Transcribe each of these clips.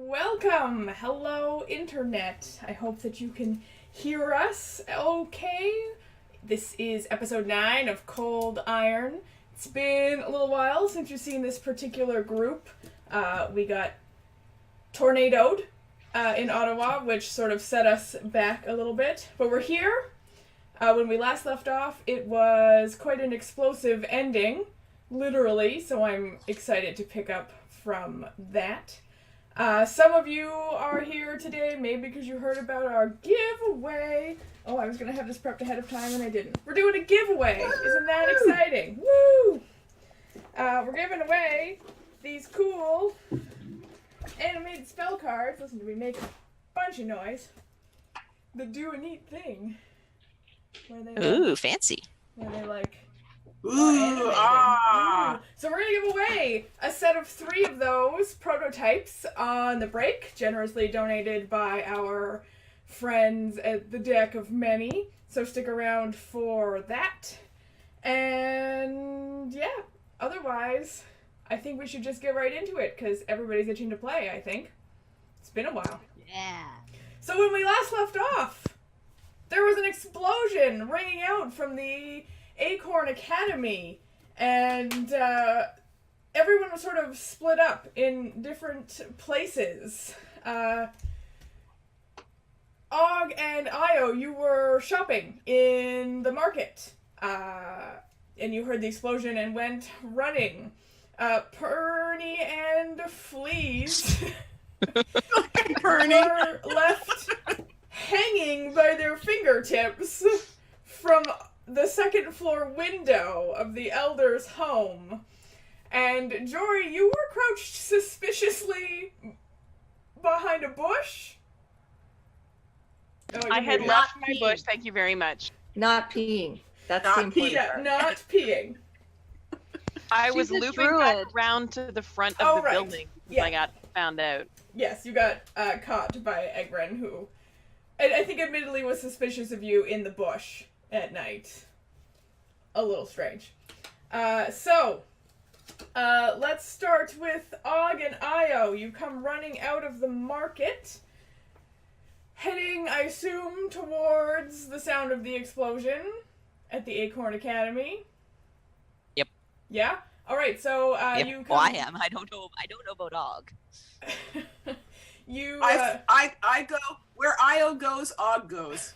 Welcome! Hello, Internet. I hope that you can hear us okay. This is episode 9 of Cold Iron. It's been a little while since you've seen this particular group. We got tornadoed in Ottawa, which sort of set us back a little bit. But we're here. When we last left off, it was quite an explosive ending, literally, so I'm excited to pick up from that. Some of you are here today, maybe because you heard about our giveaway. Oh, I was going to have this prepped ahead of time and I didn't. We're doing a giveaway. Isn't that exciting? Woo! We're giving away these cool animated spell cards. Listen to me make a bunch of noise. That do a neat thing. Ooh, fancy. Where they like... Ooh, Ooh. So we're going to give away a set of 3 of those prototypes on the break, generously donated by our friends at the Deck of Many. So stick around for that. And yeah, otherwise, I think we should just get right into it, because everybody's itching to play, I think. It's been a while. Yeah. So when we last left off, there was an explosion ringing out from the Acorn Academy, and everyone was sort of split up in different places. Og and Io, you were shopping in the market, and you heard the explosion and went running. Perny and Fleas were left hanging by their fingertips from the second floor window of the elder's home. And Jory, you were crouched suspiciously behind a bush? Oh, I had left my bush, thank you very much. Not peeing. That's Not the important Yeah, part. not peeing. I She's was a looping druid. back around to the front of the right. building when Yeah. I got found out. Yes, you got caught by Egren, who I think admittedly was suspicious of you in the bush at night. A little strange. So, let's start with Og and Io. You come running out of the market, heading, I assume, towards the sound of the explosion at the Acorn Academy. Yep. Yeah? Alright, so, Yep. you come... Oh, I am. I don't know about Og. You, I go where Io goes, Og goes.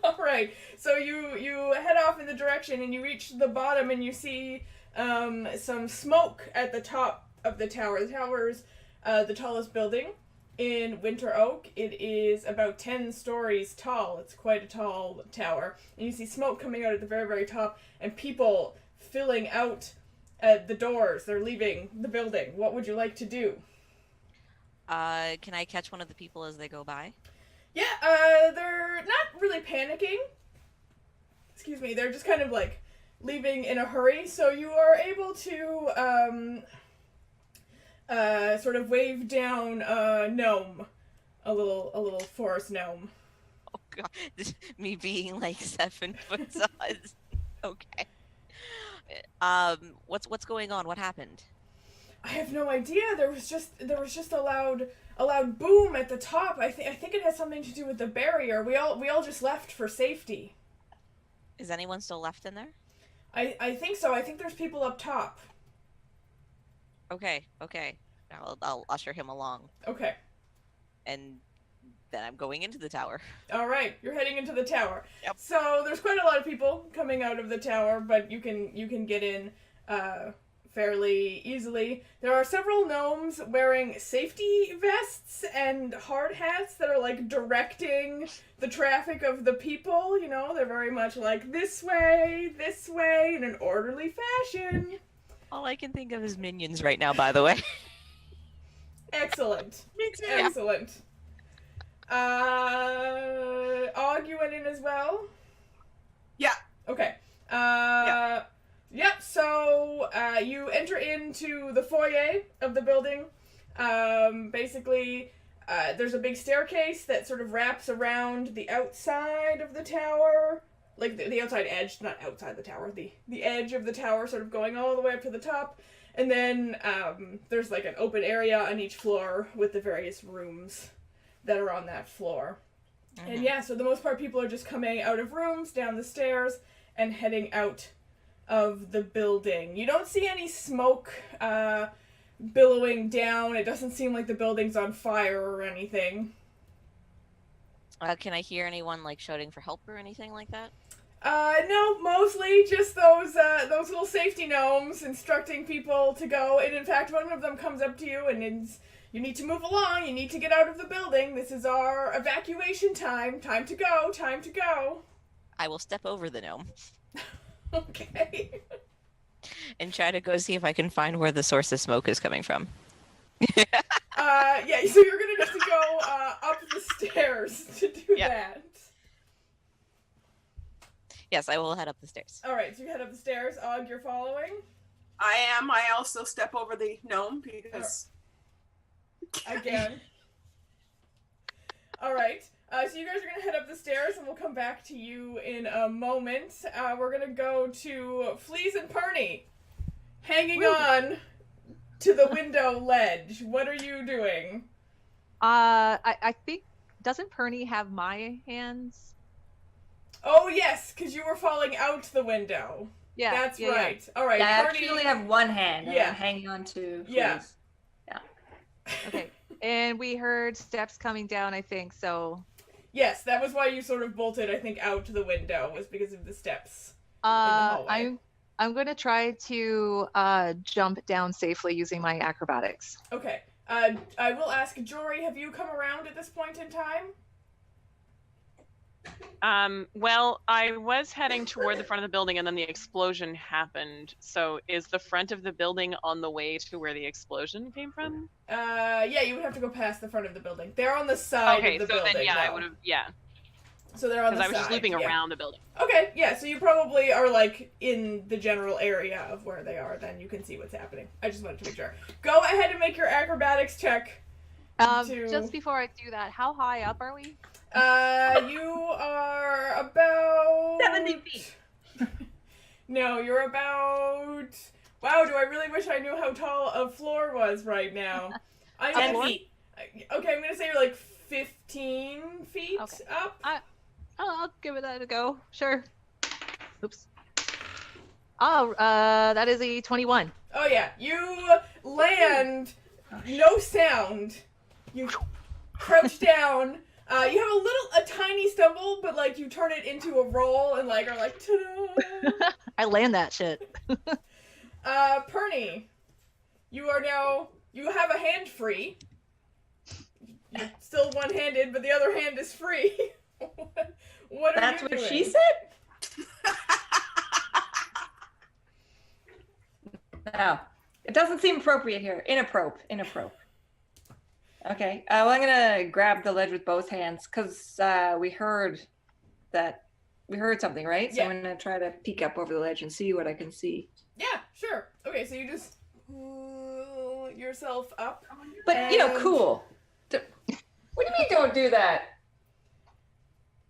Alright, so you head off in the direction and you reach the bottom and you see some smoke at the top of the tower. The tower's the tallest building in Winteroak. It is about 10 stories tall. It's quite a tall tower. And you see smoke coming out at the very, very top and people filling out at the doors. They're leaving the building. What would you like to do? Can I catch one of the people as they go by? Yeah, they're not really panicking. Excuse me, they're just kind of like leaving in a hurry, so you are able to sort of wave down a gnome, a little forest gnome. Oh god, me being like 7 foot size. Okay. What's going on? What happened? I have no idea. There was just a loud boom at the top. I think it has something to do with the barrier. We all just left for safety. Is anyone still left in there? I think so. I think there's people up top. Okay. I'll usher him along, Okay. and then I'm going into the tower. All right, you're heading into the tower. Yep. So there's quite a lot of people coming out of the tower, but you can get in fairly easily. There are several gnomes wearing safety vests and hard hats that are like directing the traffic of the people. You know, they're very much like this way, in an orderly fashion. All I can think of is minions right now, by the way. Excellent. Me too. Excellent. Og, you went in as well? Yeah. Okay. Yep, so you enter into the foyer of the building. Basically, there's a big staircase that sort of wraps around the outside of the tower. Like the outside edge, not outside the tower, the edge of the tower sort of going all the way up to the top. And then there's like an open area on each floor with the various rooms that are on that floor. Mm-hmm. And yeah, so the most part people are just coming out of rooms, down the stairs, and heading out of the building. You don't see any smoke billowing down. It doesn't seem like the building's on fire or anything. Can I hear anyone like shouting for help or anything like that? No, mostly just those little safety gnomes instructing people to go. And in fact, one of them comes up to you and is, you need to move along. You need to get out of the building. This is our evacuation time. Time to go. Time to go. I will step over the gnome Okay. and try to go see if I can find where the source of smoke is coming from. Yeah, so you're gonna need to go up the stairs to do Yep. that. Yes, I will head up the stairs. Alright, so you head up the stairs. Og, you're following? I am. I also step over the gnome because Again. Alright, so you guys are gonna head up the stairs and we'll come back to you in a moment. We're gonna go to Fleas and Perny. Hanging on to the window ledge. What are you doing? I think, doesn't Perny have my hands? Oh yes, because you were falling out the window. Yeah. That's yeah, right. Alright, I Perny. actually have one hand. And Yeah. I'm hanging on to. Yeah. Fleas. Yeah. Okay. And we heard steps coming down, I think, so. Yes, that was why you sort of bolted, I think, out the window, was because of the steps. hallway. I'm going to try to jump down safely using my acrobatics. Okay. I will ask Jory, have you come around at this point in time? Well, I was heading toward the front of the building and then the explosion happened. So is the front of the building on the way to where the explosion came from? Yeah, you would have to go past the front of the building. They're on the side Okay, of the so building. then yeah, I though. would have, yeah. So they're on the Because side. I was just looping yeah. around the building. Okay, yeah, so you probably are, like, in the general area of where they are, then you can see what's happening. I just wanted to make sure. Go ahead and make your acrobatics check. Just before I do that, how high up are we? You are about... 70 feet. No, you're about... Wow, do I really wish I knew how tall a floor was right now. I'm 10 gonna... feet. Okay, I'm gonna say you're like 15 feet Okay. up. I'll give it that a go. Sure. Oops. Oh, that is a 21. Oh yeah, you land, no sound. You crouch down. You have a tiny stumble, but like you turn it into a roll and like are like, ta-da! I land that shit. Perny, you have a hand free. You're still one-handed, but the other hand is free. What are That's you what doing? she said? No. It doesn't seem appropriate here. Inappropriate. Okay. Well, I'm going to grab the ledge with both hands because we heard something, right? So Yeah. I'm going to try to peek up over the ledge and see what I can see. Yeah, sure. Okay, so you just pull yourself up. But, And- cool. What do you mean don't do that?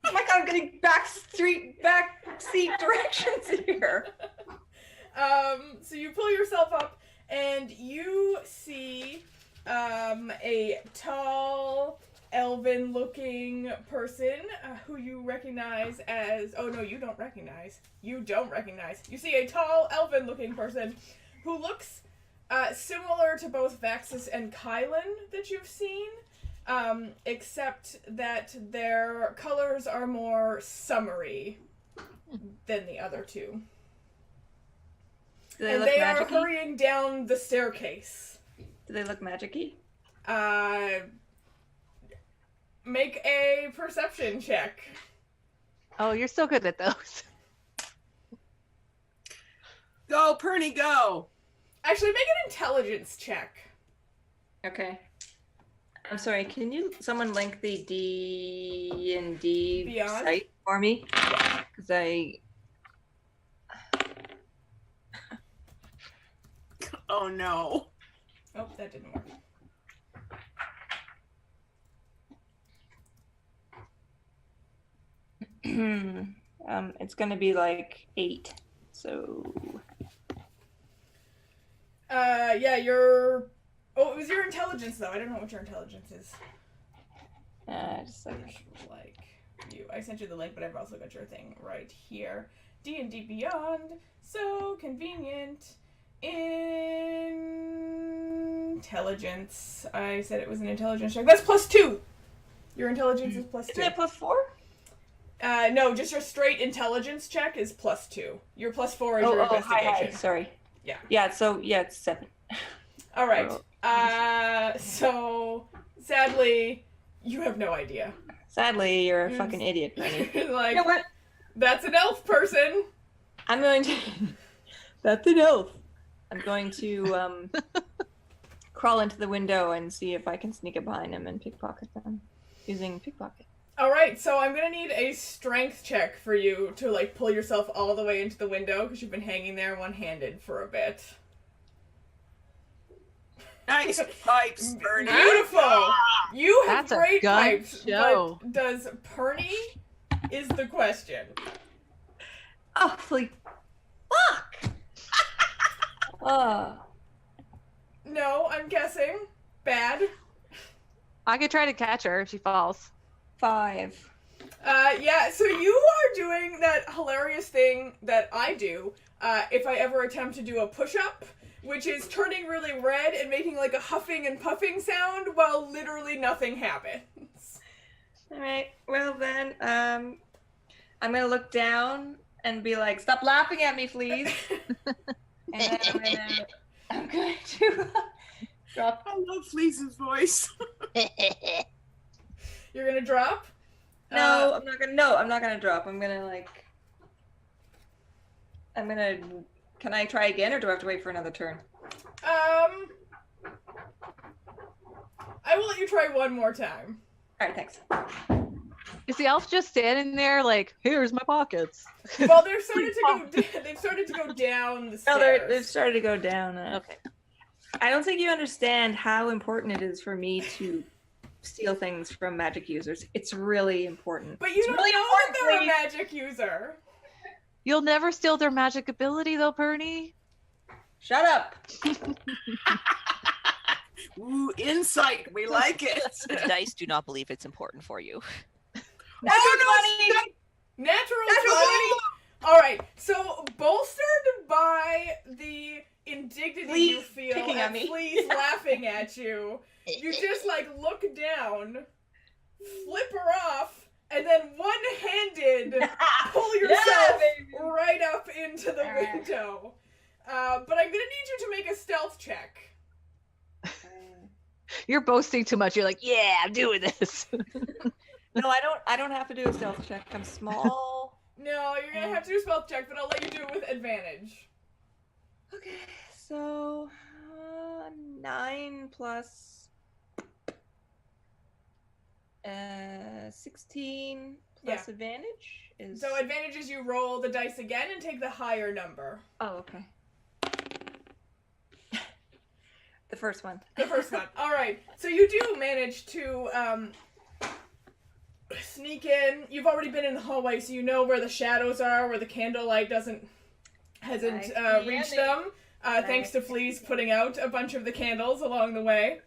Oh my god, I'm getting back seat directions here. So you pull yourself up and you see a tall, elven-looking person who you recognize as... Oh, no, you don't recognize. You see a tall, elven-looking person who looks similar to both Vaxis and Kylan that you've seen, except that their colors are more summery than the other two. Do they And look they are magic-y? hurrying down the staircase. Do they look magic-y? Make a perception check. Oh, you're so good at those. go, Perny, go. Actually, make an intelligence check. Okay. I'm sorry, can someone link the D&D Beyond? site for me? Because Oh no. Oh, that didn't work. it's gonna be like 8, so... Yeah, your... Oh, it was your intelligence, though. I don't know what your intelligence is. Just like... Like you. I sent you the link, but I've also got your thing right here. D&D Beyond. So convenient. Intelligence. I said it was an intelligence check. That's +2! Your intelligence is +2. Isn't it +4? No, just your straight intelligence check is +2. Your +4 is your investigation. Hi. Sorry. Yeah. Yeah, so, yeah, it's 7. Alright. So, sadly, you have no idea. Sadly, you're a fucking idiot, Penny. Like, You know what? that's an elf person. I'm going to... That's an elf. I'm going to, crawl into the window and see if I can sneak up behind him and pickpocket them. Using pickpocket. Alright, so I'm gonna need a strength check for you to, like, pull yourself all the way into the window, because you've been hanging there one-handed for a bit. Nice pipes, Bernie. Beautiful! You have That's a great good pipes, show. but does Perny is the question. Oh, like... Fuck! No, I'm guessing. Bad. I could try to catch her if she falls. 5. Yeah, so you are doing that hilarious thing that I do if I ever attempt to do a push-up, which is turning really red and making like a huffing and puffing sound while literally nothing happens. Alright, well then, I'm gonna look down and be like, stop laughing at me, please. And then I'm going to drop. I love Fleece's voice. You're gonna drop? No, I'm not gonna drop. I'm gonna can I try again or do I have to wait for another turn? I will let you try one more time. Alright, thanks. Is the elf just standing there like, here's my pockets? Well, they've started to go down the No, stairs. they've started to go down. Okay. I don't think you understand how important it is for me to steal things from magic users. It's really important. But you It's don't really know that important, they're a please. magic user. You'll never steal their magic ability though, Perny. Shut up. Ooh, insight. We like it. The dice do not believe it's important for you. That's Natural That's 20. All right. So bolstered by the indignity Flea you feel picking at at me. Flea's laughing at you, you just like look down, flip her off, and then one-handed pull yourself right up into the window. But I'm gonna need you to make a stealth check. You're boasting too much. You're like, yeah, I'm doing this. No, I don't have to do a stealth check. I'm small. No, you're gonna have to do a stealth check, but I'll let you do it with advantage. Okay, so 9 plus 16 plus advantage is. So advantage is you roll the dice again and take the higher number. Oh, okay. The first one. The first one. All right. So you do manage to sneak in. You've already been in the hallway, so you know where the shadows are, where the candlelight hasn't reached them. Thanks to Flea's putting out a bunch of the candles along the way.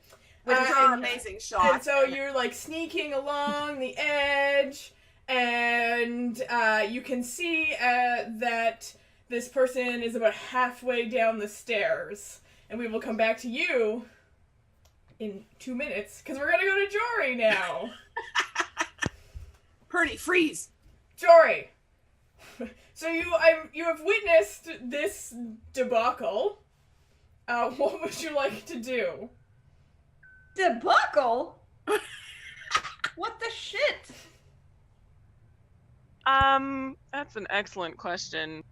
Which is our amazing shot. And so you're like sneaking along the edge, and you can see that this person is about halfway down the stairs. And we will come back to you in 2 minutes, because we're gonna go to Jory now. Purdy, freeze. Jory, so you have witnessed this debacle. What would you like to do? Debacle? What the shit? That's an excellent question.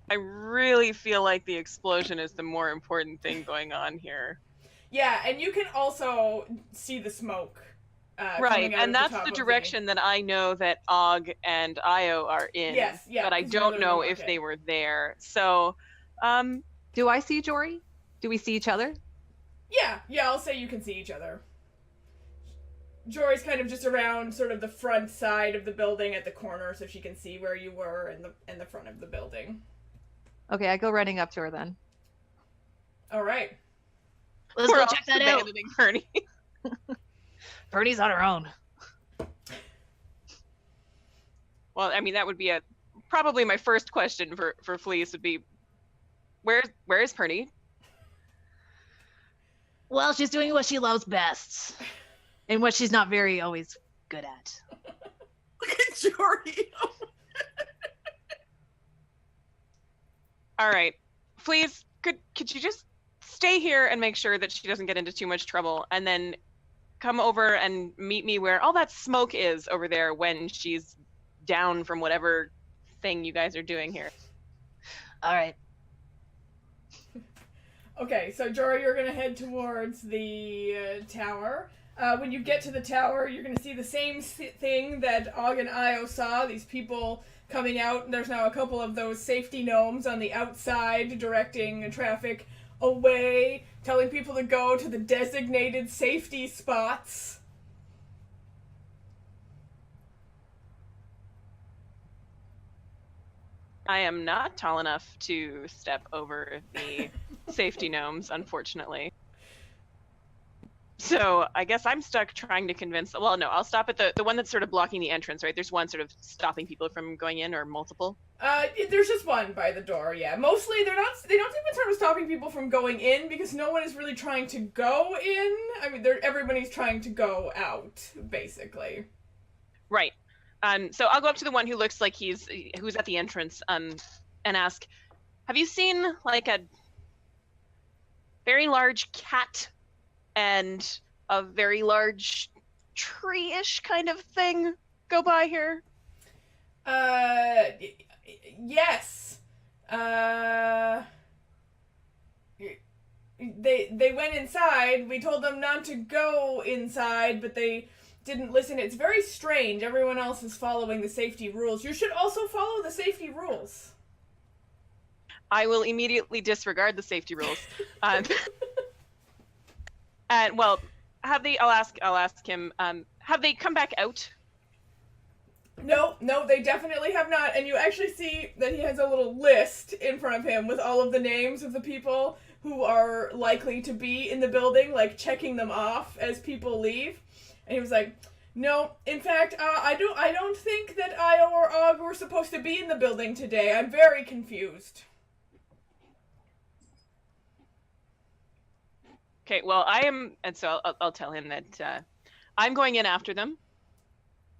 I really feel like the explosion is the more important thing going on here. Yeah, and you can also see the smoke. Right, and that's the direction that I know that Og and Io are in. Yes, yeah. But I don't know if they were there. So, Do I see Jory? Do we see each other? Yeah, I'll say you can see each other. Jory's kind of just around sort of the front side of the building at the corner, so she can see where you were in the front of the building. Okay, I go running up to her then. All right. Let's We're go all check that out. abandoning Perny. Bernie's on her own. Well, I mean, that would be probably my first question for Fleece would be, where is Perny? Well, she's doing what she loves best. And what she's not very always good at. Look at Jory. All right, Fleece, could you just stay here and make sure that she doesn't get into too much trouble, and then come over and meet me where all that smoke is over there when she's down from whatever thing you guys are doing here. All right. Okay, so Jory, you're gonna head towards the tower. When you get to the tower, you're gonna see the same thing that Og and Io saw. These people coming out, and there's now a couple of those safety gnomes on the outside directing traffic away, telling people to go to the designated safety spots. I am not tall enough to step over the safety gnomes, unfortunately. So I guess I'm stuck trying to convince. Well, no, I'll stop at the one that's sort of blocking the entrance, right? There's one sort of stopping people from going in, or multiple. There's just one by the door, yeah. Mostly they don't even sort of stopping people from going in because no one is really trying to go in. I mean, everybody's trying to go out, basically. Right. So I'll go up to the one who looks like who's at the entrance, and ask, have you seen like a very large cat and a very large tree-ish kind of thing go by here? Yes. They went inside. We told them not to go inside, but they didn't listen. It's very strange. Everyone else is following the safety rules. You should also follow the safety rules. I will immediately disregard the safety rules. And well, I'll ask him, have they come back out? No, they definitely have not. And you actually see that he has a little list in front of him with all of the names of the people who are likely to be in the building, like checking them off as people leave. And he was like, no, in fact, I don't think that Io or Og were supposed to be in the building today. I'm very confused. Okay, well, and so I'll tell him that I'm going in after them,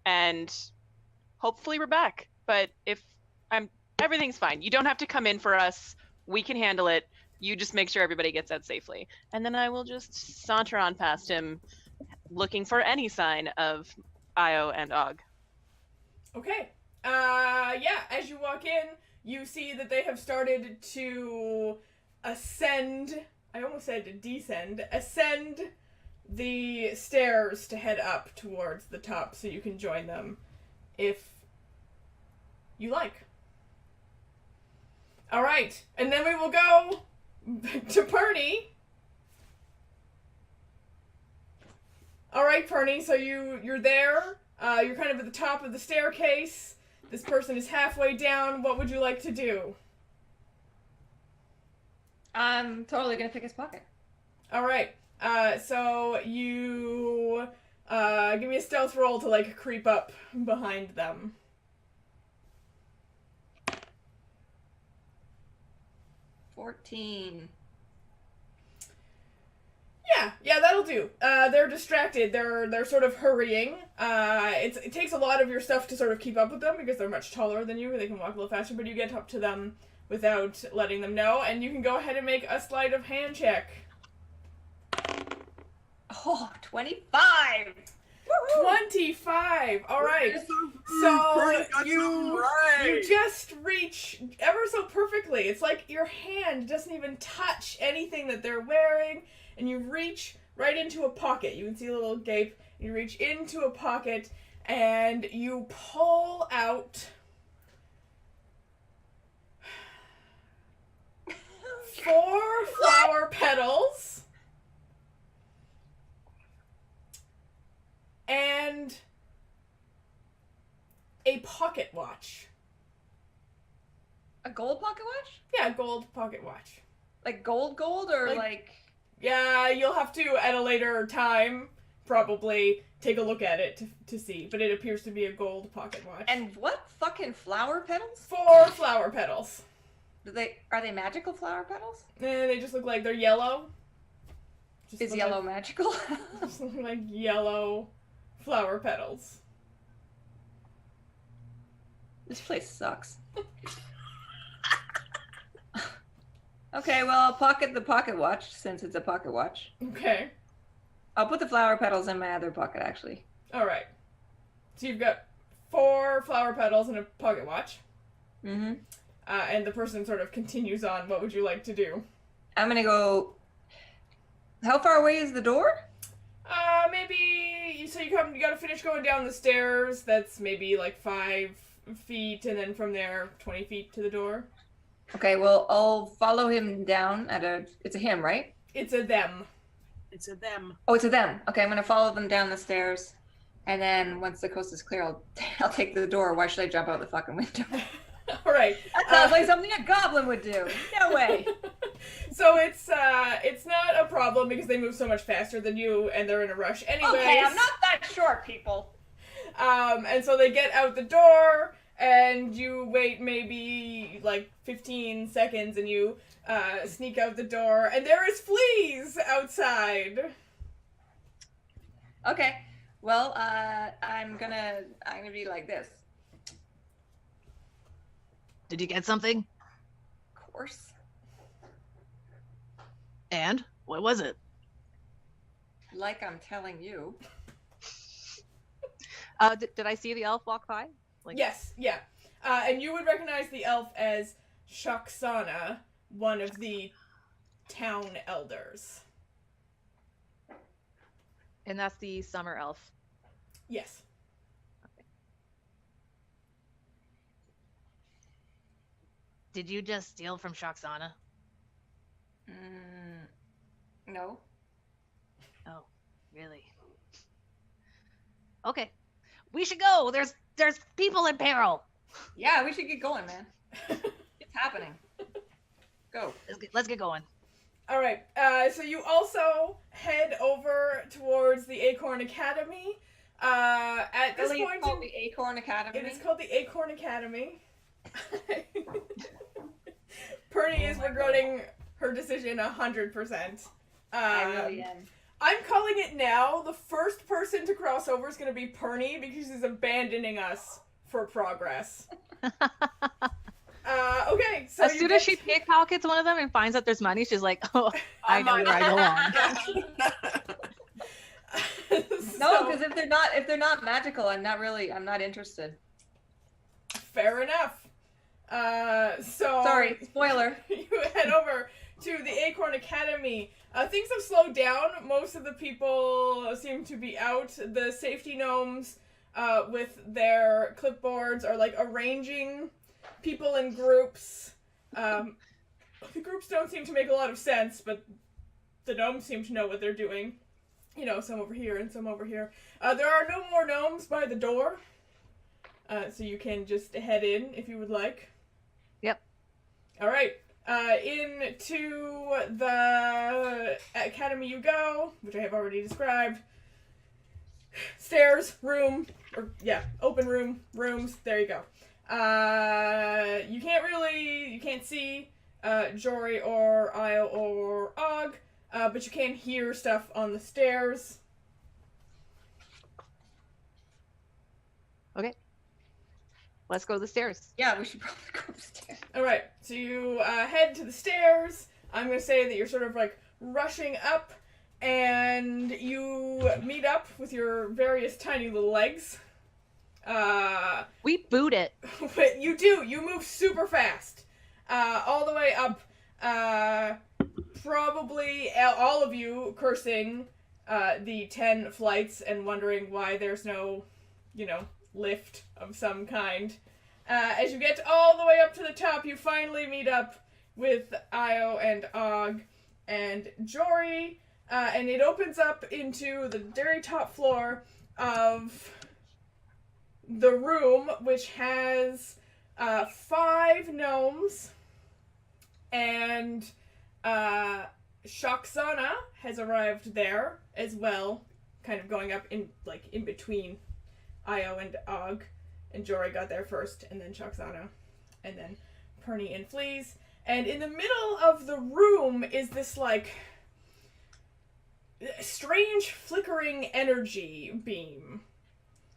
and hopefully we're back. But if everything's fine. You don't have to come in for us. We can handle it. You just make sure everybody gets out safely. And then I will just saunter on past him, looking for any sign of Io and Og. Okay. Yeah, as you walk in, you see that they have started to ascend. I almost said descend. Ascend the stairs to head up towards the top so you can join them if you like. All right. And then we will go to Perny. All right, Perny, so you're there. You're kind of at the top of the staircase. This person is halfway down. What would you like to do? I'm totally gonna pick his pocket. All right. So you give me a stealth roll to like creep up behind them. 14. Yeah, that'll do. They're distracted. They're sort of hurrying. It takes a lot of your stuff to sort of keep up with them because they're much taller than you. They can walk a little faster, but you get up to them without letting them know, and you can go ahead and make a sleight of hand check. Oh, 25! 25! Alright. So you just reach ever so perfectly. It's like your hand doesn't even touch anything that they're wearing, and you reach right into a pocket. You can see a little gape. You reach into a pocket, and you pull out 4 flower petals and a pocket watch. A gold pocket watch? Yeah, gold pocket watch. Like gold or like... Yeah, you'll have to, at a later time, probably take a look at it to see. But it appears to be a gold pocket watch. And what fucking flower petals? 4 flower petals. Are they magical flower petals? And they just look like they're yellow. Just Is look yellow like, magical? just look like yellow flower petals. This place sucks. Okay, well, I'll pocket the pocket watch since it's a pocket watch. Okay. I'll put the flower petals in my other pocket, actually. Alright. So you've got 4 flower petals and a pocket watch. Mm-hmm. And the person sort of continues on. What would you like to do? I'm gonna go... How far away is the door? Maybe... So you gotta finish going down the stairs. That's maybe like 5 feet, and then from there, 20 feet to the door. Okay, well, I'll follow him down at a... It's a him, right? It's a them. It's a them. Oh, it's a them. Okay, I'm gonna follow them down the stairs. And then once the coast is clear, I'll take the door. Why should I jump out the fucking window? Alright. That sounds like something a goblin would do. No way. So it's not a problem because they move so much faster than you and they're in a rush anyways. Okay, I'm not that short, people. And so they get out the door and you wait maybe like 15 seconds and you sneak out the door and there is fleas outside. Okay. Well, I'm gonna be like this. Did you get something? Of course. And what was it? Like I'm telling you. Did I see the elf walk by? Like... Yes, yeah. And you would recognize the elf as Shaksana, one of the town elders. And that's the summer elf. Yes. Did you just steal from Shaksana? No. Oh, really? Okay. We should go. There's people in peril. Yeah, we should get going, man. It's happening. Go. Let's get going. All right. So you also head over towards the Acorn Academy. At this Really, point, it's called the Acorn Academy. it is called the Acorn Academy. Perny is regretting her decision 100%. I really am. I'm calling it now. The first person to cross over is going to be Perny because she's abandoning us for progress. Okay, so as soon as she pickpockets one of them and finds out there's money, she's like, "Oh, I know where I belong." No, because if they're not magical, I'm not interested. Fair enough. So Sorry, spoiler. you head over to the Acorn Academy. Things have slowed down. Most of the people seem to be out. The safety gnomes, with their clipboards, are like arranging people in groups. The groups don't seem to make a lot of sense, but the gnomes seem to know what they're doing. You know, some over here and some over here. There are no more gnomes by the door. So you can just head in if you would like. Yep. All right. Into the academy you go, which I have already described. Stairs, room, open room, rooms. There you go. You can't see Jory or Io or Og, but you can hear stuff on the stairs. Okay. Let's go to the stairs. Yeah, we should probably go upstairs. All right, so you head to the stairs. I'm going to say that you're sort of like rushing up, and you meet up with your various tiny little legs. We boot it. But you do. You move super fast. All the way up. Probably all of you cursing the 10 flights and wondering why there's no, lift of some kind. As you get all the way up to the top, you finally meet up with Io and Og and Jory, and it opens up into the very top floor of the room, which has 5 gnomes and Shoksana has arrived there as well, kind of going up in between Io and Og, and Jory got there first, and then Shoksana, and then Perny and Fleas. And in the middle of the room is this strange flickering energy beam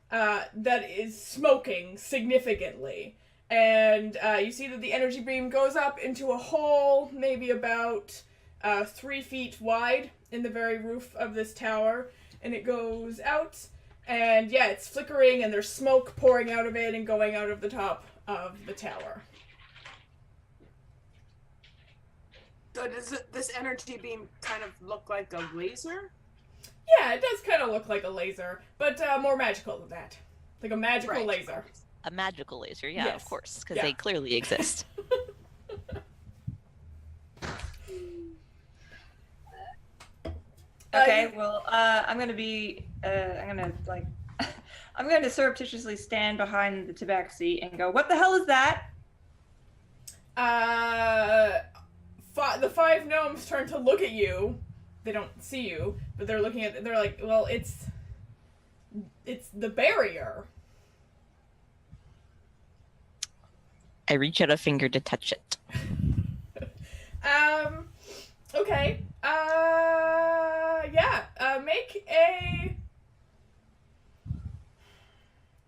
that is smoking significantly. And you see that the energy beam goes up into a hole maybe about 3 feet wide in the very roof of this tower, and it goes out, and yeah, it's flickering, and there's smoke pouring out of it and going out of the top of the tower. So does this energy beam kind of look like a laser? Yeah, it does kind of look like a laser, but more magical than that. Like a magical Right. laser. A magical laser, yeah, Yes. of course, because Yeah. they clearly exist. Okay, well, I'm gonna I'm gonna surreptitiously stand behind the tabaxi and go, "What the hell is that?" The 5 gnomes turn to look at you. They don't see you, but they're looking at. They're like, "Well, it's the barrier." I reach out a finger to touch it. Okay. Yeah. Make a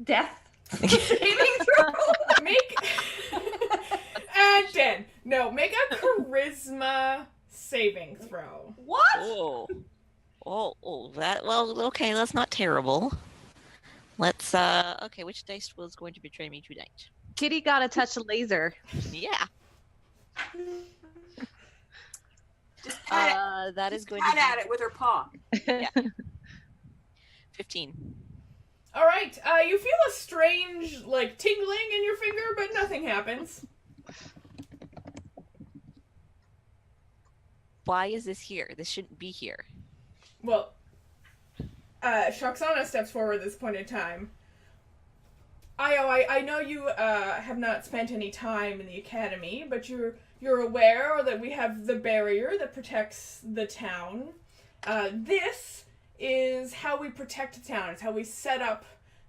Death saving throw. make and 10. No, make a charisma saving throw. What? Oh. Well, okay, that's not terrible. Let's, okay, which dice was going to betray me tonight? Kitty got to touch a laser. Yeah. Just pat That is going pat to at it with her paw. be 15. All right. You feel a strange, tingling in your finger, but nothing happens. Why is this here? This shouldn't be here. Well, Shoksana steps forward at this point in time. Io, I know you have not spent any time in the academy, but you're aware that we have the barrier that protects the town. This is how we protect the town. It's how we set up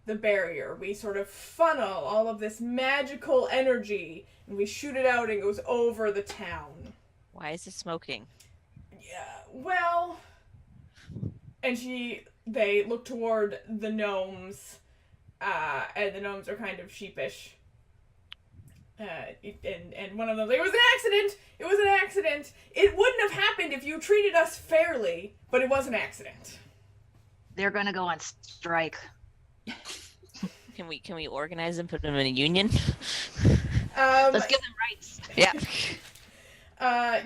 the barrier. We sort of funnel all of this magical energy, and we shoot it out, and it goes over the town. Why is it smoking? Yeah, well, and they look toward the gnomes, and the gnomes are kind of sheepish. And one of them, it was an accident! It was an accident! It wouldn't have happened if you treated us fairly, but it was an accident. They're gonna go on strike. Can we organize them, put them in a union? Let's give them rights. Yeah.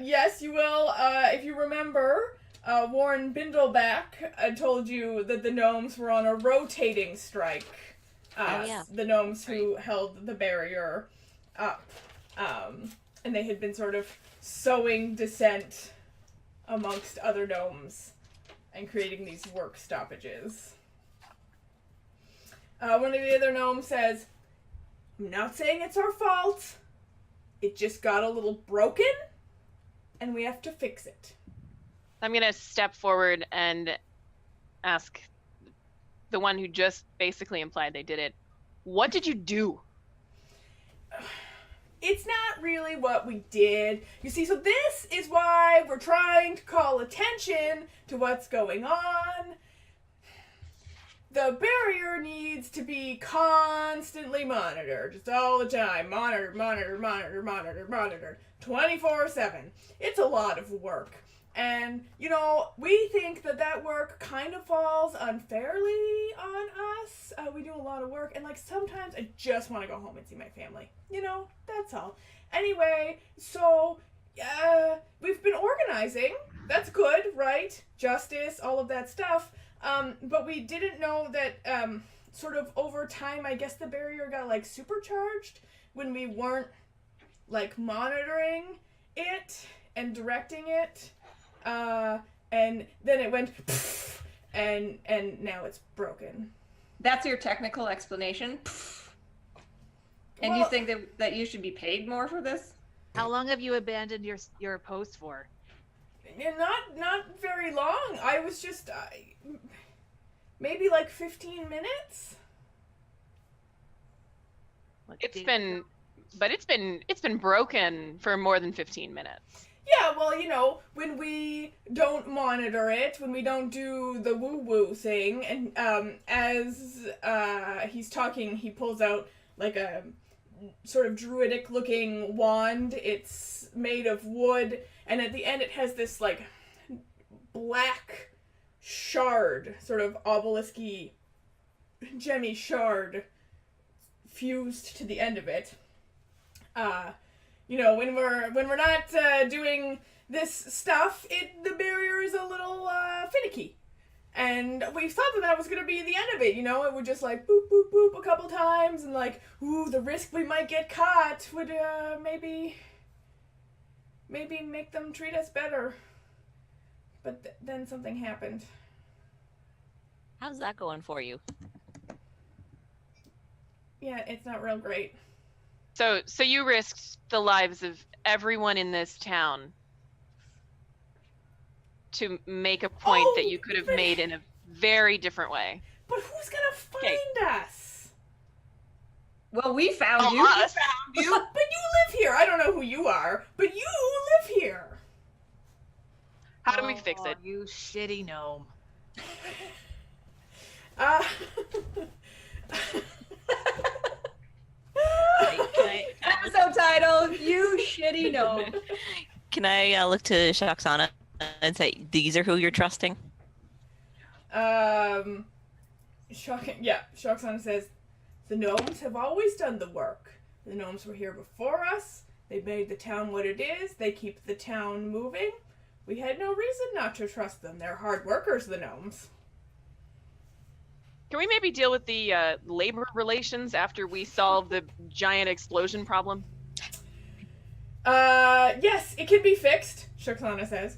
Yes, you will. If you remember, Warren Bindleback told you that the gnomes were on a rotating strike. Oh, yeah. The gnomes who held the barrier up. And they had been sort of sowing dissent amongst other gnomes and creating these work stoppages. One of the other gnomes says, "I'm not saying it's our fault. It just got a little broken, and we have to fix it." I'm gonna step forward and ask the one who just basically implied they did it, what did you do? It's not really what we did. You see, so this is why we're trying to call attention to what's going on. The barrier needs to be constantly monitored, just all the time. Monitored, 24/7. It's a lot of work. And, we think that work kind of falls unfairly on us. We do a lot of work, and, sometimes I just want to go home and see my family. That's all. Anyway, so, we've been organizing. That's good, right? Justice, all of that stuff. But we didn't know that, sort of over time, I guess the barrier got, supercharged when we weren't, monitoring it and directing it. And then it went, and now it's broken. That's your technical explanation. And you think that you should be paid more for this? How long have you abandoned your post for? Not very long. I was just maybe like 15 minutes. It's been broken for more than 15 minutes. Yeah, well, when we don't monitor it, when we don't do the woo-woo thing, and as he's talking, he pulls out like a sort of druidic-looking wand. It's made of wood, and at the end it has this like black shard, sort of obelisk-y, gemmy shard fused to the end of it. When we're not doing this stuff, the barrier is a little finicky. And we thought that was going to be the end of it, It would just like boop, boop, boop a couple times, and like, ooh, the risk we might get caught would maybe make them treat us better. But then something happened. How's that going for you? Yeah, it's not real great. So you risked the lives of everyone in this town to make a point that you could have made in a very different way. But who's gonna find us? Well, we found you. Us. But you live here. I don't know who you are, but you live here. How do we fix it? You shitty gnome. Episode title: You Shitty Gnome. Can I look to Shoxana and say, these are who you're trusting? Shoxana says, the gnomes have always done the work. The gnomes were here before us. They made the town what it is. They keep the town moving. We had no reason not to trust them. They're hard workers, the gnomes. Can we maybe deal with the labor relations after we solve the giant explosion problem? Yes, it can be fixed, Shoxana says.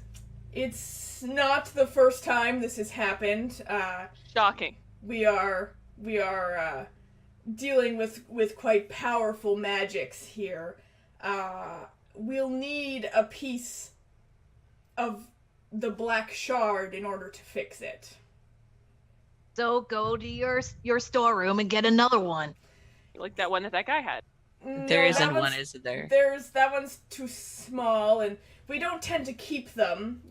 It's not the first time this has happened. Shocking. We are dealing with quite powerful magics here. We'll need a piece of the black shard in order to fix it. So go to your storeroom and get another one. Like that one that guy had. There No, isn't that one, one's- is there? That one's too small, and we don't tend to keep them.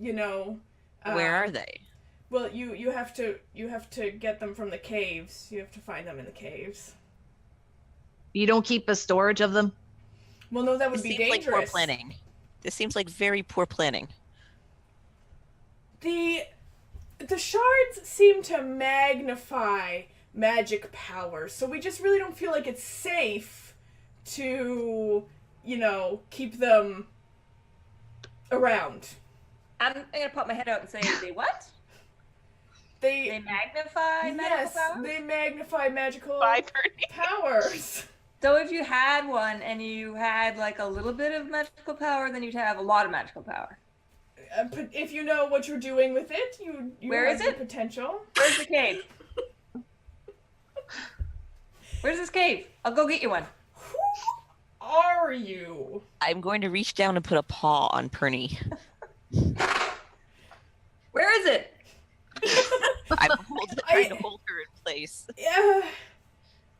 Where are they? Well, you have to get them from the caves. You have to find them in the caves. You don't keep a storage of them? Well, no, that would This be seems like poor dangerous. planning. This seems like very poor planning. The shards seem to magnify magic power, so we just really don't feel like it's safe to, keep them around. I'm gonna pop my head out and say, they what? They magnify magical powers? They magnify magical Bye, Bernie. powers. So if you had one and you had like a little bit of magical power, then you'd have a lot of magical power. If you know what you're doing with it, you Where have is the it? potential. Where's the cave? Where's this cave? I'll go get you one. Who are you? I'm going to reach down and put a paw on Perny. Where is it? I'm trying to hold her in place. Yeah.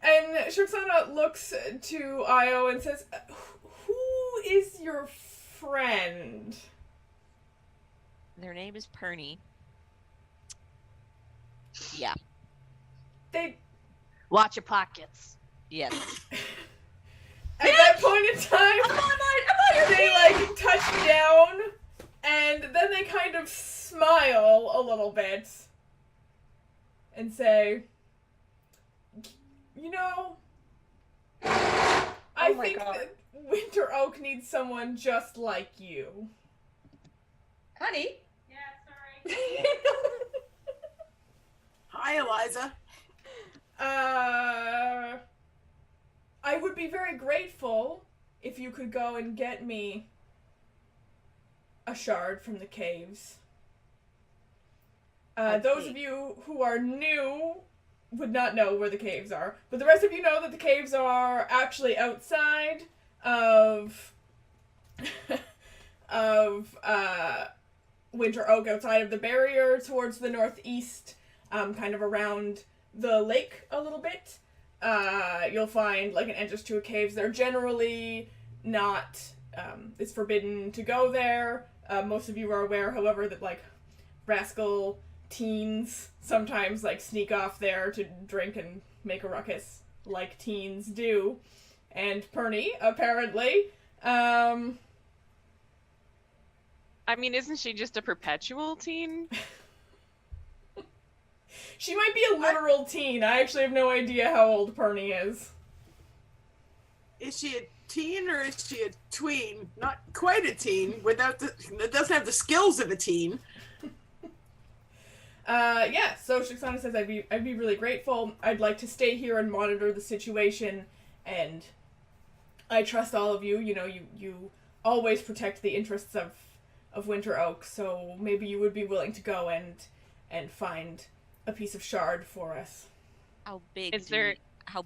And Shoxana looks to Io and says, who is your friend? Their name is Perny. Yeah. They, Watch your pockets. Yes. at that point in time, I'm on your they like touch down, and then they kind of smile a little bit and say, I my think God. that Winteroak needs someone just like you. Honey? Yeah, sorry. Hi, Eliza. I would be very grateful if you could go and get me a shard from the caves. Those of you who are new would not know where the caves are, but the rest of you know that the caves are actually outside of Winteroak outside of the barrier towards the northeast, kind of around the lake a little bit. You'll find like an entrance to a cave. They're generally not, it's forbidden to go there. Most of you are aware, however, that like rascal teens sometimes like sneak off there to drink and make a ruckus like teens do. And Perny, apparently, I mean, isn't she just a perpetual teen? she might be a literal teen. I actually have no idea how old Perny is. Is she a teen or is she a tween? Not quite a teen, that doesn't have the skills of a teen. Yeah, so Shixana says, I'd be really grateful. I'd like to stay here and monitor the situation, and I trust all of you. You know, you always protect the interests of Winteroak, so maybe you would be willing to go and find a piece of shard for us. How big? Is there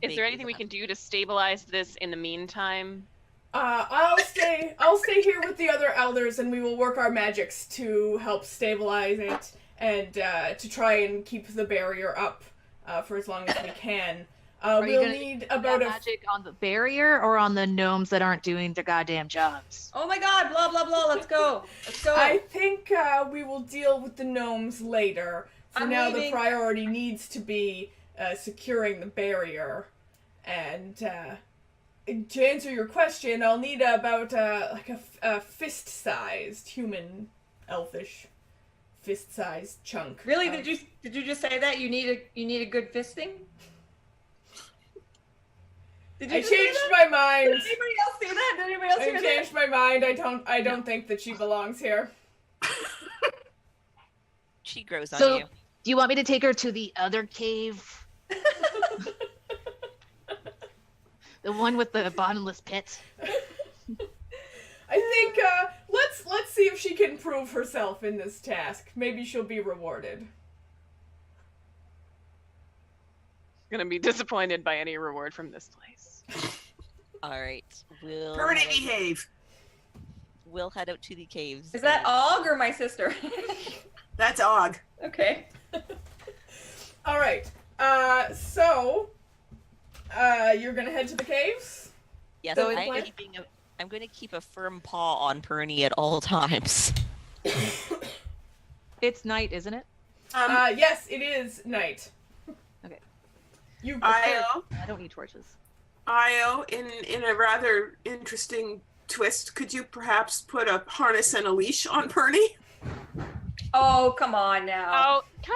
anything we can do to stabilize this in the meantime? I'll stay here with the other elders, and we will work our magics to help stabilize it and to try and keep the barrier up for as long as we can. We'll need about magic on the barrier or on the gnomes that aren't doing their goddamn jobs. Oh my god, blah blah blah, let's go. Let's go. I think we will deal with the gnomes later. For I'm now, leaving. the priority needs to be securing the barrier. And to answer your question, I'll need about like a fist-sized human, elfish, fist-sized chunk. Really? Did you just say that? You need a good fisting? Did you I just say changed that? my mind. Did anybody else see that? Did anybody else I hear that? changed my mind. I don't think that she belongs here. She grows on So, you. do you want me to take her to the other cave? The one with the bottomless pit? I think let's see if she can prove herself in this task. Maybe she'll be rewarded. Gonna be disappointed by any reward from this place. All right, Perny, behave. we'll head out to the caves. Is that Og or my sister? That's Og. Okay. All right. So you're gonna head to the caves. Yes, So I'm going to keep a firm paw on Perny at all times. It's night, isn't it? Yes, it is night. Okay. You. Io, I don't need torches. in a rather interesting twist, could you perhaps put a harness and a leash on Perny? Oh, come on now. Oh,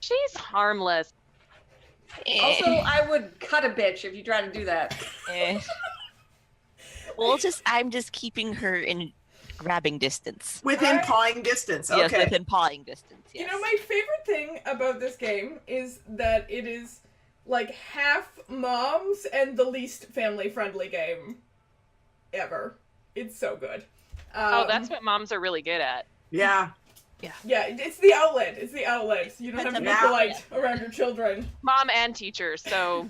she's harmless. Also, I would cut a bitch if you try to do that. Eh. I'm just keeping her in grabbing distance. Within Alright. pawing distance. Yes, Okay. within pawing distance. Yes. You know, my favorite thing about this game is that it is like half moms and the least family-friendly game ever. It's so good. That's what moms are really good at. Yeah. Yeah, it's the outlet. It's the outlet. You don't have to be Yeah. polite around your children. Mom and teacher, so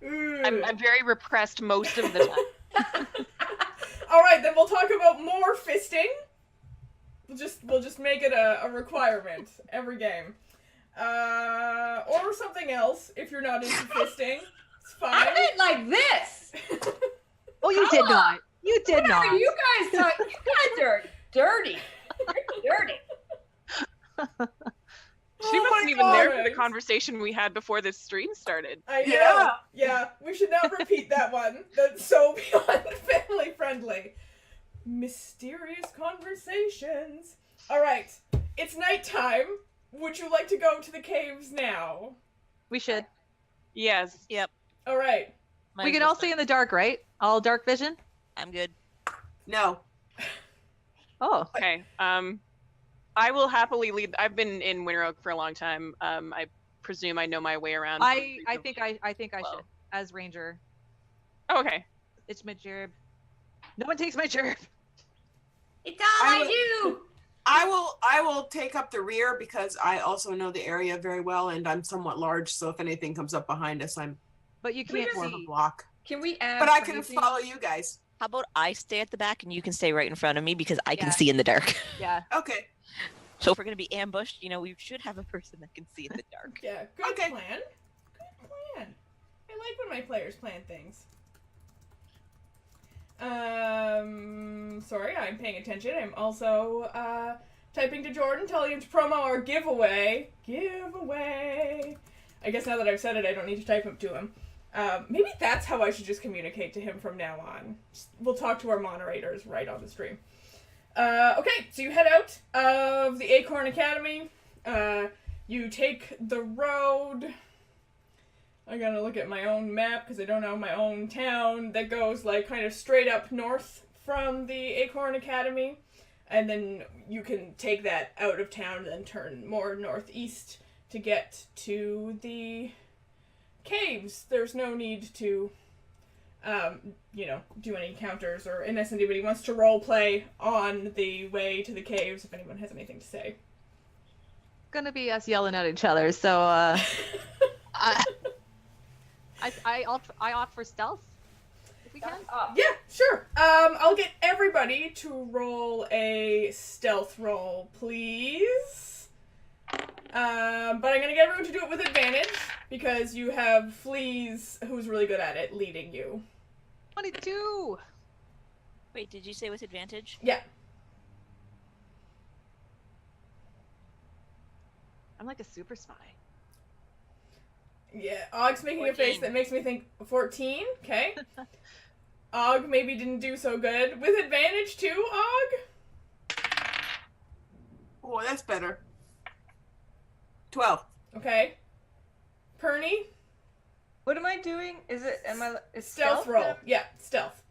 Ooh. I'm very repressed most of the time. All right, then we'll talk about more fisting. We'll just make it a requirement every game, or something else if you're not into fisting. It's fine. I meant like this. Oh, you did not. You did What not. are you guys talking? You guys are dirty. You're dirty. She Oh wasn't my even there for the gosh. conversation we had before this stream started. I know. Yeah. Yeah, we should not repeat that one. That's so beyond family friendly. Mysterious conversations. All right, it's nighttime. Would you like to go to the caves now? We should. Yes. Yep. All right. Might We as can well all start. see in the dark, right? All dark vision? I'm good. No. Oh. Okay. I will happily lead. I've been in Winteroak for a long time. I presume I know my way around. I think I Well. should as ranger. Oh, okay. It's my gerb. No one takes my gerb. It's all I I will- do. I will take up the rear because I also know the area very well and I'm somewhat large, so if anything comes up behind us, I'm But you We can't more of a see. block. Can we add? But I can crazy? follow you guys. How about I stay at the back and you can stay right in front of me because I can Yeah. see in the dark. Yeah. Okay. So if we're gonna be ambushed, we should have a person that can see in the dark. Yeah, good Okay. plan. Good plan. I like when my players plan things. Sorry, I'm paying attention. I'm also, typing to Jordan, telling him to promo our giveaway. Giveaway. I guess now that I've said it, I don't need to type it to him. Maybe that's how I should just communicate to him from now on. We'll talk to our moderators right on the stream. Okay, so you head out of the Acorn Academy. You take the road. I gotta look at my own map because I don't know my own town that goes like kind of straight up north from the Acorn Academy. And then you can take that out of town and then turn more northeast to get to the caves. There's no need to, do any encounters or unless anybody wants to role play on the way to the caves, if anyone has anything to say. It's gonna be us yelling at each other, so I opt for stealth if we can. Yeah, sure. I'll get everybody to roll a stealth roll, please. But I'm gonna get everyone to do it with advantage because you have Fleas, who's really good at it, leading you. 22. Wait, did you say with advantage? Yeah. I'm like a super spy. Yeah, Og's making a face 14. that makes me think 14. Okay. Og maybe didn't do so good. With advantage too, Og? Oh, that's better. 12. Okay. Perny? What am I doing? Is Stealth roll. now? Yeah, stealth.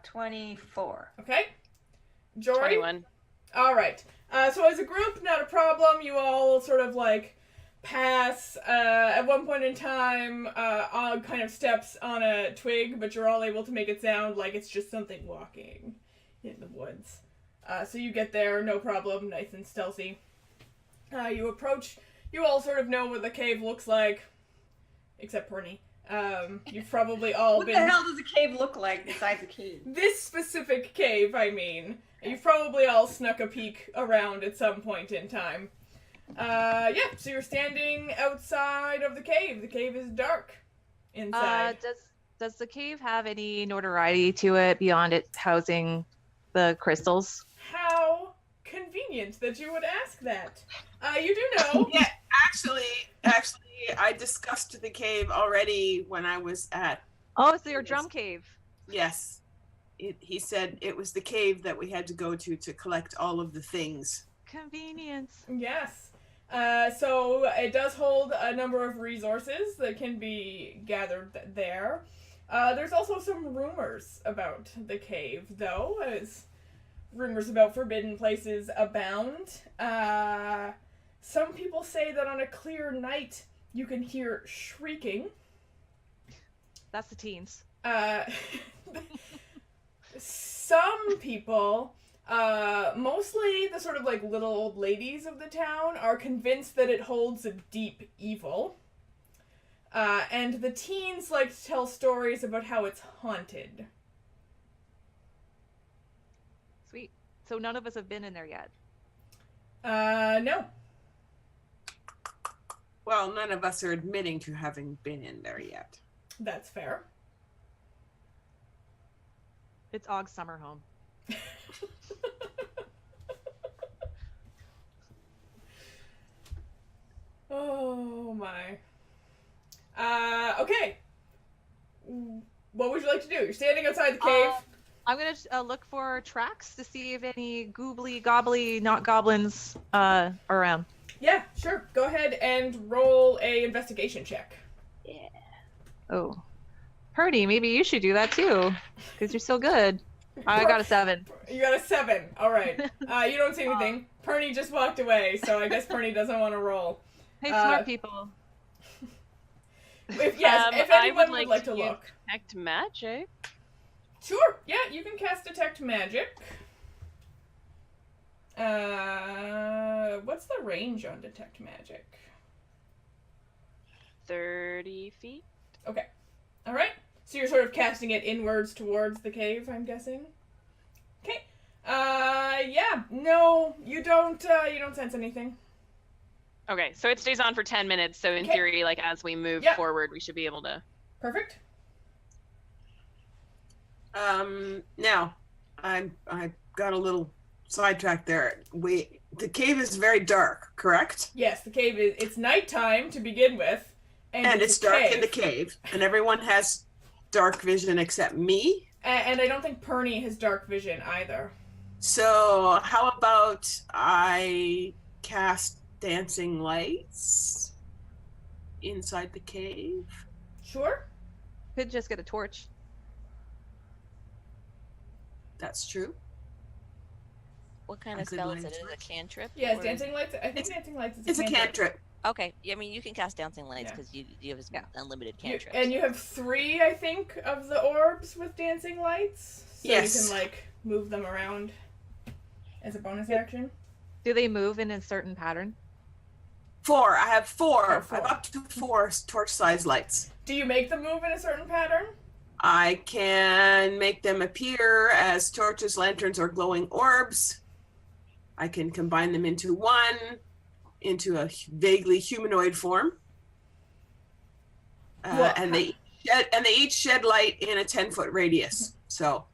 24. Okay. Jory? 21. Alright. So as a group, not a problem. You all sort of like pass. At one point in time, Og kind of steps on a twig, but you're all able to make it sound like it's just something walking in the woods. So you get there, no problem, nice and stealthy. You approach. You all sort of know what the cave looks like, except Perny. You've probably all What been... the hell does a cave look like besides a cave? This specific cave, I mean. You've probably all snuck a peek around at some point in time. So you're standing outside of the cave. The cave is dark inside. Does the cave have any notoriety to it beyond it housing the crystals? How convenient that you would ask that. You do know. Yeah, actually, I discussed the cave already when I was at. Oh, so your drum cave. Yes, he said it was the cave that we had to go to collect all of the things. Convenience. Yes. So it does hold a number of resources that can be gathered there. There's also some rumors about the cave, though, as rumors about forbidden places abound. Some people say that on a clear night you can hear shrieking. That's the teens. Some people, mostly the sort of like little old ladies of the town, are convinced that it holds a deep evil. And the teens like to tell stories about how it's haunted. Sweet. So none of us have been in there yet. No. Well, none of us are admitting to having been in there yet. That's fair. It's Og's summer home. Oh my. Okay. What would you like to do? You're standing outside the cave. I'm gonna look for tracks to see if any goobly gobbly not goblins are around. Yeah, sure. Go ahead and roll a investigation check. Yeah. Oh, Purdy, maybe you should do that too, because you're so good. I got a 7. You got a 7. All right. You don't see anything. Perny just walked away, so I guess Perny doesn't want to roll. Hey, smart people. If anyone I would like to use look. Detect magic. Sure. Yeah, you can cast Detect Magic. What's the range on Detect Magic? 30 feet. Okay. All right. So you're sort of casting it inwards towards the cave, I'm guessing. Okay. Yeah. No, you don't sense anything. Okay, so it stays on for 10 minutes. So in Okay. theory, like as we move Yep. forward, we should be able to. Perfect. Now, I got a little sidetracked there. The cave is very dark, correct? Yes, the cave is. It's nighttime to begin with, And it's a dark cave. in the cave, and everyone has dark vision except me. And I don't think Perny has dark vision either. So how about I cast dancing lights inside the cave? Sure. Could just get a torch. That's true. What kind I of could spell is light it? Is it it. a cantrip? Yes, or- dancing lights. I think It's- dancing lights is It's a cantrip. cantrip. Okay, I mean you can cast dancing lights Yeah. because you have Yeah. unlimited You- cantrips. and you have 3, I think, of the orbs with dancing lights. So Yes. you can like move them around as a bonus action. Do they move in a certain pattern? 4. I have 4. Oh, 4. I have up to 4 torch-sized lights. Do you make them move in a certain pattern? I can make them appear as torches, lanterns, or glowing orbs. I can combine them into into a vaguely humanoid form. Well, and they each shed light in a 10-foot radius. So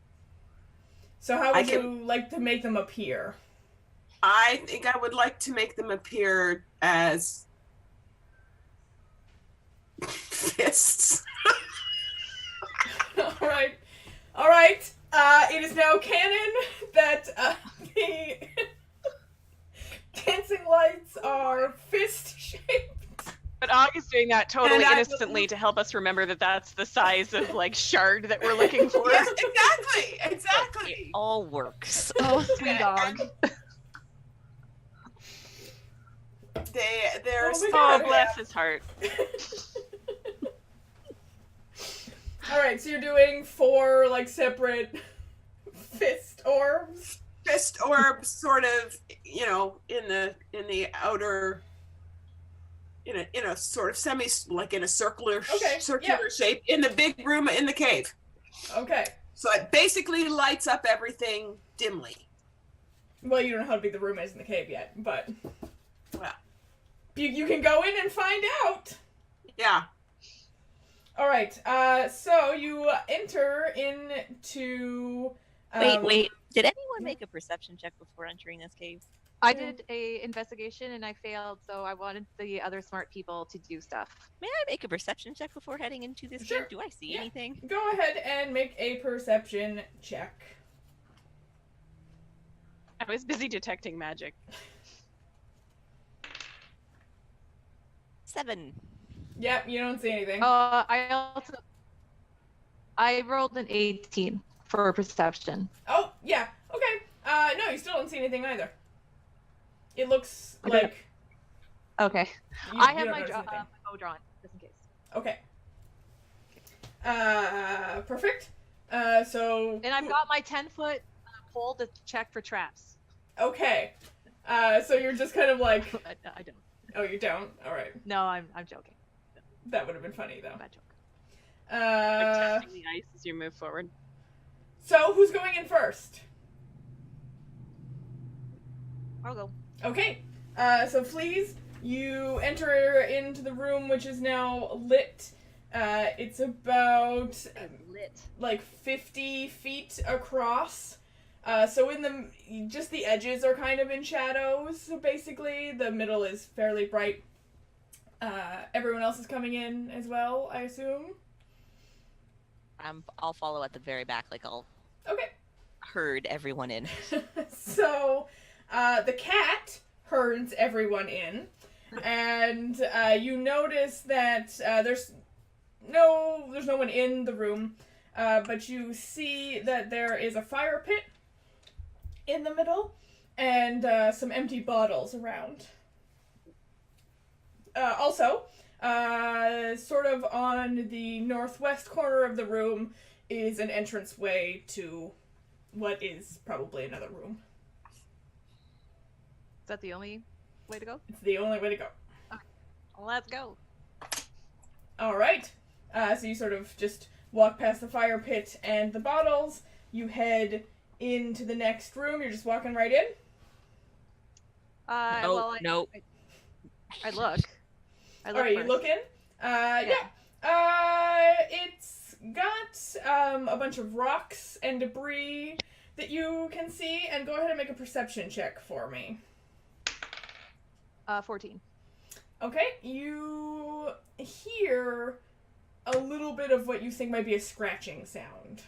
So how I would you like to make them appear? I think I would like to make them appear as fists. All right. It is now canon that the dancing lights are fist shaped. But Og is doing that totally And I- innocently to help us remember that that's the size of like shard that we're looking for. Yes, exactly, It exactly. all works. Oh, sweet dog. They're Oh my Oh, God. bless his heart. All right, so you're doing 4 like separate fist orbs. fist orbs, sort of, in the outer, in a sort of like in a circular shape in the big room in the cave. Okay. So it basically lights up everything dimly. Well, you don't know how big the room is in the cave yet, but Well, you can go in and find out. yeah. All right. So you enter into. Wait. Did anyone make a perception check before entering this cave? I did a investigation and I failed, so I wanted the other smart people to do stuff. May I make a perception check before heading into this Sure. cave? Do I see Yeah. anything? Go ahead and make a perception check. I was busy detecting magic. 7. Yeah, you don't see anything. I rolled an 18 for perception. Oh, yeah. Okay. No, you still don't see anything either. It looks Okay. like Okay. you, I you have don't my notice anything. bow drawn, just in case. Okay. Perfect. So. And I've got my 10-foot pole to check for traps. Okay. So you're just kind of like. I don't. Oh, you don't? Alright. No, I'm joking. That would have been funny, though. Bad joke. Like testing the ice as you move forward. So, who's going in first? I'll go. Okay. So, Fleas, you enter into the room, which is now lit. It's about Lit. like 50 feet across. So just the edges are kind of in shadows, so basically. The middle is fairly bright. Everyone else is coming in as well, I assume. I'll follow at the very back, like I'll Okay. herd everyone in. So, the cat herds everyone in, and you notice that there's no one in the room, but you see that there is a fire pit in the middle, and some empty bottles around. Also, sort of on the northwest corner of the room is an entranceway to what is probably another room. Is that the only way to go? It's the only way to go. Let's go. All right. So you sort of just walk past the fire pit and the bottles. You head into the next room. You're just walking right in? No, Well, no. I look. I look Alright, you first. look in? Yeah. It's got a bunch of rocks and debris that you can see, and go ahead and make a perception check for me. 14. Okay, you hear a little bit of what you think might be a scratching sound.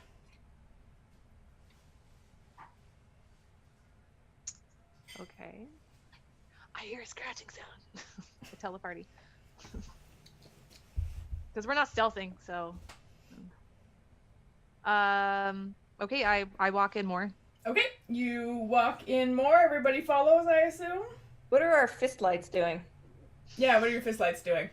Okay. I hear a scratching sound. We'll tell the party. Because we're not stealthing, so. Okay, I walk in more. Okay, you walk in more. Everybody follows, I assume? What are our fist lights doing? Yeah, what are your fist lights doing?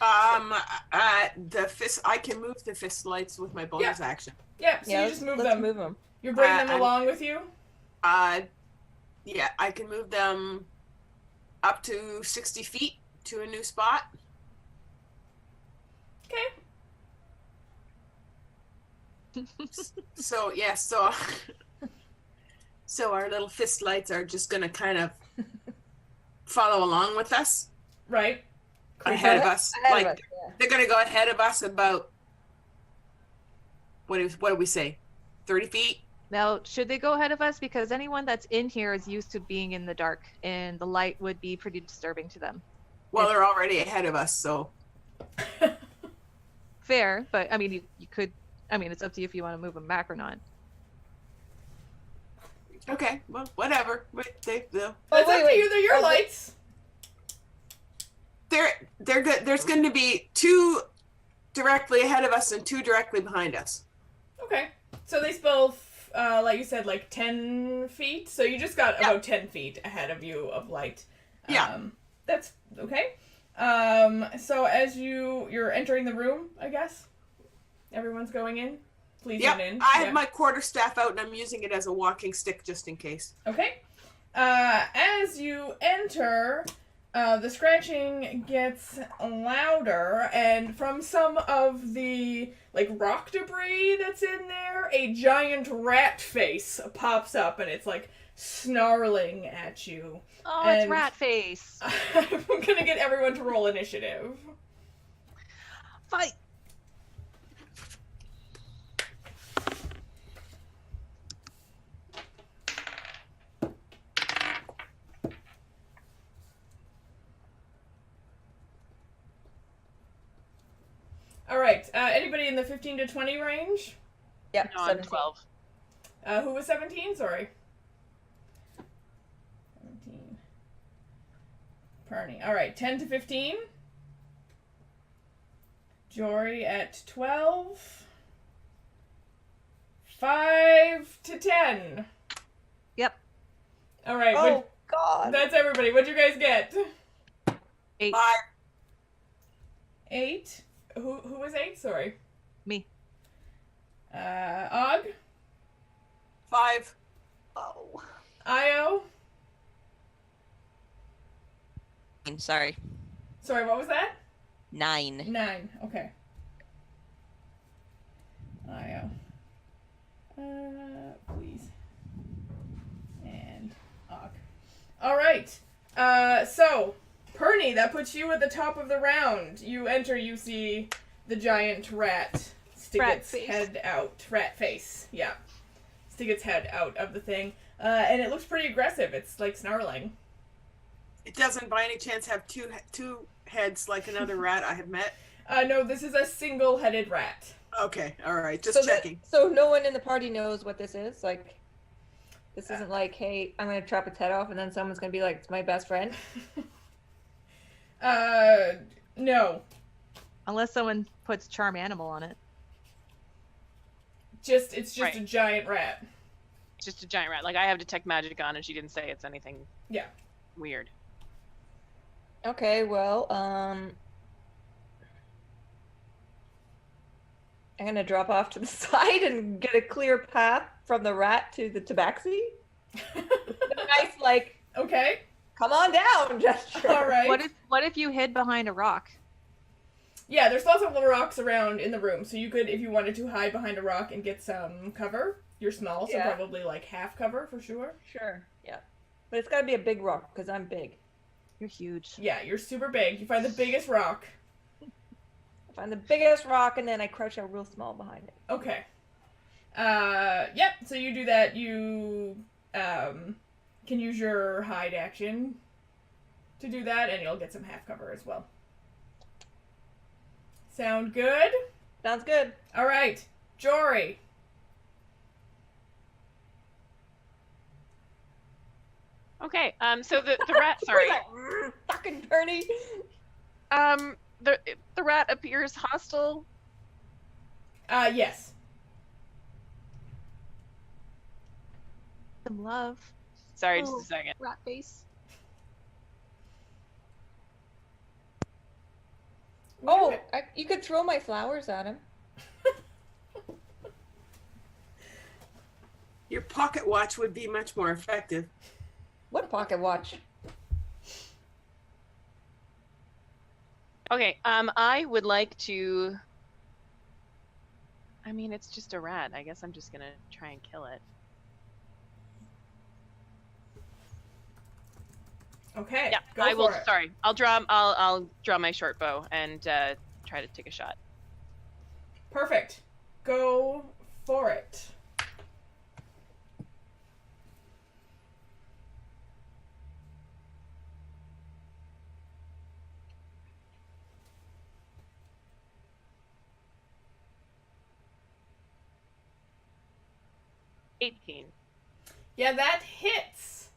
The fist. I can move the fist lights with my bonus action. Yeah, so you just move let's them. move them. You bring them I'm- along with you? Yeah, I can move them up to 60 feet to a new spot. Okay. So yeah, so our little fist lights are just gonna kind of follow along with us, Right. ahead of us. Ahead Like of us, yeah. they're gonna go ahead of us about what do we say, 30 feet? Now, should they go ahead of us? Because anyone that's in here is used to being in the dark, and the light would be pretty disturbing to them. Well, they're already ahead of us, so Fair, but I mean, you could. I mean, it's up to you if you want to move them back or not. okay. Well, whatever. They'll That's up to you. They're your lights. they're good. There's going to be 2 directly ahead of us and 2 directly behind us. Okay. So they spill, like you said, like 10 feet. So you just got about 10 feet ahead of you of light. Yeah. That's okay. So as you're entering the room, I guess? Everyone's going in? Please Yep. get in. I have Yeah. my quarterstaff out and I'm using it as a walking stick just in case. Okay. As you enter, the scratching gets louder, and from some of the like rock debris that's in there, a giant rat face pops up, and it's like snarling at you. Oh, it's And- rat face. I'm gonna get everyone to roll initiative. Fight. All right. Anybody in the 15 to 20 range? Yep, No, I'm 17. 12. Who was 17? Sorry. 17. Perny. All right. 10 to 15. Jory at 12. 5 to 10. Yep. All right. Oh, God. That's everybody. What'd you guys get? 8. 5. 8. Who was 8? Sorry. Me. Og. 5. Oh. Io. Sorry. Sorry, what was that? 9. 9. Okay. Io. Please. And Og. All right. So, Perny, that puts you at the top of the round. You enter, you see the giant rat stick Rat its face. head out. Rat face, yeah. Stick its head out of the thing. And it looks pretty aggressive. It's like snarling. It doesn't by any chance have two heads like another rat I have met. No, this is a single-headed rat. Okay, all right, just checking. So no one in the party knows what this is? Like, this isn't like, hey, I'm going to chop its head off and then someone's going to be like, it's my best friend? No. Unless someone puts charm animal on it. It's just Right. a giant rat. It's just a giant rat. Like I have detect magic on, and she didn't say it's anything. Yeah. Weird. Okay, well, I'm going to drop off to the side and get a clear path from the rat to the tabaxi. Nice, like, Okay. come on down gesture. All right. What if you hid behind a rock? Yeah, there's lots of little rocks around in the room, so you could, if you wanted to, hide behind a rock and get some cover. You're small, so Yeah. probably like half cover for sure. Sure. Yeah. But it's got to be a big rock because I'm big. You're huge. Yeah, you're super big. You find the biggest rock. I find the biggest rock and then I crouch out real small behind it. Okay. Yep, so you do that. You can use your hide action to do that, and you'll get some half cover as well. Sound good? Sounds good. All right, Jory. Okay. So the rat. Sorry. Fucking Bernie. The rat appears hostile. Yes. Some love. Sorry, Oh. just a second. Rat face. Oh, you could throw my flowers at him. Your pocket watch would be much more effective. What pocket watch? Okay. I would like to. I mean, it's just a rat. I guess I'm just gonna try and kill it. Okay. Yeah, Go I will. for it. Sorry, I'll draw my short bow and try to take a shot. Perfect. Go for it. $18. Yeah, that hits.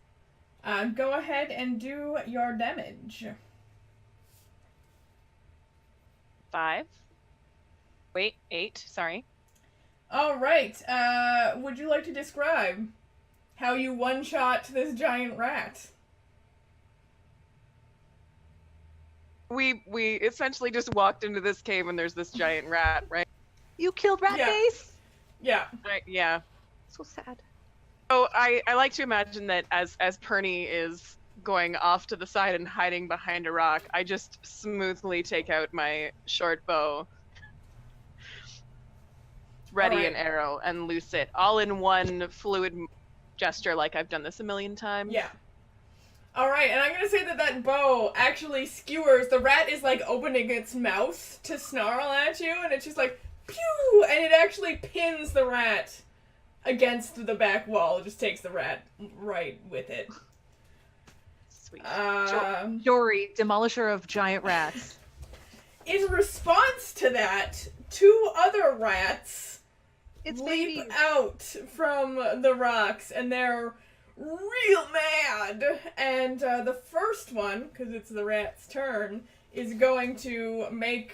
Go ahead and do your damage. 5. Wait, 8. Sorry. All right. Would you like to describe how you one-shot this giant rat? We essentially just walked into this cave and there's this giant rat, right? You killed Rat Yeah. Face? Yeah. Right. Yeah. So sad. So I like to imagine that as Perny is going off to the side and hiding behind a rock, I just smoothly take out my short bow, ready Alright. an arrow, and loose it all in one fluid gesture, like I've done this a million times. Yeah. All right, and I'm gonna say that bow actually skewers. The rat is like opening its mouth to snarl at you, and it's just like pew, and it actually pins the rat against the back wall. It just takes the rat right with it. Sweet. Jory, demolisher of giant rats. In response to that, 2 other rats It's leap babies. out from the rocks, and they're real mad. And the first one, because it's the rat's turn, is going to run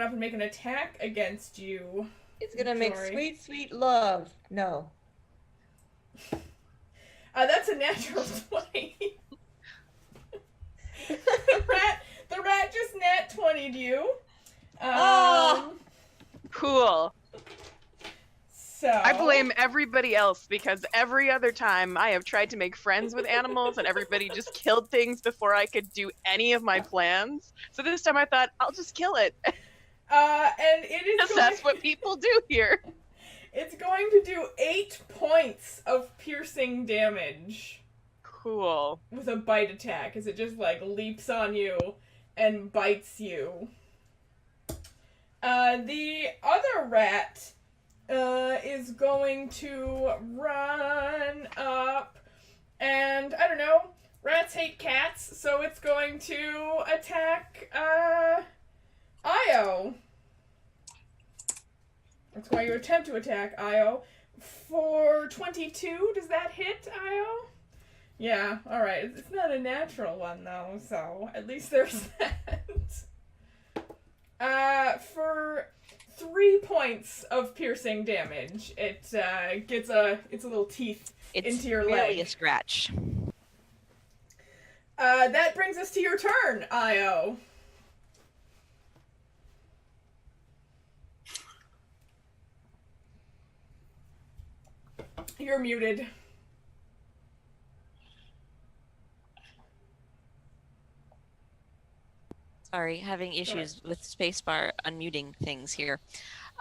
up and make an attack against you. It's gonna make Jory. sweet, sweet love. No. That's a natural 20. the rat just nat 20'd you. Oh! Cool. So I blame everybody else because every other time I have tried to make friends with animals and everybody just killed things before I could do any of my plans. So this time I thought, I'll just kill it. And it is Because that's what people do here. It's going to do 8 points of piercing damage Cool. with a bite attack as it just like leaps on you and bites you. The other rat is going to run up and, I don't know, rats hate cats, so it's going to attack Io. It's going to attempt to attack Io. For 22, does that hit Io? Yeah, alright. It's not a natural one, though, so at least there's that. For 3 points of piercing damage, it gets its little teeth It's into your really leg. a scratch. That brings us to your turn, Io. You're muted. Sorry, having issues with spacebar unmuting things here.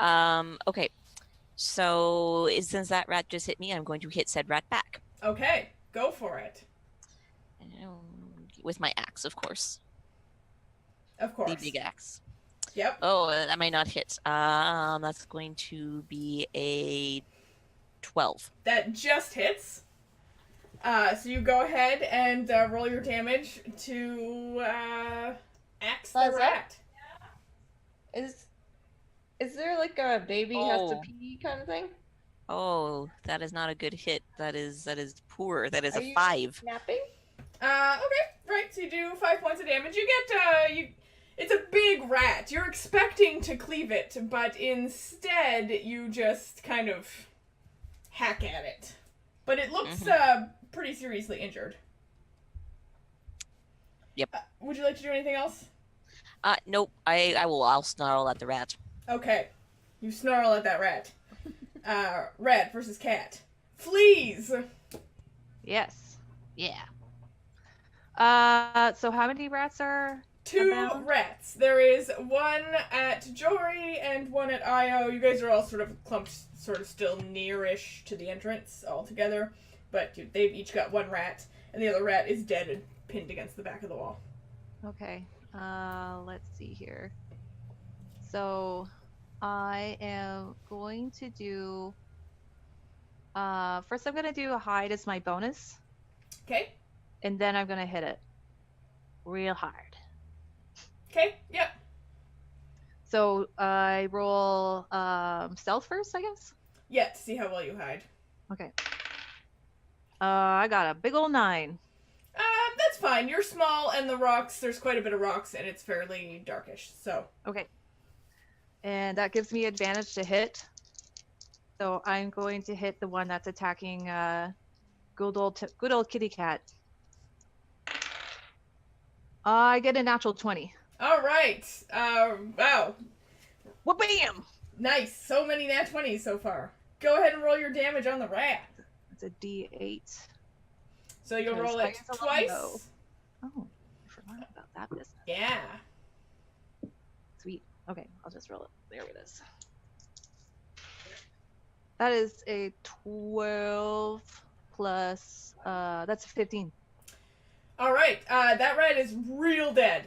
Okay, So since that rat just hit me, I'm going to hit said rat back. Okay, go for it. With my axe, of course. Of course. The big axe. Yep. Oh, that might not hit. That's going to be a 12. That just hits. So you go ahead and roll your damage to axe the How's that? rat. Is there like a baby has to Oh. pee kind of thing? Oh, that is not a good hit. That is poor. That is Are a you 5. Napping? Okay, right. So you do 5 points of damage. You get It's a big rat. You're expecting to cleave it, but instead you just kind of hack at it. But it looks pretty seriously injured. Yep. Would you like to do anything else? Nope. I'll snarl at the rat. Okay. You snarl at that rat. Rat versus cat. Fleas! Yes. Yeah. So how many rats are 2 abound? rats. There is one at Jory and one at Io. You guys are all sort of clumped, sort of still near-ish to the entrance all together. But they've each got 1 rat, and the other rat is dead and pinned against the back of the wall. Okay. Let's see here. So I am going to do first I'm gonna do a hide as my bonus, Okay? and then I'm gonna hit it real hard. Okay, yep. So I roll stealth first, I guess. Yeah, to see how well you hide. Okay. I got a big old 9. That's fine. You're small, and the rocks, there's quite a bit of rocks, and it's fairly darkish, so. Okay. And that gives me advantage to hit. So I'm going to hit the one that's attacking good old kitty cat. I get a natural 20. Alright. Wow. Wha-bam! Nice. So many nat 20s so far. Go ahead and roll your damage on the rat. It's a D8. So you'll Because roll I it guess I'll twice. go. Oh, I forgot about that business. Yeah. Sweet. Okay, I'll just roll it. There it is. That is a 12 plus, that's 15. Alright, that rat is real dead.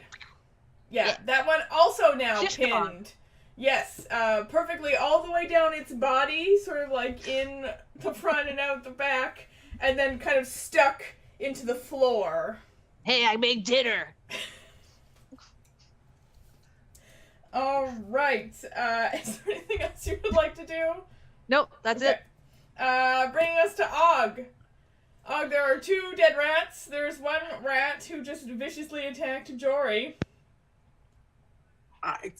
Yeah, Yeah. that one also now Shish kebab. pinned. Yes, perfectly all the way down its body, sort of like in the front and out the back, and then kind of stuck into the floor. Hey, I make dinner. Alright, is there anything else you would like to do? Nope, that's it. Bringing us to Og. Og, there are 2 dead rats. There's one rat who just viciously attacked Jory. I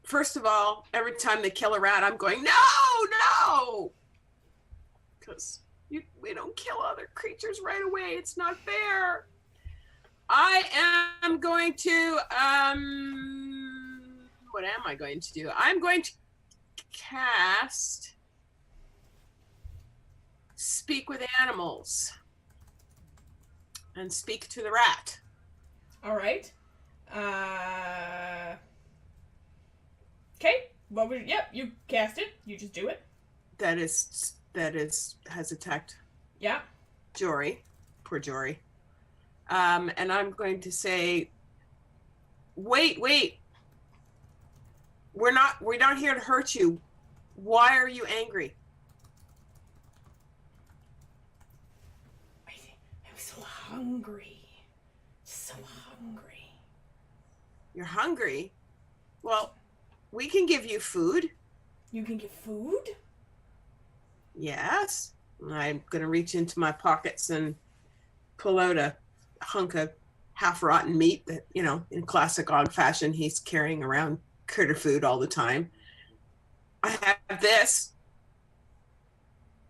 first of all, every time they kill a rat, I'm going, no! Because we don't kill other creatures right away. It's not fair. I am going to, what am I going to do? I'm going to cast Speak with Animals and speak to the rat. Alright. Okay. What was? Yep, you cast it. You just do it. That has attacked Yeah. Jory. Poor Jory. And I'm going to say, wait. We're not here to hurt you. Why are you angry? I'm so hungry. So hungry. You're hungry? Well, we can give you food. You can get food? Yes. I'm going to reach into my pockets and pull out a hunk of half-rotten meat that, in classic Og fashion, he's carrying around critter food all the time. I have this.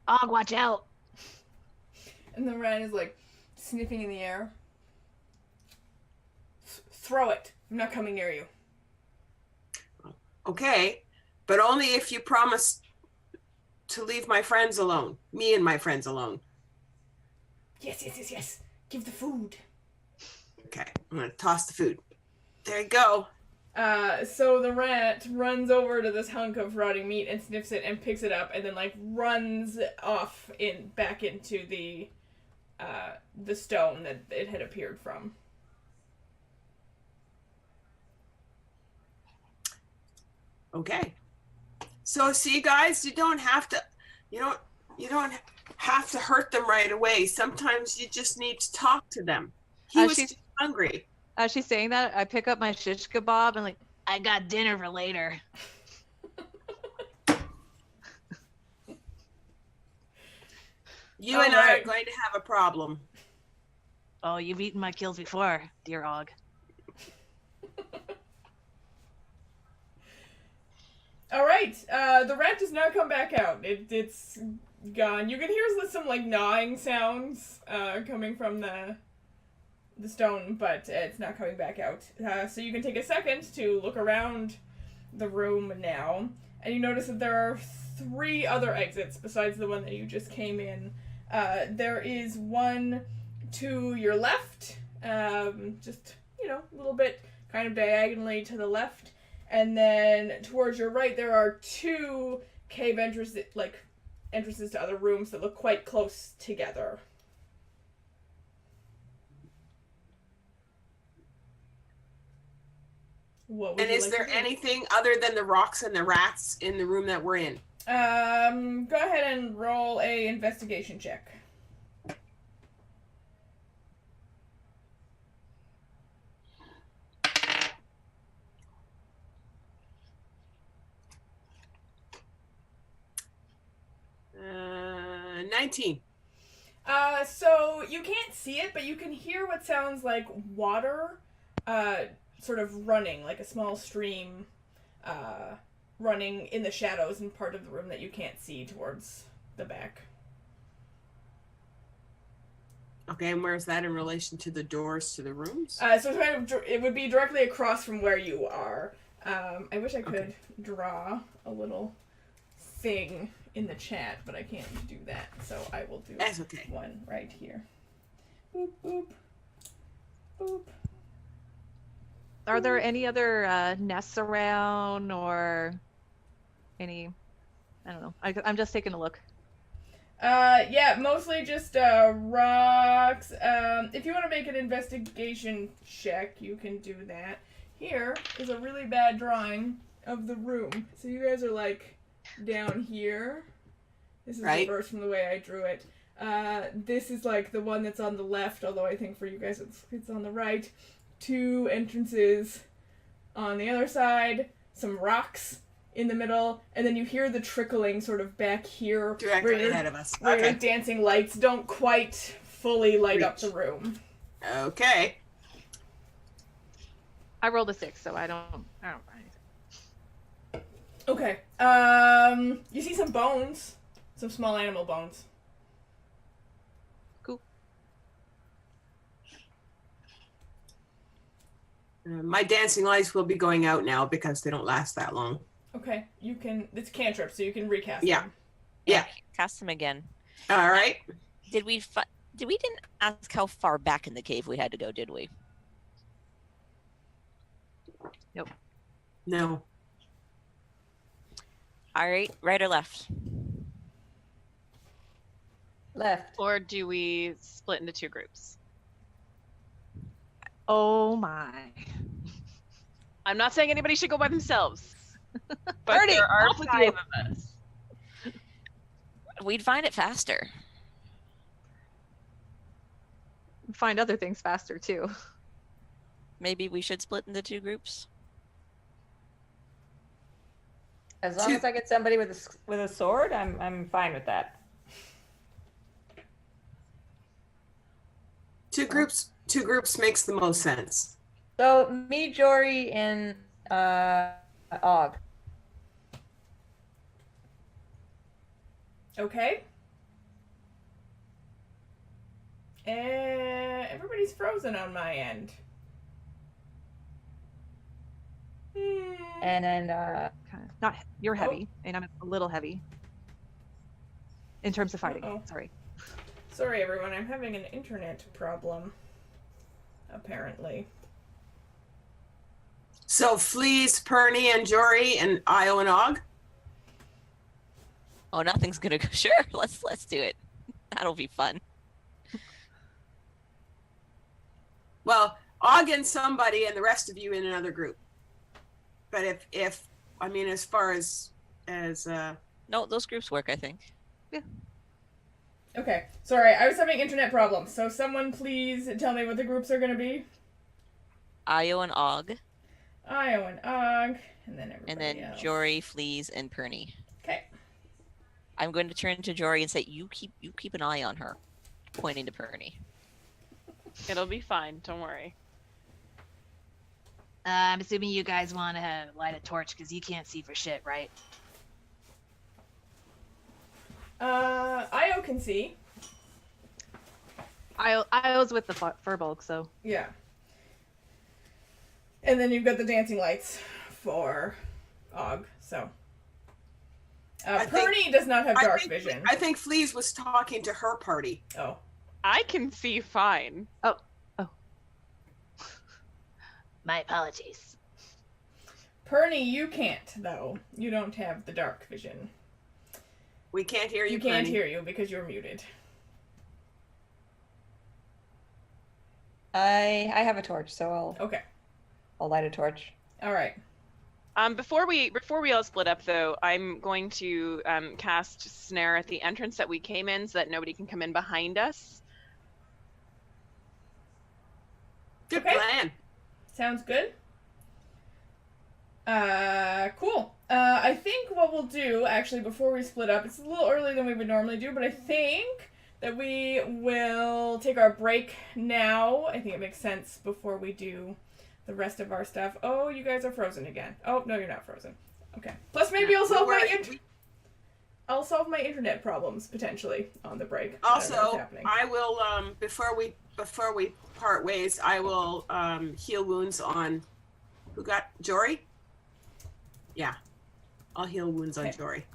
Og, watch out. And the rat is like sniffing in the air. Throw it. I'm not coming near you. Okay, but only if you promise to leave my friends alone. Me and my friends alone. Yes. Give the food. Okay, I'm going to toss the food. There you go. So the rat runs over to this hunk of rotting meat and sniffs it and picks it up and then like runs off back into the stone that it had appeared from. Okay. So see, guys, you don't have to hurt them right away. Sometimes you just need to talk to them. He was just hungry. As she's saying that, I pick up my shish kebab and like, I got dinner for later. You and I are going to have a problem. Oh, you've eaten my kills before, dear Og. All right. The rat does not come back out. It's gone. You can hear some like gnawing sounds coming from the stone, but it's not coming back out. So you can take a second to look around the room now, and you notice that there are 3 other exits besides the one that you just came in. There is one to your left, just, a little bit kind of diagonally to the left, and then towards your right there are 2 cave entrances to other rooms that look quite close together. And is there anything other than the rocks and the rats in the room that we're in? Go ahead and roll a investigation check. Uh, 19. So you can't see it, but you can hear what sounds like water, sort of running, like a small stream, running in the shadows in part of the room that you can't see towards the back. Okay, and where's that in relation to the doors to the rooms? So it would be directly across from where you are. I wish I could draw a little thing in the chat, but I can't do that, so I will do one right here. Boop, boop, boop. Are there any other nests around or any? I don't know. I'm just taking a look. Yeah, mostly just rocks. If you want to make an investigation check, you can do that. Here is a really bad drawing of the room. So you guys are like down here. This is reversed from the way I drew it. This is like the one that's on the left, although I think for you guys it's on the right. 2 entrances on the other side, some rocks in the middle, and then you hear the trickling sort of back here. Directly ahead of us. Where your dancing lights don't quite fully light up the room. Okay. I rolled a 6, so I don't find anything. Okay. You see some bones. Some small animal bones. Cool. My dancing lights will be going out now because they don't last that long. Okay, it's cantrip, so you can recast them. Yeah. Cast them again. All right. We didn't ask how far back in the cave we had to go, did we? Nope. No. All right, right or left? Left. Or do we split into 2 groups? Oh my. I'm not saying anybody should go by themselves. But Bertie, there are off with 5 you. of us. We'd find it faster. Find other things faster too. Maybe we should split into 2 groups. As long as I get somebody with a sword, I'm fine with that. 2 groups makes the most sense. So me, Jory, and Og. Okay. Everybody's frozen on my end. And then Not you're heavy, and I'm a little heavy. In terms of fighting. Uh-oh. Sorry. Sorry, everyone. I'm having an internet problem. Apparently. So Fleas, Perny, and Jory, and Io and Og. Oh, nothing's gonna go. Sure, let's do it. That'll be fun. Well, Og and somebody, and the rest of you in another group. But if I mean, as far as No, those groups work, I think. Okay, sorry, I was having internet problems, so someone please tell me what the groups are going to be. Io and Og, Io and Og, and then everybody and then else. Jory, Fleas, and Perny. Okay. I'm going to turn to Jory and say, "You keep an eye on her," pointing to Perny. It'll be fine. Don't worry. I'm assuming you guys want to light a torch because you can't see for shit, right? Io can see. I was with the Furbolg, so. Yeah. And then you've got the dancing lights for Og, so. Perny does not have dark vision. I think Fleas was talking to her party. Oh. I can see fine. Oh. My apologies. Perny, you can't, though. You don't have the dark vision. We can't hear you. You can't Perny. hear you because you're muted. I have a torch, so Okay. I'll light a torch. All right. Before we all split up, though, I'm going to cast snare at the entrance that we came in, so that nobody can come in behind us. Good Okay. plan. Sounds good. Cool. I think what we'll do, actually, before we split up, it's a little earlier than we would normally do, but I think that we will take our break now. I think it makes sense before we do the rest of our stuff. Oh, you guys are frozen again. Oh, no, you're not frozen. Okay. Plus, maybe I'll solve I'll solve my internet problems, potentially, on the break. I don't know what's Also, happening. I will before we part ways, I will heal wounds on who got Jory? Yeah. I'll heal wounds on Okay. Jory.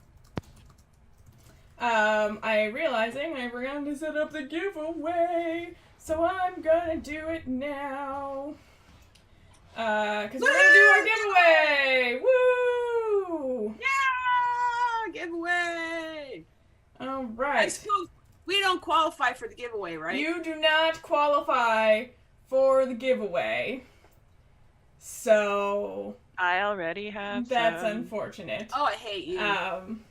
I'm realizing I forgot to set up the giveaway, so I'm gonna do it now. Cause we're gonna do our giveaway! Woo! Yeah! Giveaway! I Alright. suppose we don't qualify for the giveaway, right? You do not qualify for the giveaway. So I already have that's some. unfortunate. Oh, I hate you.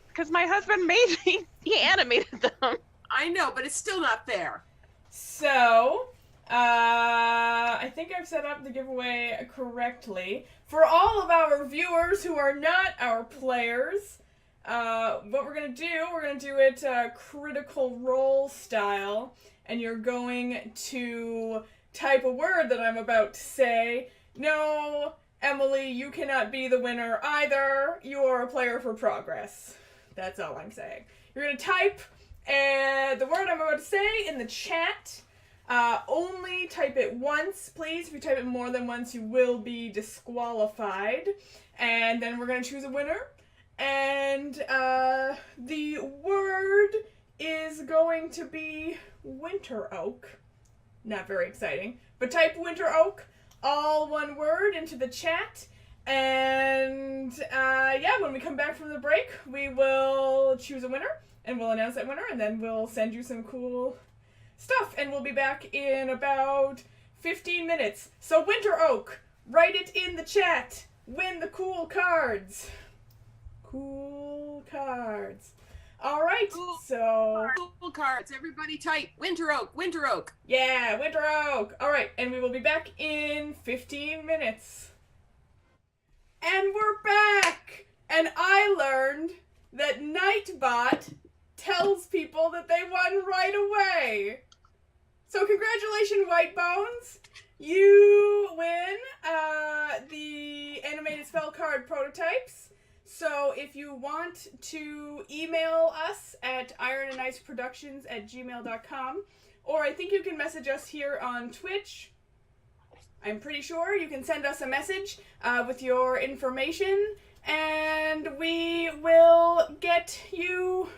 Because my husband made me. He animated them. I know, but it's still not fair. So, I think I've set up the giveaway correctly. For all of our viewers who are not our players, what we're going to do it Critical Role style, and you're going to type a word that I'm about to say. No, Emily, you cannot be the winner either. You are a player for progress. That's all I'm saying. You're going to type the word I'm about to say in the chat. Only type it once, please. If you type it more than once, you will be disqualified. And then we're going to choose a winner. And the word is going to be Winteroak. Not very exciting. But type Winteroak, all one word, into the chat. And yeah, when we come back from the break, we will choose a winner. And we'll announce that winner. And then we'll send you some cool stuff. And we'll be back in about 15 minutes. So Winteroak, write it in the chat. Win the cool cards. Cool cards. All right, so Cool cards. Everybody type Winteroak, Winteroak. yeah, Winteroak. All right, and we will be back in 15 minutes. And we're back. And I learned that Nightbot tells people that they won right away. So congratulations, White Bones. You win the animated spell card prototypes. So if you want to email us at ironandiceproductions@gmail.com, or I think you can message us here on Twitch. I'm pretty sure you can send us a message with your information, and we will get you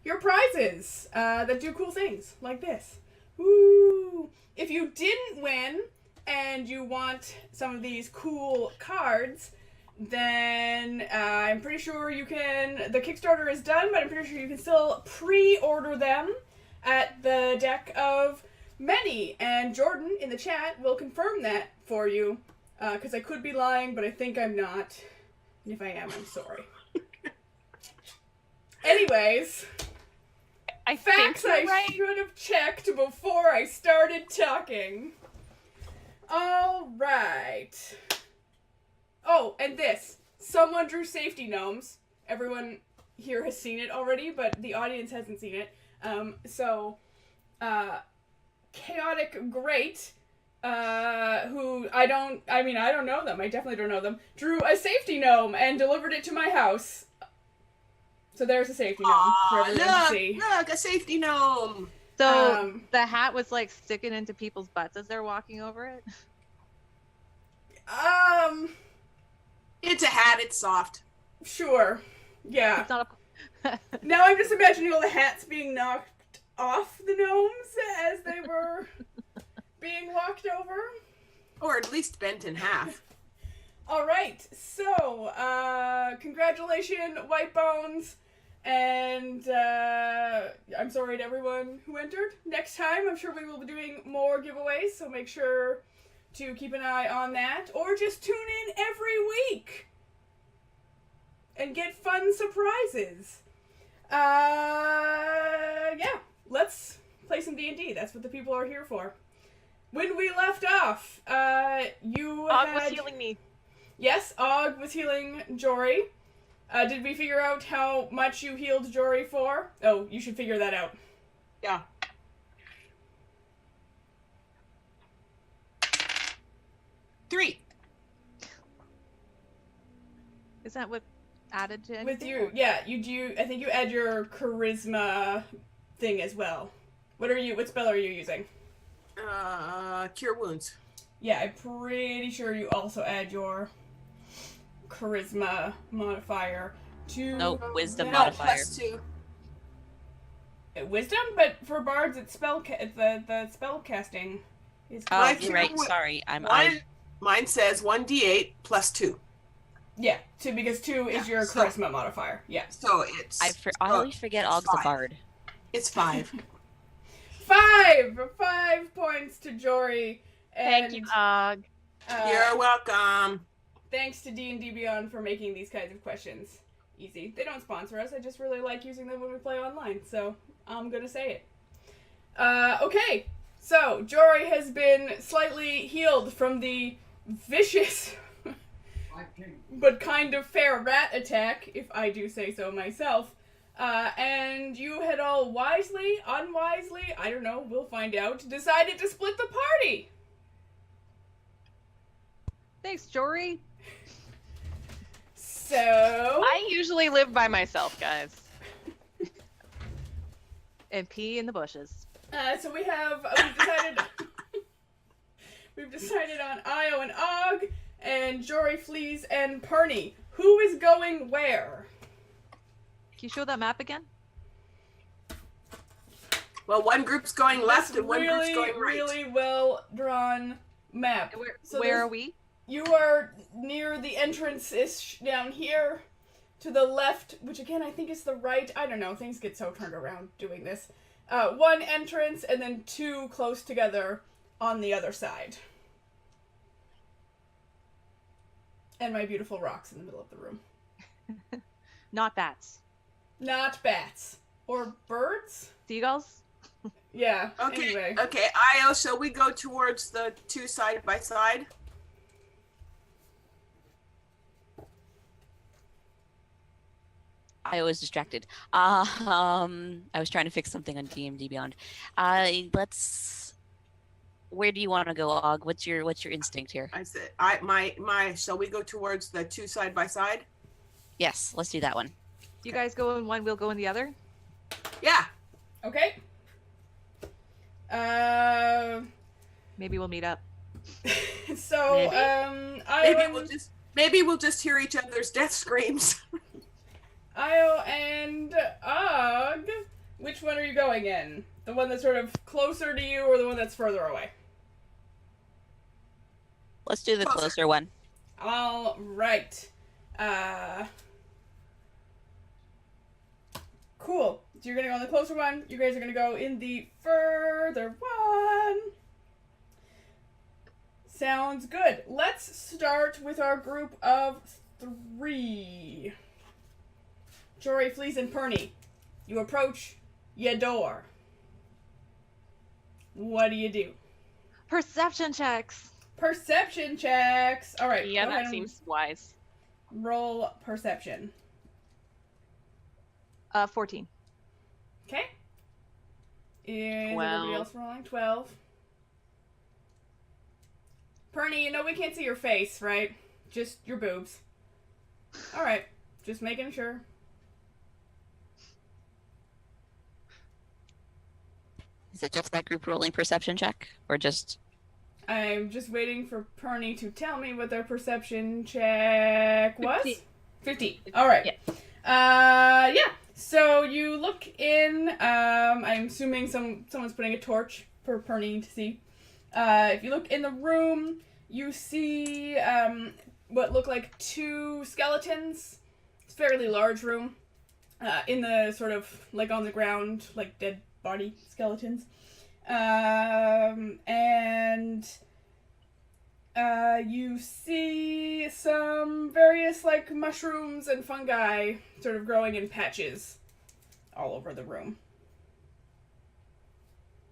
your prizes that do cool things like this. Woo! If you didn't win, and you want some of these cool cards, then I'm pretty sure you can. The Kickstarter is done, but I'm pretty sure you can still pre-order them at the Deck of Many. And Jordan in the chat will confirm that for you, because I could be lying, but I think I'm not. And if I am, I'm sorry. Anyways, I facts think I you're right. should have checked before I started talking. All right. Oh, and this. Someone drew safety gnomes. Everyone here has seen it already, but the audience hasn't seen it. Chaotic Great, who I don't know them. I definitely don't know them. Drew a safety gnome and delivered it to my house. So there's a safety gnome for everyone to see. Look, a safety gnome. So the hat was like sticking into people's butts as they're walking over it. It's a hat. It's soft. Sure. Yeah. It's not a... Now I'm just imagining all the hats being knocked off the gnomes as they were being walked over. Or at least bent in half. All right. So, congratulations, White Bones. And I'm sorry to everyone who entered. Next time, I'm sure we will be doing more giveaways, so make sure to keep an eye on that. Or just tune in every week and get fun surprises. Yeah, let's play some D&D. That's what the people are here for. When we left off, you Og was healing me. Yes, Og was healing Jory. Did we figure out how much you healed Jory for? Oh, you should figure that out. Yeah. Three. Is that what added to anything? With you, yeah, you do. I think you add your charisma thing as well. What spell are you using? Cure wounds. Yeah, I'm pretty sure you also add your charisma modifier to... No, wisdom Yeah. No, modifier. +2. Wisdom? But for bards, it's the spell casting is... Oh, My you're right. cure wo- Sorry, Mine says 1d8 +2. Yeah, because 2 is Yeah, your so- charisma modifier. Yeah. So it's I always forget Og's a 5. bard. It's 5. 5 points to Jory. And, Thank you, Og. You're welcome. Thanks to D&D Beyond for making these kinds of questions easy. They don't sponsor us, I just really like using them when we play online, so I'm gonna say it. Okay, so Jory has been slightly healed from the vicious but kind of fair rat attack, if I do say so myself. And you had all wisely, unwisely, I don't know, we'll find out, decided to split the party. Thanks, Jory. So... I usually live by myself, guys. And pee in the bushes. So we've decided we've decided on Io and Og, and Jory, Fleas, and Perny. Who is going where? Can you show that map again? Well, one group's going left and one group's Really, going right. really well drawn map. Where there's- are we? You are near the entrance-ish down here. To the left, which again I think is the right. I don't know, things get so turned around doing this. One entrance and then 2 close together on the other side. And my beautiful rocks in the middle of the room. Not bats. Not bats. Or birds? Seagulls? Yeah, Okay, anyway. okay. Io, shall we go towards the 2 side by side? I was distracted. I was trying to fix something on DMD Beyond. Let's. Where do you want to go, Og? What's your instinct here? I said, shall we go towards the 2 side by side? Yes, let's do that one. You guys go in one, we'll go in the other? Yeah. Okay. Maybe we'll meet up. So, Maybe. Io Maybe we'll just hear each other's death screams. and Og, which one are you going in? The one that's sort of closer to you or the one that's further away? Let's do the closer one. All right. Cool. So you're gonna go on the closer one. You guys are gonna go in the further one. Sounds good. Let's start with our group of 3. Jory, Fleas, and Perny. You approach your door. What do you do? Perception checks. Perception checks. All right. Yeah, go that ahead and seems wise. roll perception. 14. Okay. Is 12. everybody else rolling? 12. Perny, you know we can't see your face, right? Just your boobs. All right. Just making sure. Is it just that group rolling perception check? Or just... I'm just waiting for Perny to tell me what their perception check was. 50. All right. Yeah. So you look in. I'm assuming someone's putting a torch for Perny to see. If you look in the room, you see what look like 2 skeletons. It's a fairly large room. In the sort of like on the ground, like dead body skeletons. And you see some various like mushrooms and fungi sort of growing in patches all over the room.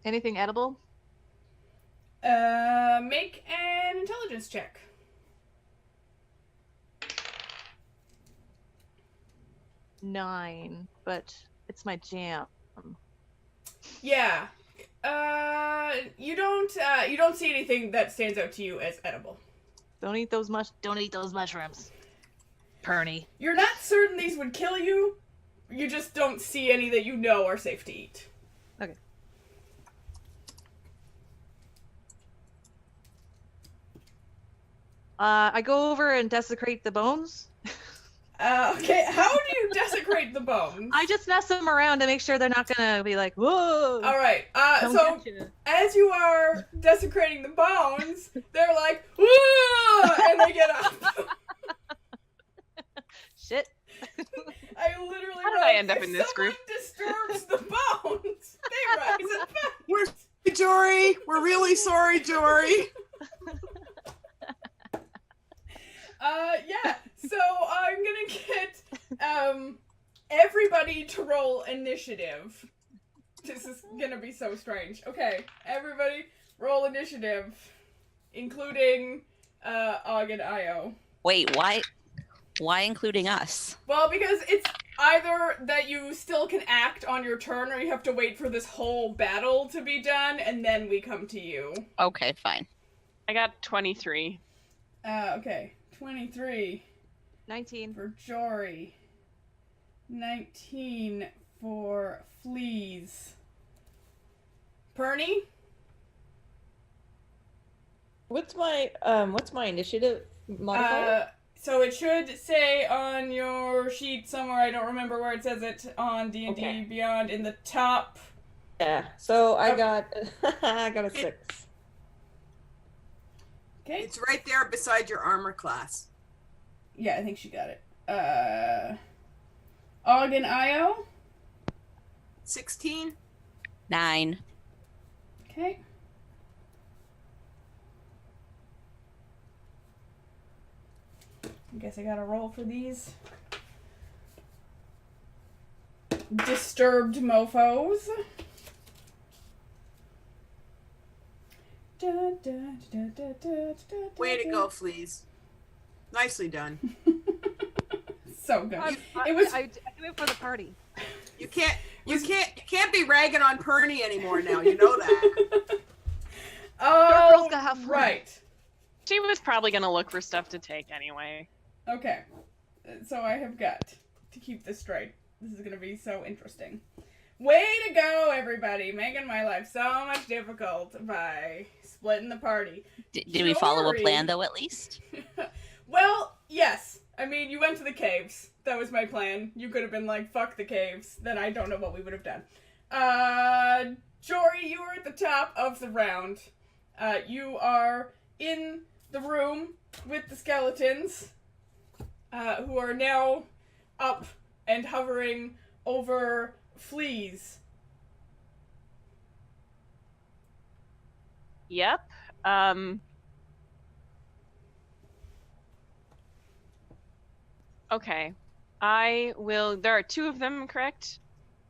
Anything edible? Make an intelligence check. Nine, but it's my jam. Yeah. You don't see anything that stands out to you as edible. Don't eat those mushrooms. Perny. You're not certain these would kill you. You just don't see any that you know are safe to eat. Okay. I go over and desecrate the bones. Okay, how do you desecrate the bones? I just mess them around to make sure they're not gonna be like, whoa. All right. Don't So gotcha. as you are desecrating the bones, they're like, whoa, and they get up. Shit. I literally. How did wrote, I end up if in this group? someone disturbs the bones, they rise and fight. We're sorry, Jory. We're really sorry, Jory. Yeah. So I'm gonna get everybody to roll initiative. This is gonna be so strange. Okay, everybody roll initiative, including Og and Io. Wait, why including us? Well, because it's either that you still can act on your turn, or you have to wait for this whole battle to be done, and then we come to you. Okay, fine. I got 23. Okay. 23 19. for Jory. 19 for Fleas. Perny? What's my initiative modifier? So it should say on your sheet somewhere, I don't remember where it says it, on D&D Okay. Beyond, in the top. Yeah. So I Oh. got I got a 6. Okay. It's right there beside your armor class. Yeah, I think she got it. Og and Io? 16. 9. Okay. I guess I gotta roll for these disturbed mofos. Way to go, Fleas. Nicely done. So good. I It was- do it for the party. You can't be ragging on Perny anymore now. You know that. Oh, girls gotta have fun. right. She was probably gonna look for stuff to take anyway. Okay. So I have got to keep this straight. This is gonna be so interesting. Way to go, everybody! Making my life so much difficult by splitting the party. Did we follow a Jory. plan though, at least? Well, yes. I mean, you went to the caves. That was my plan. You could have been like, fuck the caves. Then I don't know what we would have done. Jory, you were at the top of the round. You are in the room with the skeletons, who are now up and hovering over fleas. Yep. Okay. I will. There are 2 of them, correct?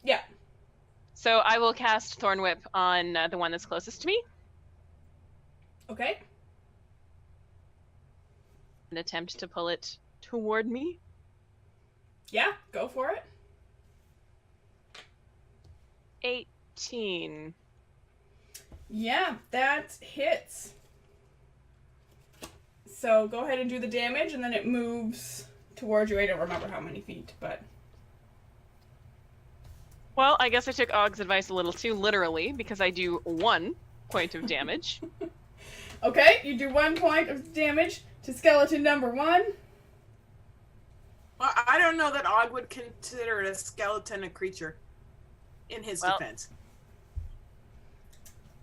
Yeah. So I will cast Thorn Whip on the one that's closest to me. Okay. An attempt to pull it toward me. Yeah, go for it. 18. Yeah, that hits. So go ahead and do the damage, and then it moves towards you. I don't remember how many feet, but... Well, I guess I took Og's advice a little too literally, because I do 1 point of damage. Okay, you do 1 point of damage to skeleton number 1. Well, I don't know that Og would consider a skeleton a creature in his defense.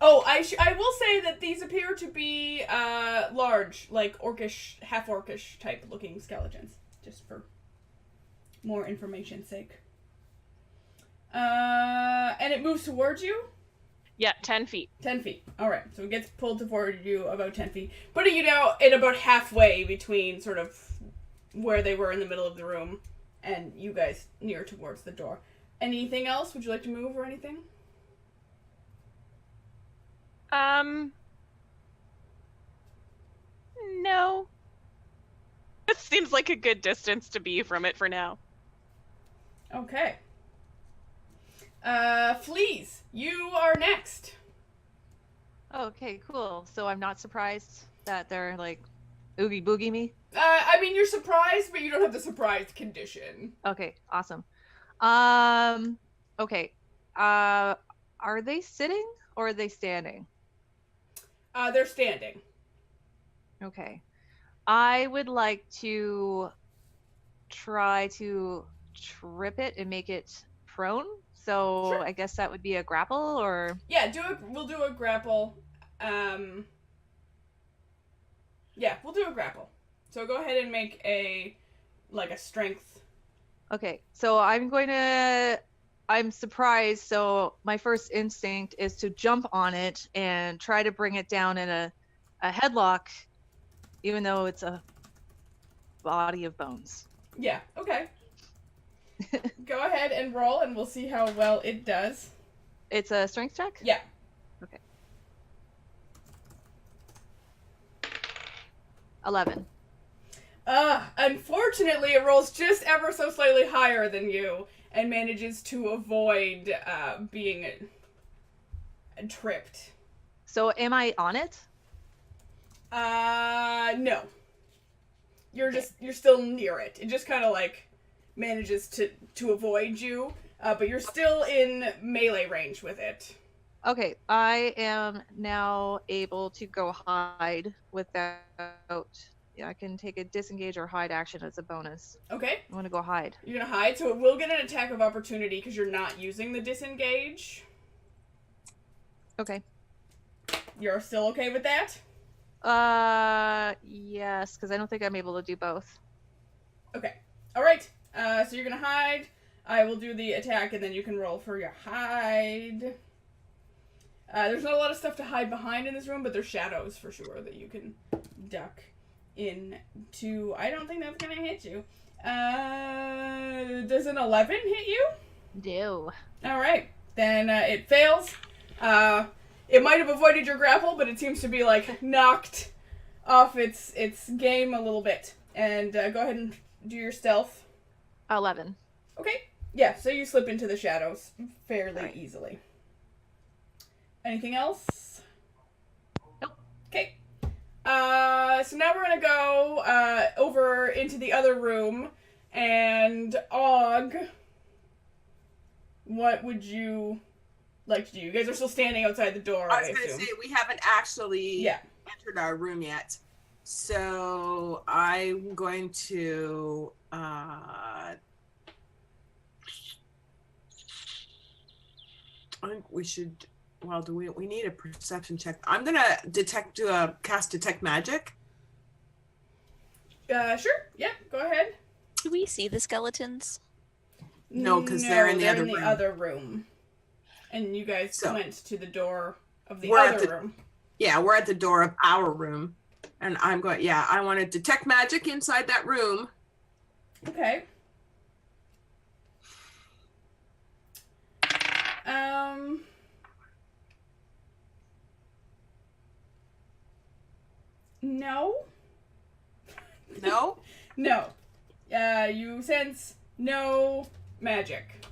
Oh, I will say that these appear to be large, like orcish, half-orcish type looking skeletons, just for more information's sake. And it moves towards you? Yeah, 10 feet. 10 feet. Alright, so it gets pulled toward you about 10 feet, putting you now in about halfway between sort of where they were in the middle of the room and you guys near towards the door. Anything else? Would you like to move or anything? No. It seems like a good distance to be from it for now. Okay. Fleas, you are next. Okay, cool. So I'm not surprised that they're like oogie boogie me. I mean, you're surprised, but you don't have the surprised condition. Okay, awesome. Okay. Are they sitting or are they standing? They're standing. Okay. I would like to try to trip it and make it prone. So Sure. I guess that would be a grapple or... Yeah, we'll do a grapple. Yeah, we'll do a grapple. So go ahead and make a strength. Okay, so I'm surprised, so my first instinct is to jump on it and try to bring it down in a headlock, even though it's a body of bones. Yeah, okay. Go ahead and roll, and we'll see how well it does. It's a strength check? Yeah. Okay. 11. Unfortunately, it rolls just ever so slightly higher than you, and manages to avoid being tripped. So am I on it? No. You're still near it. It just kind of manages to avoid you, but you're still in melee range with it. Okay, I am now able to go hide without... Yeah, I can take a disengage or hide action as a bonus. Okay. I'm gonna go hide. You're gonna hide, so it will get an attack of opportunity because you're not using the disengage. Okay. You're still okay with that? Yes, because I don't think I'm able to do both. Okay. Alright. So you're gonna hide. I will do the attack, and then you can roll for your hide. There's not a lot of stuff to hide behind in this room, but there's shadows for sure that you can duck into. I don't think that's gonna hit you. Does an 11 hit you? No. Alright. Then it fails. It might have avoided your grapple, but it seems to be knocked off its game a little bit. And go ahead and do your stealth. 11. Okay. Yeah, so you slip into the shadows fairly easily. Anything else? Nope. Okay. So now we're gonna go over into the other room, and Og, what would you like to do? You guys are still standing outside the door, I was going to assume. say, we haven't actually entered our room yet. So I'm going to... I think we should... Well, we need a perception check. I'm going to cast Detect Magic Sure. Yeah, go ahead. Do we see the skeletons? No, 'cause they're in the other in the room. other room. And you guys So, went to the door of the we're at other the- room. Yeah, we're at the door of our room. And I'm going, yeah, I want to detect magic inside that room. Okay. No. No? No. You sense no magic.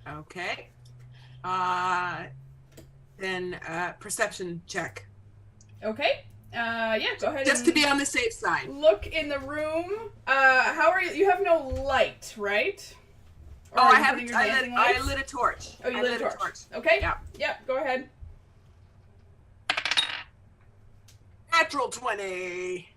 Okay. Then perception check. Okay. Yeah, go ahead Just to be on the safe side. look in the room. How are you? You have no light, right? Or Oh, are I you have. putting your I dancing lit, I lights? lit a torch. Oh, you I lit a torch. torch. Okay. Yeah. Yep, go ahead. Natural 20.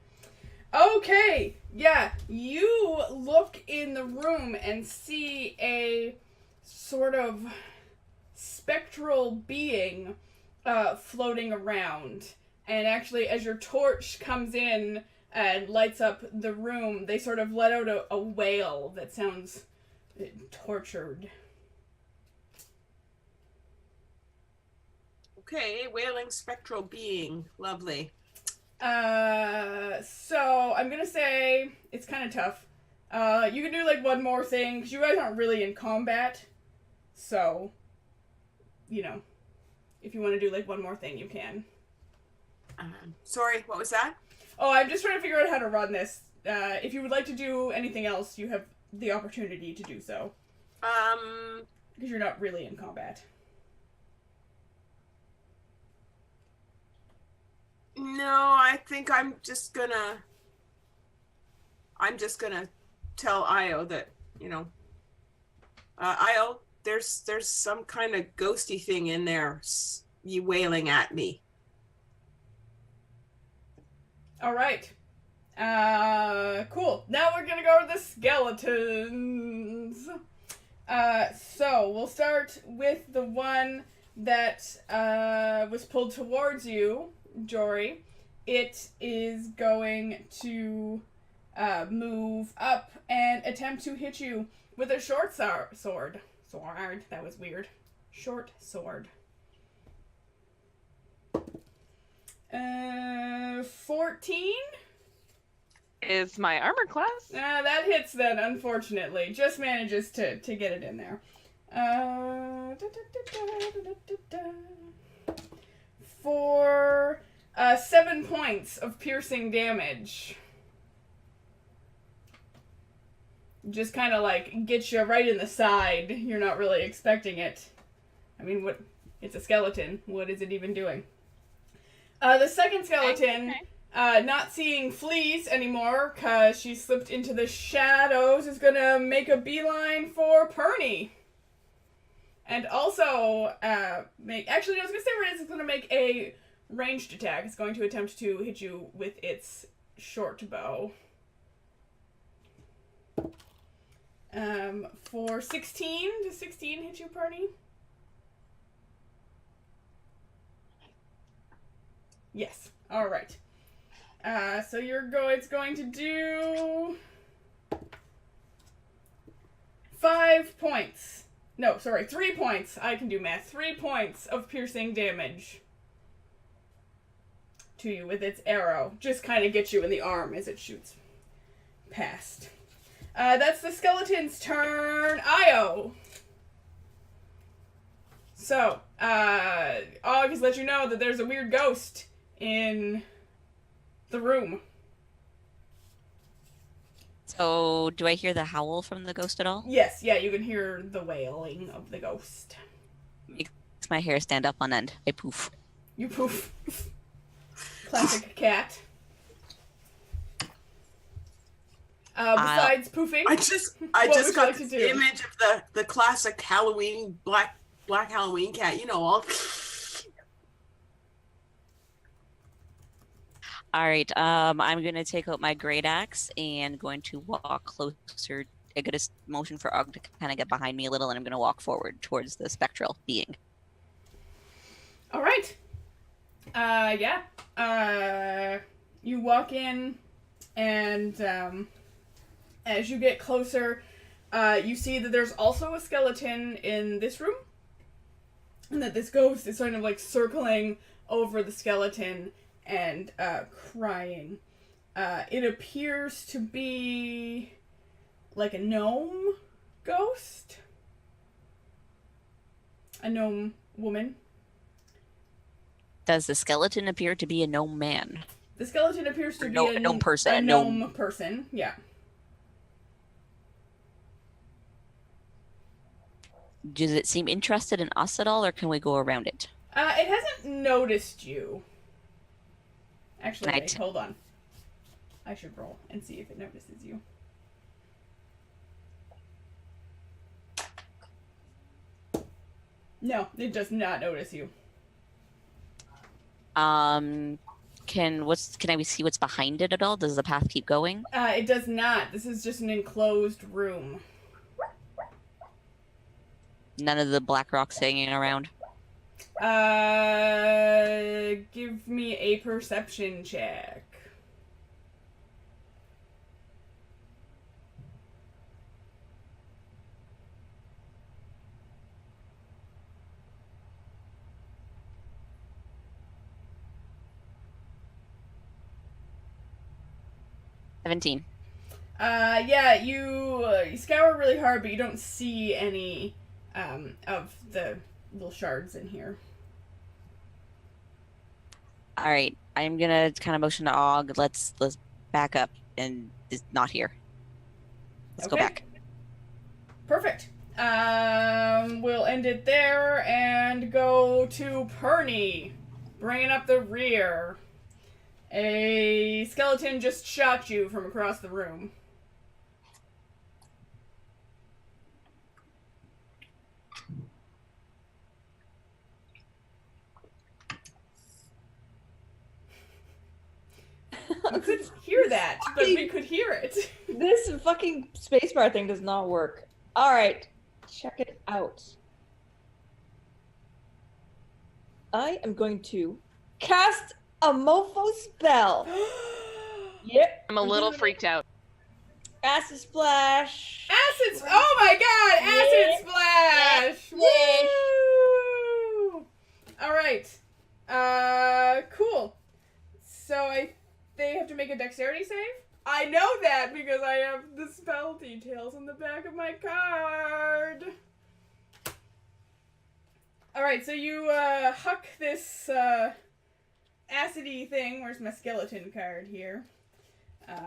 Okay. Yeah, you look in the room and see a sort of spectral being floating around. And actually, as your torch comes in and lights up the room, they sort of let out a wail that sounds tortured. Okay, wailing spectral being. Lovely. So I'm gonna say it's kind of tough. You can do like one more thing, because you guys aren't really in combat. So, you know, if you want to do like one more thing, you can. Sorry, what was that? Oh, I'm just trying to figure out how to run this. If you would like to do anything else, you have the opportunity to do so. Because you're not really in combat. No, I think I'm just gonna tell Io that, you know, Io, there's some kind of ghosty thing in there, you wailing at me. All right. Cool. Now we're gonna go to the skeletons. So we'll start with the one that was pulled towards you, Jory. It is going to move up and attempt to hit you with a short sword. Sword. That was weird. Short sword. 14? Is my armor class? That hits then, unfortunately. Just manages to get it in there. For 7 points of piercing damage. Just kind of like gets you right in the side. You're not really expecting it. I mean, what? It's a skeleton. What is it even doing? The second skeleton, not seeing Fleece anymore because she slipped into the shadows, is going to make a beeline for Perny. And also, actually, I was going to say it's going to make a ranged attack. It's going to attempt to hit you with its short bow. For 16. Does 16 hit you, Perny? Yes. All right. So it's going to do 5 points. No, sorry, 3 points. I can do math. 3 points of piercing damage to you with its arrow. Just kind of gets you in the arm as it shoots past. That's the skeleton's turn. Io. So, Og has let you know that there's a weird ghost in the room. So, do I hear the howl from the ghost at all? Yes, yeah, you can hear the wailing of the ghost. Makes my hair stand up on end. I poof. You poof. Classic cat. Besides poofing, I just would you got like to this do? image of the classic Halloween black Halloween cat, you know, all All right. I'm gonna take out my great axe and going to walk closer. I get a motion for Og to kind of get behind me a little, and I'm gonna walk forward towards the spectral being. All right. Yeah. You walk in And as you get closer, you see that there's also a skeleton in this room. And that this ghost is sort of like circling over the skeleton and crying. It appears to be like a gnome ghost. A gnome woman. Does the skeleton appear to be a gnome man? The skeleton appears to be a gnome person. A gnome person, yeah. Does it seem interested in us at all, or can we go around it? It hasn't noticed you. Actually, Right. wait, hold on. I should roll and see if it notices you. No, it does not notice you. Can I see what's behind it at all? Does the path keep going? It does not. This is just an enclosed room. None of the black rocks hanging around. Give me a perception check. Yeah, you scour really hard, but you don't see any of the little shards in here. All right, I'm gonna kind of motion to Og. Let's back up and is not here. Let's go Okay. back. Perfect. We'll end it there and go to Perny, bringing up the rear. A skeleton just shot you from across the room. We couldn't hear that, but we could hear it. This fucking spacebar thing does not work. Alright, check it out. I am going to cast a mofo spell. Yep. I'm a little freaked out. Acid splash. Acid! Oh my god! Acid splash! Woo! All right. Cool. So they have to make a dexterity save. I know that because I have the spell details on the back of my card. All right. So you huck this acidy thing. Where's my skeleton card here? And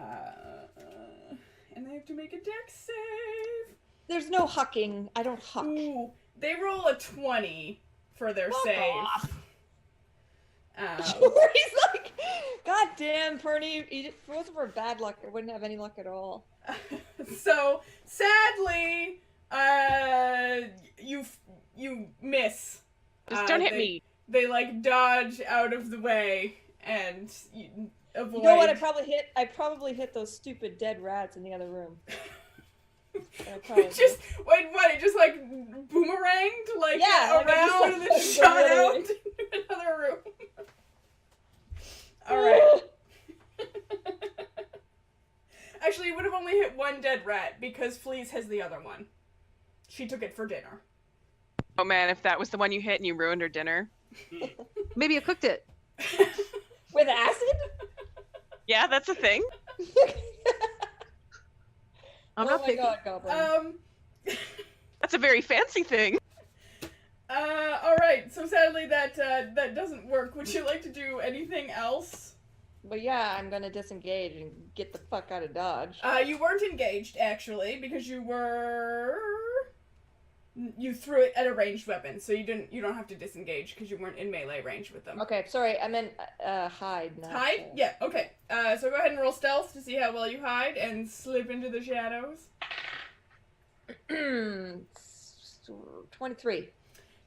they have to make a dex save. There's no hucking. I don't huck. Ooh, they roll a 20 for their Fuck save. off. He's like, God damn, Perny. If it wasn't for bad luck, I wouldn't have any luck at all. So sadly, you miss. Just don't hit they, me. They like dodge out of the way and you avoid. You know what? I probably hit those stupid dead rats in the other room. It just wait, what? It just like boomeranged like Yeah, around and then shot out into another room. All right. Actually, you would have only hit one dead rat because Fleas has the other one. She took it for dinner. Oh man, if that was the one you hit and you ruined her dinner. Maybe you cooked it. With acid? Yeah, that's a thing. I'm oh not my picking. God, Goblin. That's a very fancy thing. All right. So sadly, that doesn't work. Would you like to do anything else? But yeah, I'm gonna disengage and get the fuck out of Dodge. You weren't engaged actually because you threw it at a ranged weapon, so you don't have to disengage because you weren't in melee range with them. Okay, sorry, I meant hide. Not, Hide? Yeah. Okay. So go ahead and roll stealth to see how well you hide and slip into the shadows. 23.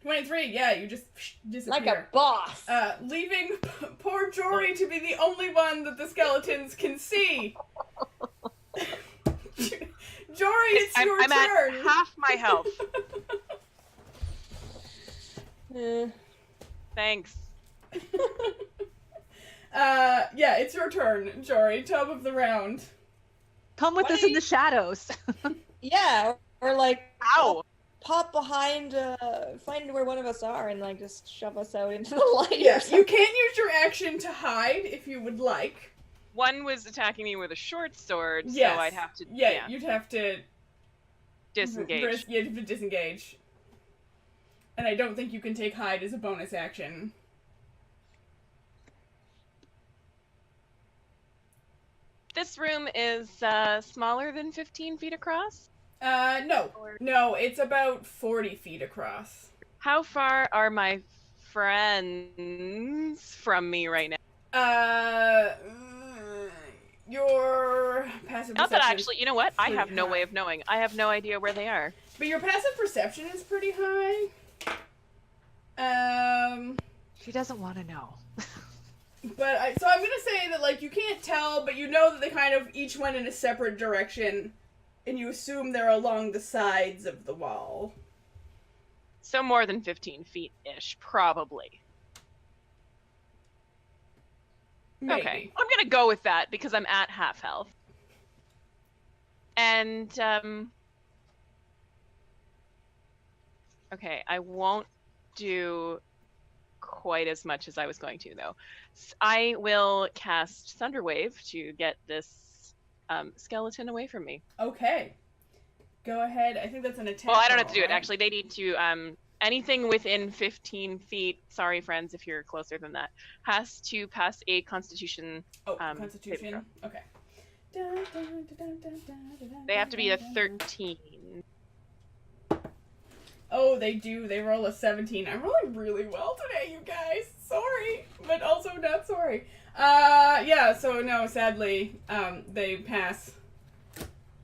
23, yeah, you just disappear. Like a boss. Leaving poor Jory to be the only one that the skeletons can see. Jory, it's your I'm turn. at half my health. Eh. Thanks. Yeah, it's your turn, Jory. Top of the round. Come with us in the shadows. Yeah, or like Ow! pop behind, find where one of us are and like just shove us out into the light. or Yes, you something. can use your action to hide if you would like. One was attacking me with a short sword, Yes. so I'd have to You'd have to disengage. You'd have to disengage. And I don't think you can take hide as a bonus action. This room is smaller than 15 feet across. No. No, it's about 40 feet across. How far are my friends from me right now? Your passive Not that perception. actually, you know what? I pretty have no high. way of knowing. I have no idea where they are. But your passive perception is pretty high. She doesn't want to know. So I'm gonna say that, like, you can't tell, but you know that they kind of each went in a separate direction, and you assume they're along the sides of the wall. So more than 15 feet-ish, probably. Maybe. Okay, I'm gonna go with that because I'm at half health. And, okay, I won't do quite as much as I was going to, though. I will cast Thunderwave to get this skeleton away from me. Okay. Go ahead. I think that's an attack. Well, I don't have to roll, do it, right? actually. They need to, anything within 15 feet, sorry friends if you're closer than that, has to pass a Constitution. Oh, saving Constitution. throw. Okay. They have to be a 13. Oh, they do. They roll a 17. I'm rolling really well today, you guys. Sorry, but also not sorry. Yeah, so no, sadly, they pass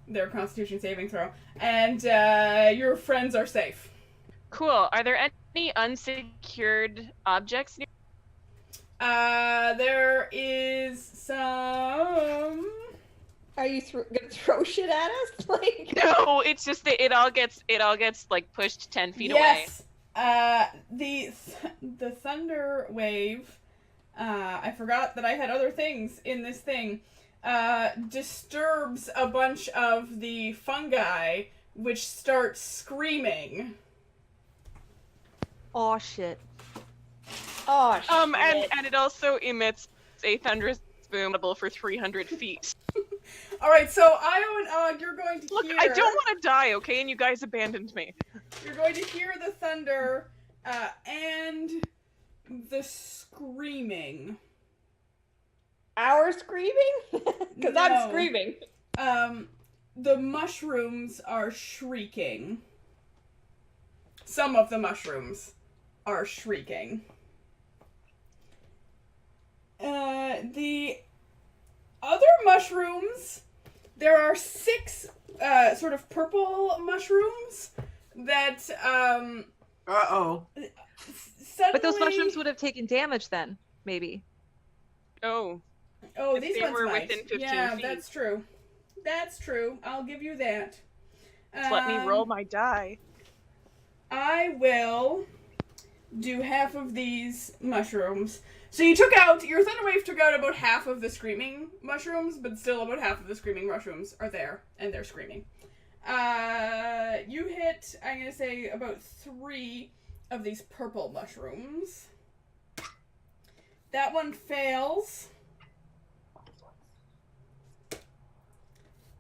their Constitution saving throw. And, your friends are safe. Cool. Are there any unsecured objects near? There is some... Are you gonna throw shit at us? Like, No, it's just that it all gets like pushed 10 feet away. Yes. The thunder wave. I forgot that I had other things in this thing. Disturbs a bunch of the fungi, which start screaming. Oh shit. oh shit. And it also emits a thunderous boom audible for 300 feet. Alright, so Io and Og, you're going to Look, hear... I don't want to die, okay? And you guys abandoned me. You're going to hear the thunder, and the screaming. Our screaming? Because No. I'm screaming. The mushrooms are shrieking. Some of the mushrooms are shrieking. The other mushrooms, there are 6 sort of purple mushrooms that Uh-oh. suddenly... But those mushrooms would have taken damage then, maybe. Oh. Oh, if these they ones were might. within 15 yeah, feet. that's true. That's true. I'll give you that. Just let me roll my die. I will do half of these mushrooms. So your Thunderwave took out about half of the screaming mushrooms, but still about half of the screaming mushrooms are there, and they're screaming. You hit, I'm gonna say, about 3 of these purple mushrooms. That one fails.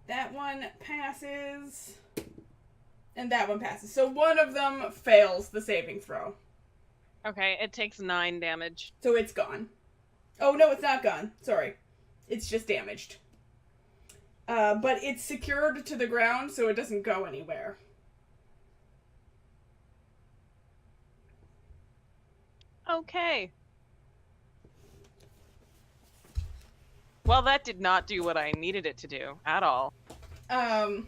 That one passes. And that one passes. So one of them fails the saving throw. Okay, it takes 9 damage. So it's gone. Oh, no, it's not gone. Sorry. It's just damaged. But it's secured to the ground, so it doesn't go anywhere. Okay. Well, that did not do what I needed it to do at all. I'm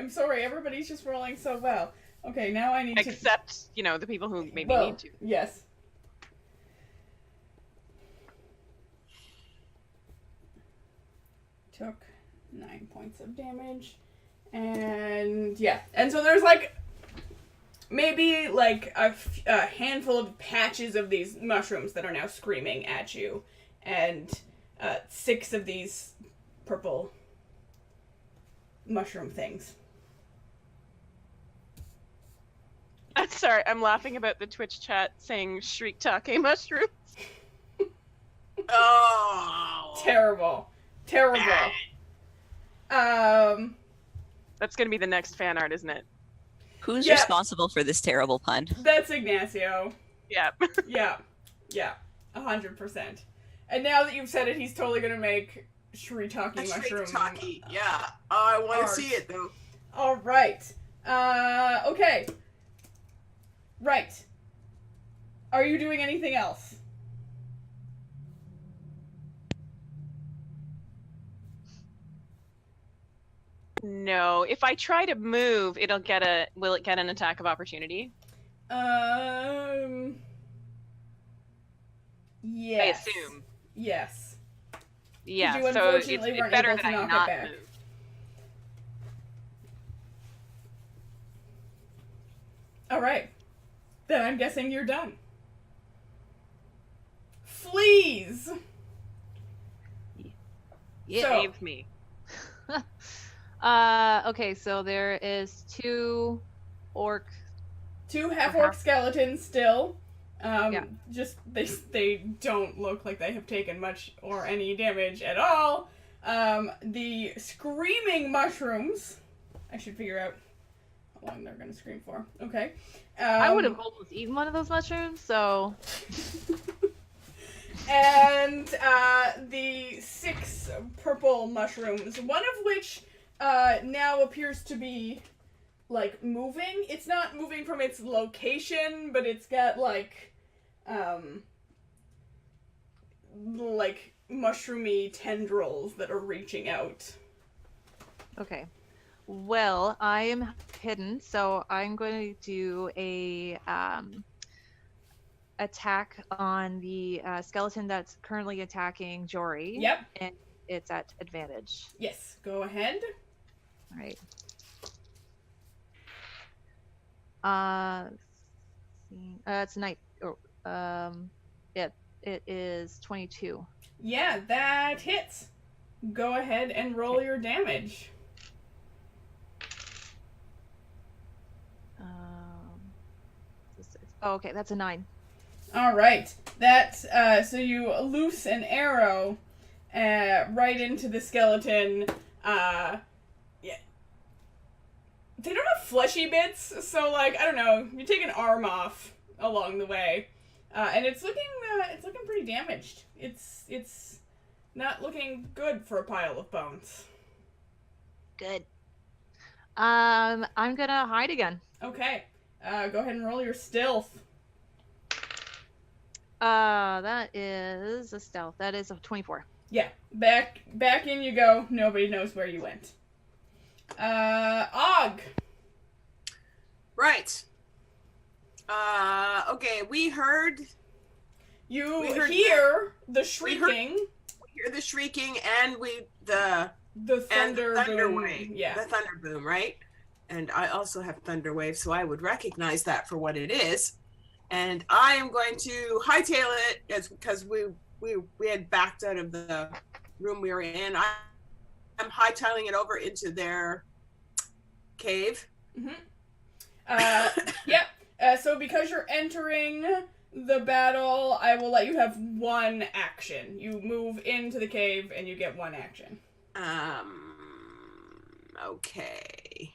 sorry, everybody's just rolling so well. Okay, now I need to... Except, the people who maybe Well, need to. yes. Took 9 points of damage. And, yeah. And so there's, like, maybe like a handful of patches of these mushrooms that are now screaming at you, and 6 of these purple mushroom things. I'm sorry, I'm laughing about the Twitch chat saying shriek take mushrooms. Oh. Terrible. That's gonna be the next fan art, isn't it? Who's Yeah. responsible for this terrible pun? That's Ignacio. Yeah. Yeah. 100%. And now that you've said it, he's totally gonna make shiitake A mushroom. shiitake, yeah. Oh, I want art. to see it though. All right. Okay. Right. Are you doing anything else? No. If I try to move, will it get an attack of opportunity? Yes. I assume. Yes. Yeah, You so it's unfortunately weren't better able that to I knock it not back. move. All right. Then I'm guessing you're done. Fleas. Yeah. So- Save me. Okay, so there is 2 orc. 2 half-orc skeletons still. Yeah. Just they don't look like they have taken much or any damage at all. The screaming mushrooms. I should figure out how long they're gonna scream for. Okay. I would have almost eaten one of those mushrooms, so And the 6 purple mushrooms, one of which now appears to be like moving. It's not moving from its location, but it's got like mushroomy tendrils that are reaching out. okay. Well, I am hidden, so I'm going to do a attack on the skeleton that's currently attacking Jory. Yep. And it's at advantage. Yes. Go ahead. All right. It's night. It is 22. Yeah, that hits. Go ahead and roll your damage. Oh, okay, that's a 9. All right. That so you loose an arrow right into the skeleton. Yeah. They don't have fleshy bits, so like I don't know. You take an arm off along the way, and it's looking pretty damaged. It's not looking good for a pile of bones. Good. I'm gonna hide again. Okay. Go ahead and roll your stealth. That is a stealth. That is a 24. Yeah. Back in you go. Nobody knows where you went. Og. Right. Okay, we heard You We heard hear the shrieking, we hear the shrieking and the thunder boom. wave. Yeah. The thunder boom, right? And I also have thunder wave, so I would recognize that for what it is. And I am going to hightail it because we had backed out of the room we were in. I'm hightailing it over into their cave. Yep. So because you're entering the battle, I will let you have 1 action. You move into the cave and you get 1 action. Okay.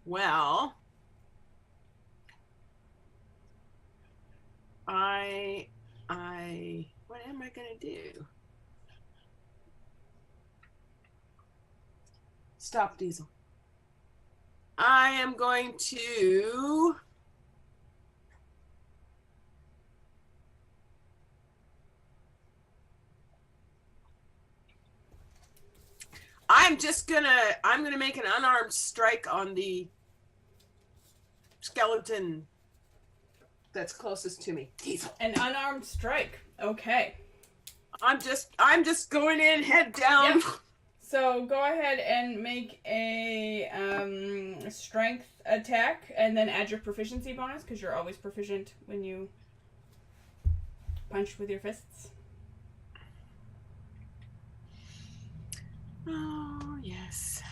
Well, what am I gonna do? Stop, Diesel. I am going to I'm gonna make an unarmed strike on the skeleton that's closest to me. Diesel. An unarmed strike. Okay. I'm just going in, head down. Yep. So go ahead and make a strength attack, and then add your proficiency bonus because you're always proficient when you punch with your fists. Oh, yes.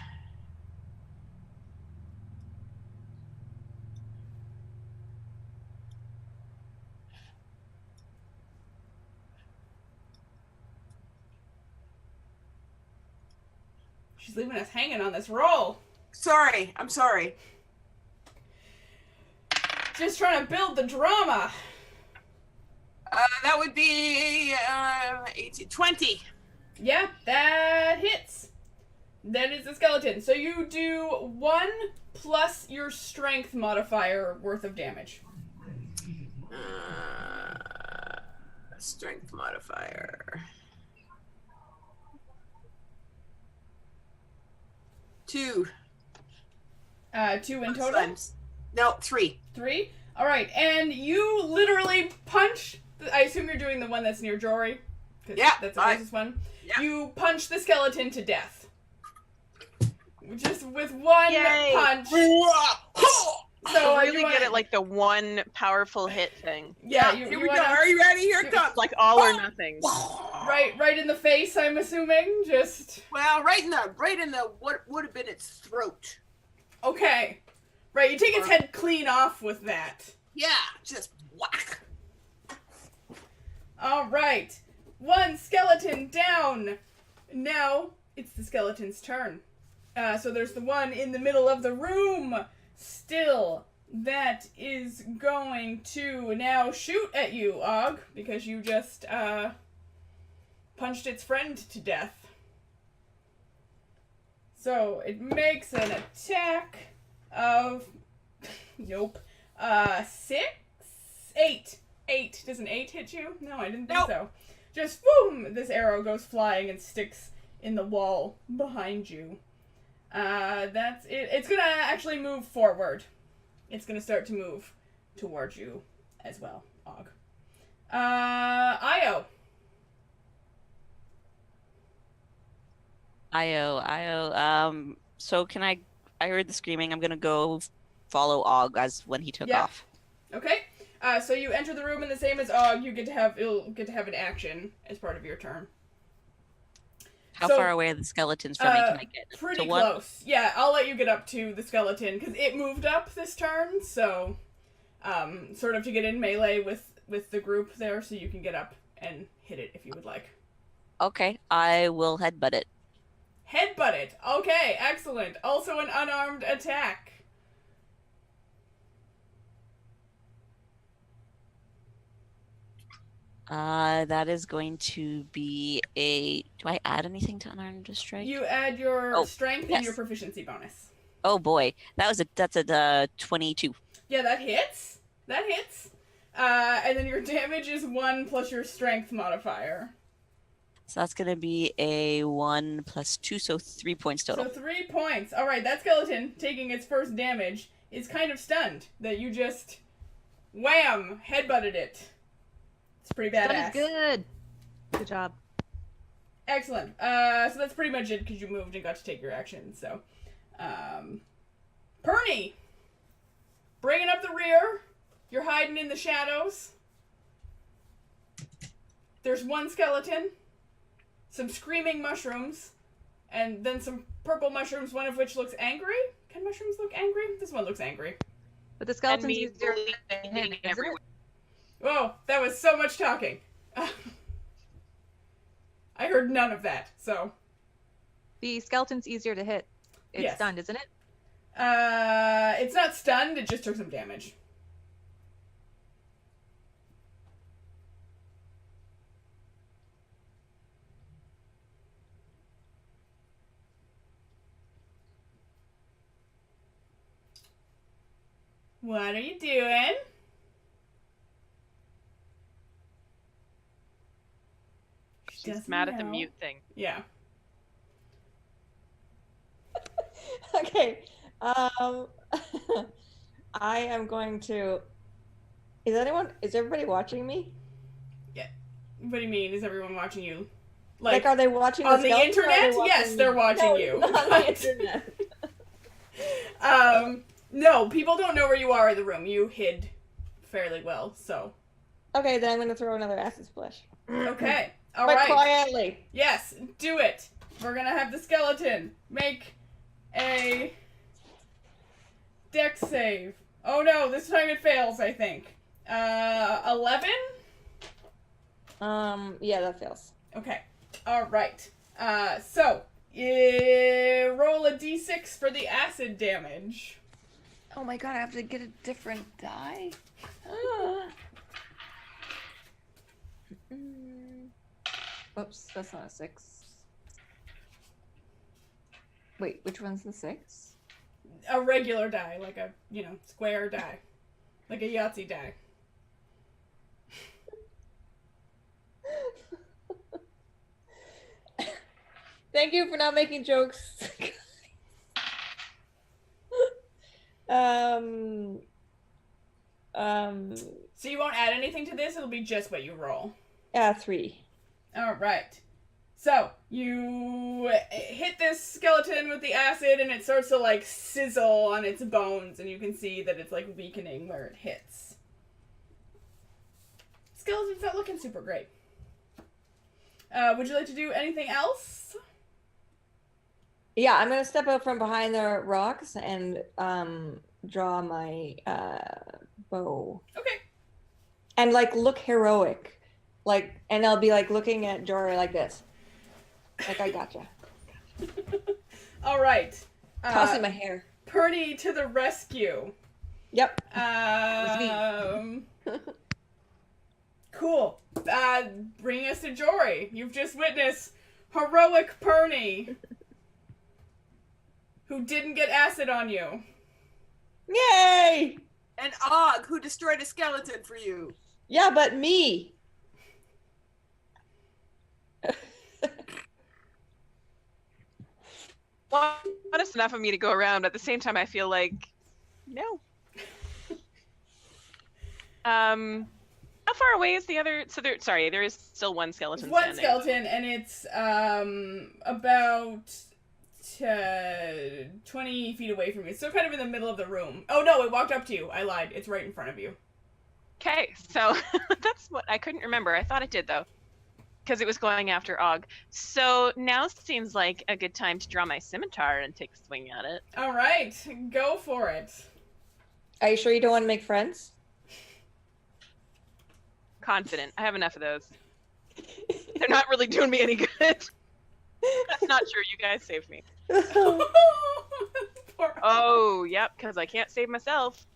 She's leaving us hanging on this roll. Sorry, I'm sorry. Just trying to build the drama. That would be 18, 20. Yeah, that hits. That is a skeleton. So you do 1 plus your strength modifier worth of damage. Strength modifier. 2. 2 in total? No, 3. 3? Alright, and you literally punch... I assume you're doing the one that's near Jory? Yeah. That's the closest one. Yeah. You punch the skeleton to death. Just with one Yay. punch. So So really you good at like the one powerful hit thing. Yeah, Here we go. Are you ready? Here it comes. Like all or nothing. Right in the face, I'm assuming. Just Well, right in the what would have been its throat. okay. Right, you take its head clean off with that. Yeah, just whack. All right, 1 skeleton down. Now it's the skeleton's turn. So there's the one in the middle of the room. Still, that is going to now shoot at you, Og, because you just punched its friend to death. So it makes an attack of, 6, 8. 8. Does an 8 hit you? No, I didn't think Nope. so. Just boom! This arrow goes flying and sticks in the wall behind you. That's it. It's gonna actually move forward. It's gonna start to move towards you as well, Og. Io. So can I heard the screaming. I'm gonna go follow Og as when he took Yeah. off. Okay. So you enter the room, and the same as Og, you'll get to have an action as part of your turn. How So, far away are the skeletons from me? Can I get Pretty to one? close. Yeah, I'll let you get up to the skeleton because it moved up this turn. So, sort of to get in melee with the group there, so you can get up and hit it if you would like. Okay, I will headbutt it. Headbutt it. Okay, excellent. Also an unarmed attack. That is going to be a. Do I add anything to unarmed strike? You add your strength and yes. your proficiency bonus. Oh boy, that's a 22. Yeah, that hits. That hits. And then your damage is 1 plus your strength modifier. So that's gonna be a 1 plus 2, so 3 points total. So 3 points. All right, that skeleton taking its first damage is kind of stunned that you just wham headbutted it. It's pretty badass. That is good. Good job. Excellent. So that's pretty much it because you moved and got to take your action. So, Perny, bringing up the rear. You're hiding in the shadows. There's one skeleton, some screaming mushrooms, and then some purple mushrooms, one of which looks angry. Can mushrooms look angry? This one looks angry. But the And skeletons me use their bleeding isn't it? everywhere. Whoa, that was so much talking. I heard none of that, so. The skeleton's easier to hit. It's Yes. stunned, isn't it? It's not stunned, it just took some damage. What are you doing? She's Doesn't mad at the know. mute thing. Yeah. Okay. I am going to. Is everybody watching me? What do you mean? Is everyone watching you? Like, are they watching on the skeleton, or are they internet? Yes, watching- they're watching No, you. not on the internet. No, people don't know where you are in the room. You hid fairly well, so. Okay, then I'm gonna throw another acid splash. Okay, all But right. quietly. Yes, do it. We're gonna have the skeleton make a dex save. Oh no, this time it fails, I think. 11? Yeah, that fails. Okay. All right. So, roll a d6 for the acid damage. Oh my god, I have to get a different die? Oops, that's not a 6. Wait, which one's the 6? A regular die, like a, square die. Like a Yahtzee die. Thank you for not making jokes. So you won't add anything to this, it'll be just what you roll. 3. Alright. So, you hit this skeleton with the acid and it starts to, like, sizzle on its bones, and you can see that it's, like, weakening where it hits. Skeleton's not looking super great. Would you like to do anything else? Yeah, I'm gonna step out from behind the rocks and draw my bow. Okay. And like look heroic. And I'll be like looking at Jory like this. Like I gotcha. Alright. Tossing my hair. Purdy to the rescue. Yep. Cool. Bring us to Jory. You've just witnessed heroic Perny, who didn't get acid on you. Yay! And Og, who destroyed a skeleton for you. Yeah, but me. Well, that's enough of me to go around. But at the same time, I feel like, no. How far away is the other? So there is still one skeleton. One standing. skeleton, and it's about 20 feet away from you. So kind of in the middle of the room. Oh no, it walked up to you. I lied. It's right in front of you. Okay, so that's what I couldn't remember. I thought it did though, because it was going after Og. So now seems like a good time to draw my scimitar and take a swing at it. All right, go for it. Are you sure you don't want to make friends? Confident. I have enough of those. They're not really doing me any good. That's not true. You guys saved me. Poor Oh, yep, because I can't save myself.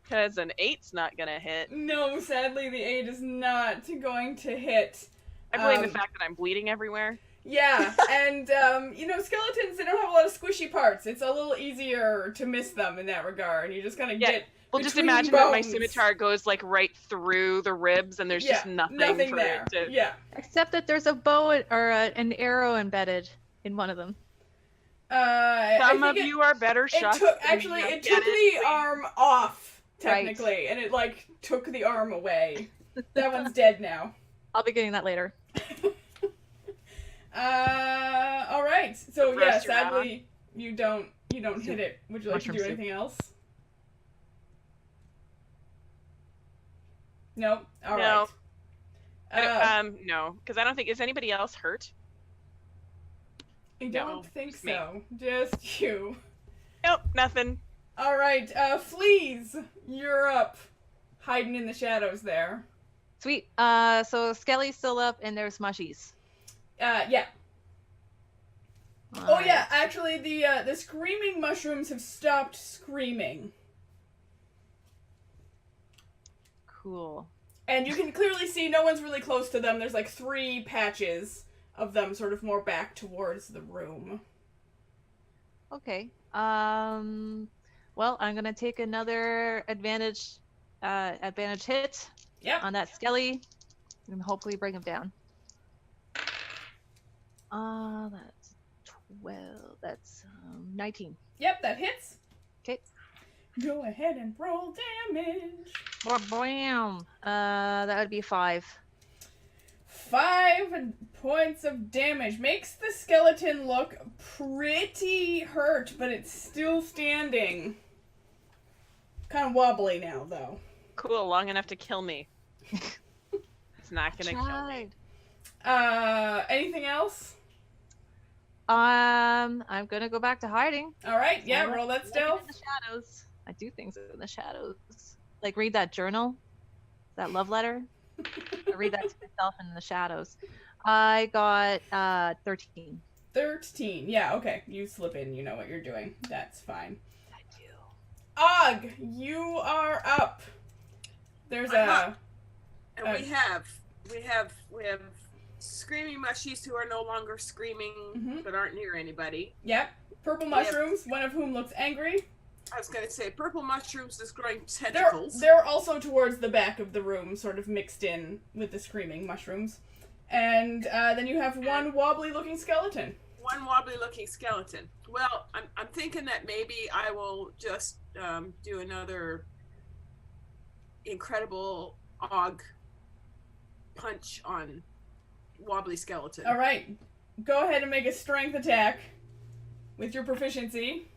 Because an 8's not going to hit. No, sadly, the 8 is not going to hit. I blame the fact that I'm bleeding everywhere. Yeah, and, skeletons, they don't have a lot of squishy parts. It's a little easier to miss them in that regard. You just kind of get Well, just between imagine that my bones. scimitar goes, like, right through the ribs, and there's just nothing for there. it to... Yeah. Except that there's a bow or an arrow embedded in one of them. Some of you are better shots than me. I It get took the arm off, Right. technically, and it, took the arm away. That one's dead now. I'll be getting that later. Alright. So, The yeah, rest you're out. sadly, you don't hit it. Would you like to Mushroom do soup. anything else? No? Alright. No. No, because I don't think... Is anybody else hurt? I No, don't think just me. so. Just you. Nope, nothing. Alright, Fleas, you're up. Hiding in the shadows there. Sweet. So Skelly's still up, and there's Mushies. Yeah. Oh yeah, actually the screaming mushrooms have stopped screaming. Cool. And you can clearly see no one's really close to them. There's 3 patches of them sort of more back towards the room. Okay. Well, I'm gonna take another advantage hit Yep. on that Skelly, and hopefully bring him down. That's 12. That's 19. Yep, that hits. Okay. Go ahead and roll damage. Bam. That would be 5. 5 points of damage. Makes the skeleton look pretty hurt, but it's still standing. Kind of wobbly now, though. Cool, long enough to kill me. It's not gonna kill me. Anything else? I'm gonna go back to hiding. All right, yeah, I roll that like it stealth. in the shadows. I do things in the shadows. Like read that journal, that love letter. I read that to myself in the shadows. I got 13. 13. Yeah, okay. You slip in. You know what you're doing. That's fine. I do. Og, you are up. There's I'm a... up. And we have screaming mushies who are no longer screaming but aren't near anybody. Yep. Purple mushrooms, one of whom looks angry. I was going to say purple mushrooms is growing tentacles. They're also towards the back of the room, sort of mixed in with the screaming mushrooms. And then you have one wobbly-looking skeleton. One wobbly-looking skeleton. Well, I'm thinking that maybe I will just do another incredible Og punch on wobbly skeleton. All right. Go ahead and make a strength attack with your proficiency.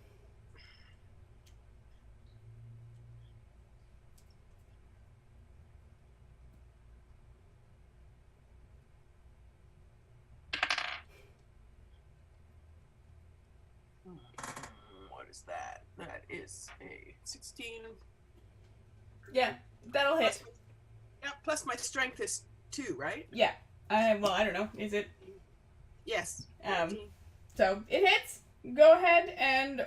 What is that? That is a 16. Yeah, that'll hit. Plus my strength is 2, right? Yeah. I don't know. Is it? Yes. 14. So it hits. Go ahead and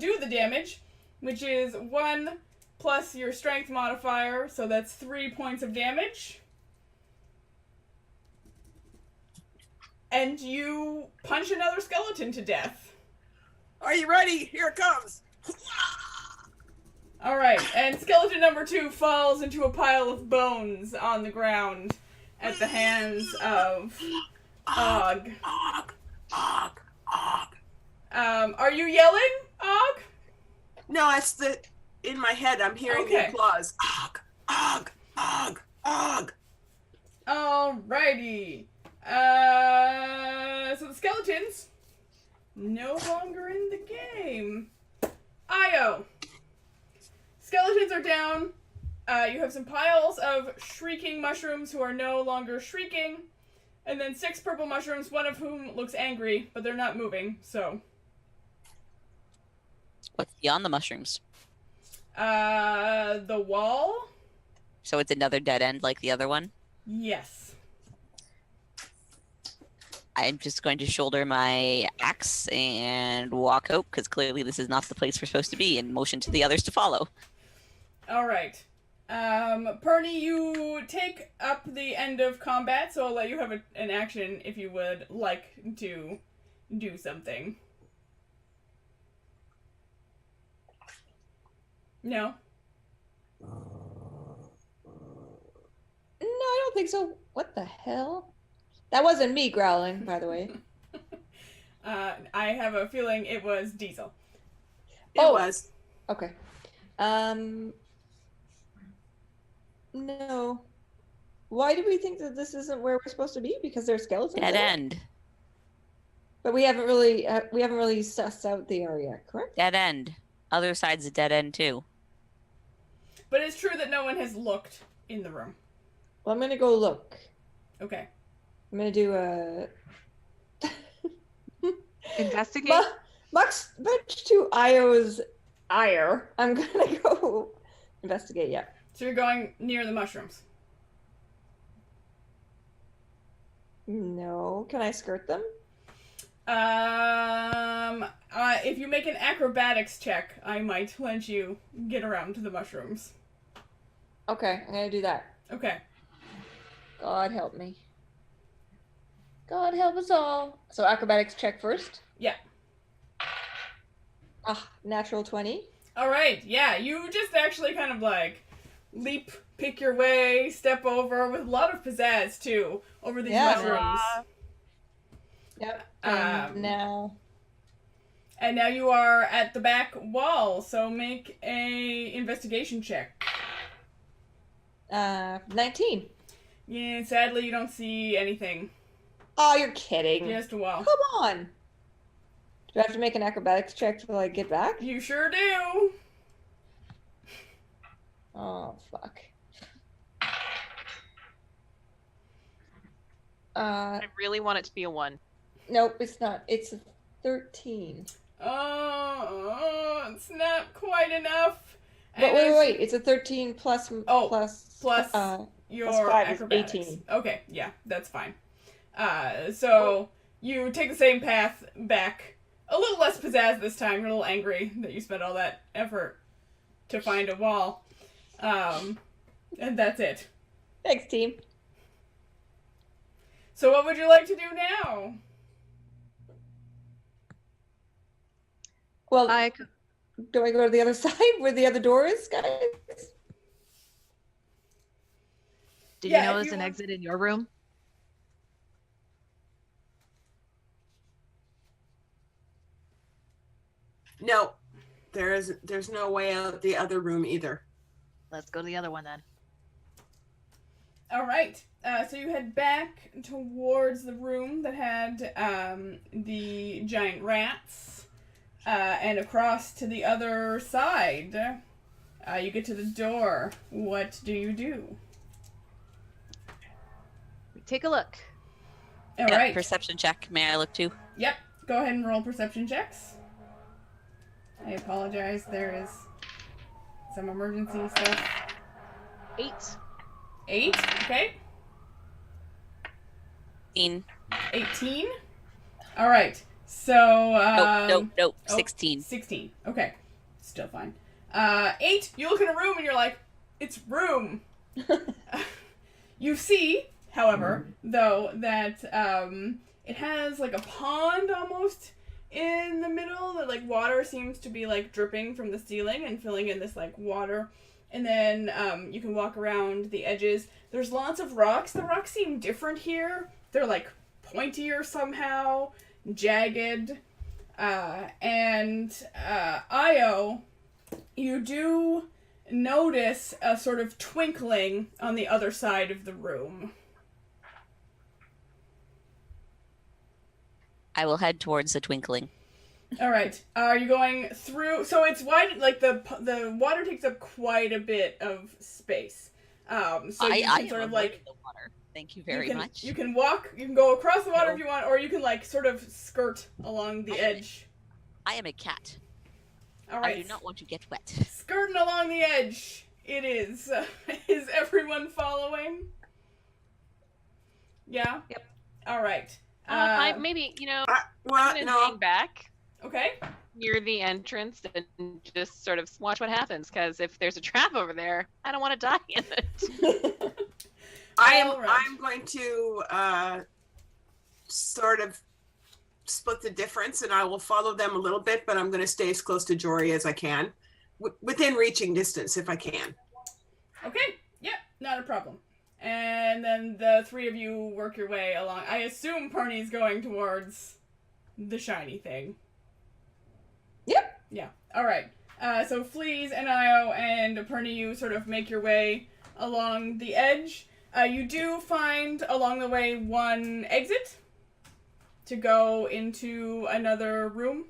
do the damage, which is 1 plus your strength modifier, so that's 3 points of damage. And you punch another skeleton to death. Are you ready? Here it comes. All right, and skeleton number 2 falls into a pile of bones on the ground at the hands of Og. Are you yelling, Og? No, it's in my head. I'm hearing the applause. Og. Alrighty. So the skeletons no longer in the game. Io. Skeletons are down. You have some piles of shrieking mushrooms who are no longer shrieking. And then 6 purple mushrooms, one of whom looks angry, but they're not moving, so. What's beyond the mushrooms? The wall? So it's another dead end like the other one? Yes. I'm just going to shoulder my axe and walk out, because clearly this is not the place we're supposed to be, and motion to the others to follow. Alright. Perny, you take up the end of combat, so I'll let you have an action if you would like to do something. No? No, I don't think so. What the hell? That wasn't me growling, by the way. I have a feeling it was Diesel. It was. Okay. No. Why do we think that this isn't where we're supposed to be? Because there's skeletons. Dead there? end. But we haven't really sussed out the area, correct? Dead end. Other side's a dead end too. But it's true that no one has looked in the room. Well, I'm gonna go look. Okay. I'm gonna do a Investigate. much to Io's ire. I'm gonna go investigate. Yeah. So you're going near the mushrooms. No. Can I skirt them? If you make an acrobatics check, I might let you get around to the mushrooms. Okay, I'm gonna do that. Okay. God help me. God help us all. So acrobatics check first. Yeah. Natural 20. All right. Yeah, you just actually kind of like leap, pick your way, step over with a lot of pizzazz too over these mushrooms. Yep. Now. And now you are at the back wall, so make a investigation check. 19. Yeah, sadly, you don't see anything. Oh, you're kidding. Just a wall. Come on. Do I have to make an acrobatics check to like get back? You sure do. Oh, fuck. I really want it to be a 1. Nope, it's not. It's a 13. Oh, it's not quite enough. But wait. It's a 13 plus plus your 5 is acrobatics. 18. Okay, yeah, that's fine. So you take the same path back. A little less pizzazz this time. You're a little angry that you spent all that effort to find a wall. And that's it. Thanks, team. So what would you like to do now? Well, I do I go to the other side where the other door is, guys? Did Yeah, you know if there's you an want- exit in your room? No, there's no way out the other room either. Let's go to the other one then. All right. So you head back towards the room that had the giant rats, and across to the other side. You get to the door. What do you do? Take a look. All right. Perception check. May I look too? Yep. Go ahead and roll perception checks. I apologize. There is some emergency stuff. 8. 8. Okay. 18. 18. All right. So Nope. 16. 16. Okay. Still fine. 8. You look in a room and you're like, it's room. You see, however, though, that it has like a pond almost in the middle. That like water seems to be like dripping from the ceiling and filling in this like water. And then you can walk around the edges. There's lots of rocks. The rocks seem different here. They're like pointier somehow, jagged. And Io, you do notice a sort of twinkling on the other side of the room. I will head towards the twinkling. All right. Are you going through? So it's wide. Like the water takes up quite a bit of space. So you I can sort am of like avoiding the water. Thank you very much. You can walk. You can go across the water No. if you want, or you can like sort of skirt along the edge. I am a cat. All right. I do not want to get wet. Skirting along the edge. It is. Is everyone following? Yeah. Yep. All right. I maybe Well, I'm gonna no. hang back Okay. near the entrance and just sort of watch what happens. Because if there's a trap over there, I don't want to die in it. All right. I'm going to sort of split the difference, and I will follow them a little bit, but I'm going to stay as close to Jory as I can, within reaching distance if I can. Okay. Yep. Not a problem. And then the three of you work your way along. I assume Perny's going towards the shiny thing. Yep. Yeah. All right. So Fleas and Io and Perny, you sort of make your way along the edge. You do find along the way one exit to go into another room.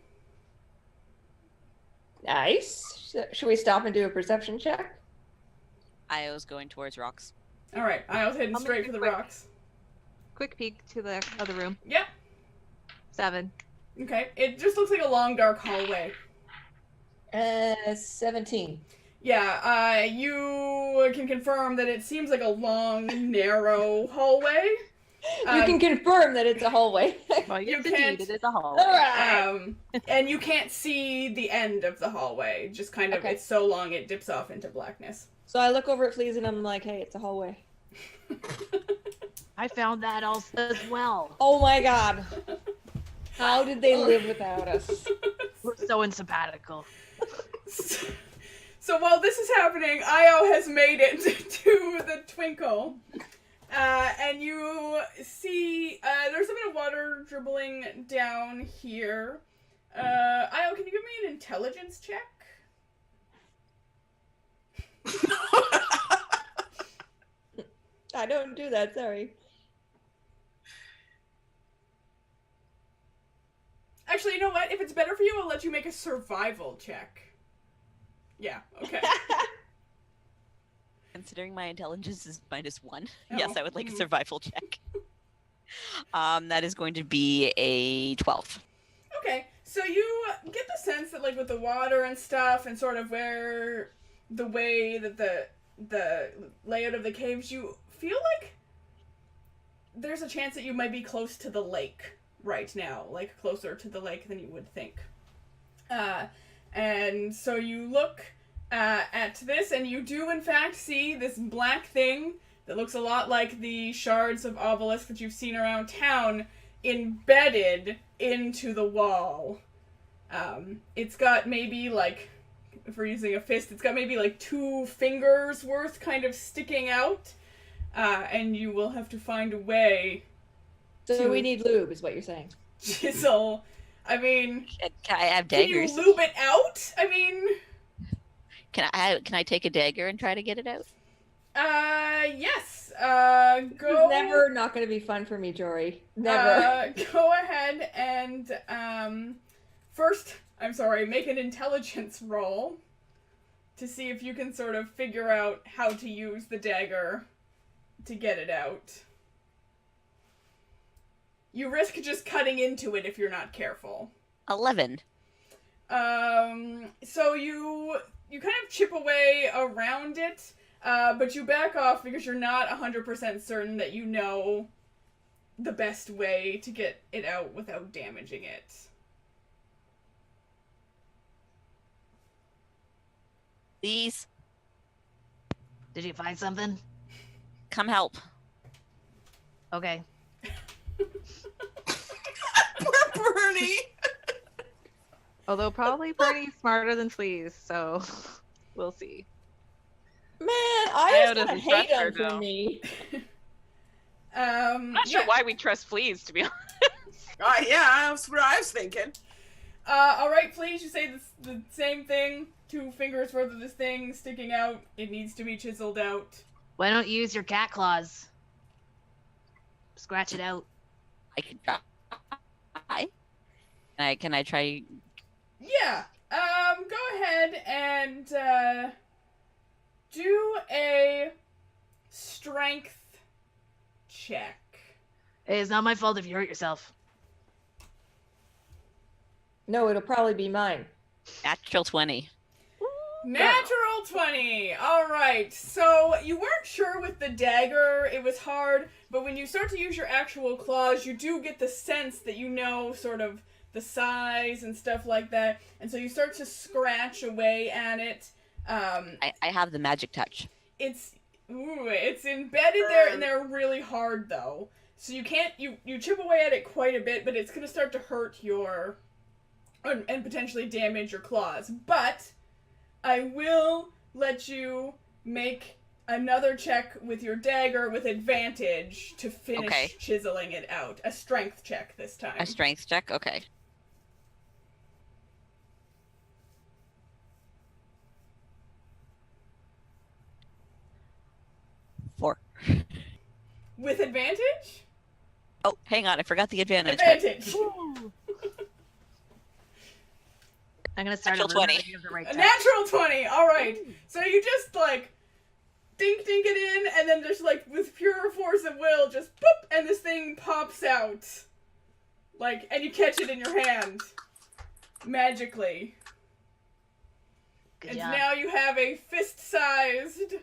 Nice. Should we stop and do a perception check? Io's going towards rocks. All right. Io's heading I'll straight make for it the quick. rocks. Quick peek to the other room. Yep. 7. Okay. It just looks like a long, dark hallway. 17. Yeah, you can confirm that it seems like a long, narrow hallway. You can confirm that it's a hallway. Well, You yes, can't- indeed, it is a hallway. All right. And you can't see the end of the hallway. Just kind of, Okay. it's so long it dips off into blackness. So I look over at Fleas and I'm like, hey, it's a hallway. I found that also as well. Oh my god. How did they live without us? We're so unsympathical. So while this is happening, Io has made it to the twinkle. And you see there's a bit of water dribbling down here. Io, can you give me an intelligence check? I don't do that, sorry. Actually, you know what? If it's better for you, I'll let you make a survival check. Yeah, okay. Considering my intelligence is -1, Oh. yes, I would like a survival check. That is going to be a 12. Okay, so you get the sense that, like, with the water and stuff, and sort of where the way that the layout of the caves, you feel like there's a chance that you might be close to the lake right now, like closer to the lake than you would think. And so you look at this, and you do in fact see this black thing that looks a lot like the shards of obelisk that you've seen around town embedded into the wall. It's got maybe, like, if we're using a fist, it's got maybe like 2 fingers worth kind of sticking out, and you will have to find a way So we need lube, is what you're saying. chisel. I mean, Can I have can you daggers? lube it out? I mean, Can I take a dagger and try to get it out? yes. This is Go. never not going to be fun for me, Jory. Never. Go ahead and first, I'm sorry, make an intelligence roll to see if you can sort of figure out how to use the dagger to get it out. You risk just cutting into it if you're not careful. 11. So you kind of chip away around it, but you back off because you're not 100% certain that you know the best way to get it out without damaging it. Please, Did you find something? come help. Okay. Poor Bernie. Although probably pretty smarter than Fleas, so we'll see. Man, I Io just doesn't hate trust her, him for though. me. I'm not sure why we trust fleas, to be honest. Yeah, that's what I was thinking. Alright, please, you say the same thing. 2 fingers worth of this thing sticking out. It needs to be chiseled out. Why don't you use your cat claws? Scratch it out. I can try. Can I try? Yeah. Go ahead and do a strength check. Hey, it's not my fault if you hurt yourself. No, it'll probably be mine. Natural 20. Natural 20! Alright, so you weren't sure with the dagger, it was hard, but when you start to use your actual claws, you do get the sense that you know sort of the size and stuff like that, and so you start to scratch away at it. I have the magic touch. It's embedded there, and they're really hard though. So you can't, you chip away at it quite a bit, but it's gonna start to hurt your, and potentially damage your claws. But I will let you make another check with your dagger with advantage to finish chiseling it out. A strength check this time. A strength check? Okay. Four. With advantage? Oh, hang on. I forgot the advantage. Advantage! I'm gonna start Natural over. 20. Give the right A time. natural 20! Alright. So you just, like, dink it in, and then just, like, with pure force of will, just boop, and this thing pops out. Like, and you catch it in your hand. Magically. Good And job. now you have a fist-sized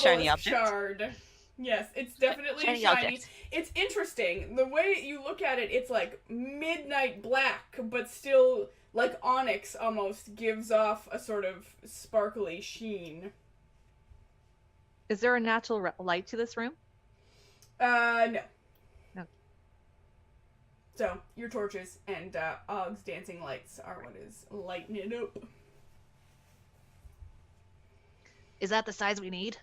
Shiny obelisk object. shard. Yes, it's definitely Shiny shiny. object. It's interesting. The way you look at it, it's like midnight black, but still, like onyx almost, gives off a sort of sparkly sheen. Is there a natural light to this room? No. No. So, your torches and Og's dancing lights are what is lighting it up. Is that the size we need?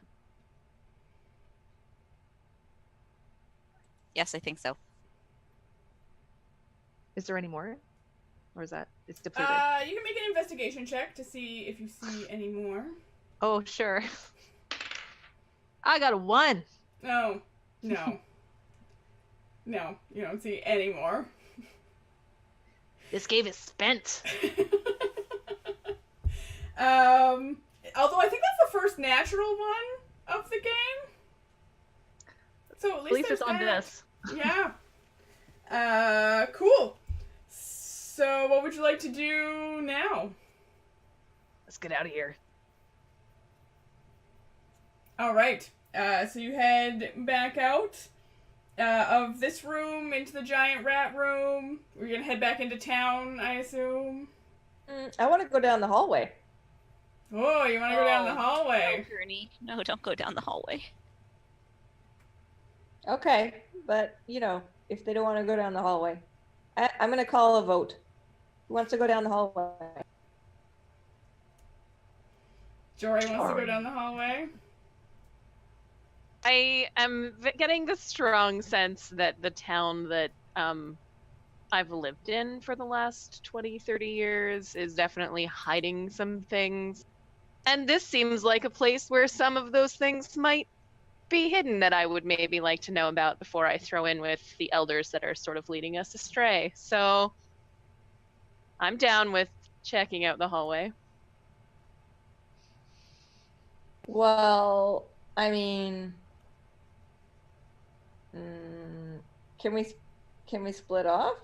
Yes, I think so. Is there any more? Or is that it's depleted? You can make an investigation check to see if you see any more. Oh, sure. I got a 1. No. No. No, you don't see any more. This game is spent. Although I think that's the first natural one of the game. So at least it's on that. this. Yeah. Cool. So what would you like to do now? Let's get out of here. All right. So you head back out of this room into the giant rat room. We're gonna head back into town, I assume. I want to go down the hallway. Oh, you want to go down the hallway? No, Gurney. No, don't go down the hallway. Okay, but if they don't want to go down the hallway, I'm gonna call a vote. Who wants to go down the hallway? Jory wants to go down the hallway. I am getting the strong sense that the town that I've lived in for the last 20, 30 years is definitely hiding some things. And this seems like a place where some of those things might be hidden that I would maybe like to know about before I throw in with the elders that are sort of leading us astray. So I'm down with checking out the hallway. Well, I mean, can we split off?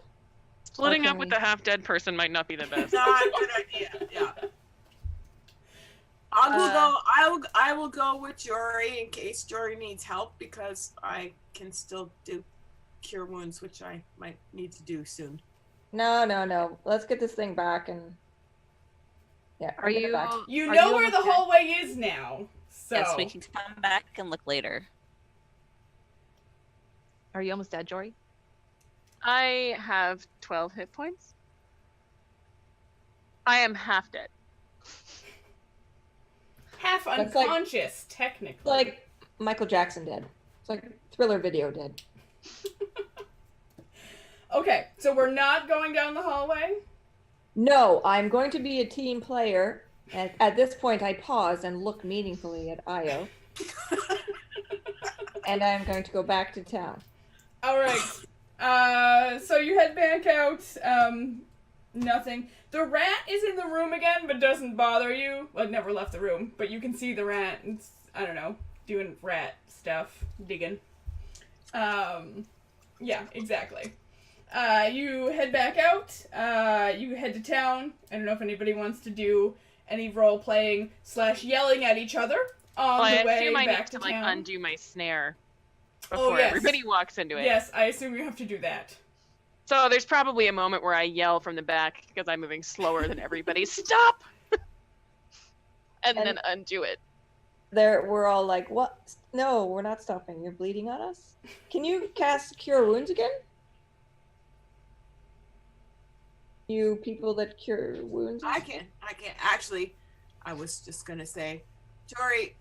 Splitting can up with we- the half-dead person might not be the best. Not a good idea. Yeah. I will go with Jory in case Jory needs help because I can still do cure wounds, which I might need to do soon. No. Let's get this thing back and Are get it you? back. You Are know you where the almost dead? hallway is now. So Yes, we can come back and look later. Are you almost dead, Jory? I have 12 hit points. I am half dead. half That's like- unconscious, technically. It's like Michael Jackson did. It's like Thriller video did. Okay, so we're not going down the hallway? No, I'm going to be a team player. And at this point, I pause and look meaningfully at Io. And I'm going to go back to town. All right. So you head back out. Nothing. The rat is in the room again, but doesn't bother you. Well, it never left the room, but you can see the rat. It's, I don't know, doing rat stuff, digging. Yeah, exactly. You head back out. You head to town. I don't know if anybody wants to do any role playing / yelling at each other on Well, the I way assume I back need to to town. undo my snare Oh, before yes. everybody walks into it. Yes, I assume you have to do that. So there's probably a moment where I yell from the back because I'm moving slower than everybody. Stop! and then undo it. We're all like, what? No, we're not stopping. You're bleeding on us? Can you cast Cure Wounds again? You people that cure wounds? I can. Actually, I was just going to say, Jory,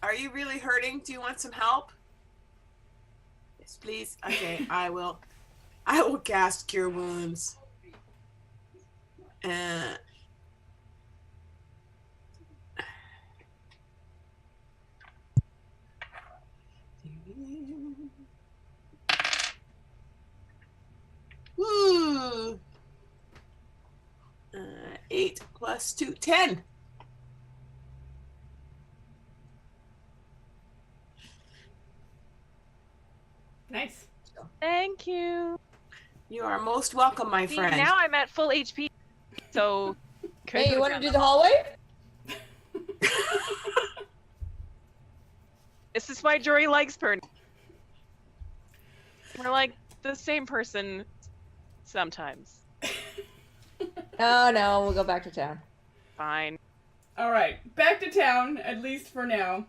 are you really hurting? Do you want some help? Yes, please. Okay, I will cast Cure Wounds. Woo! 8 plus 2, 10. Nice. Thank you. You are most welcome, my See, friend. now I'm at full HP. So, Hey, you want to do the hallway? This is why Jory likes Pern. We're like the same person sometimes. No, we'll go back to town. Fine. All right, back to town, at least for now.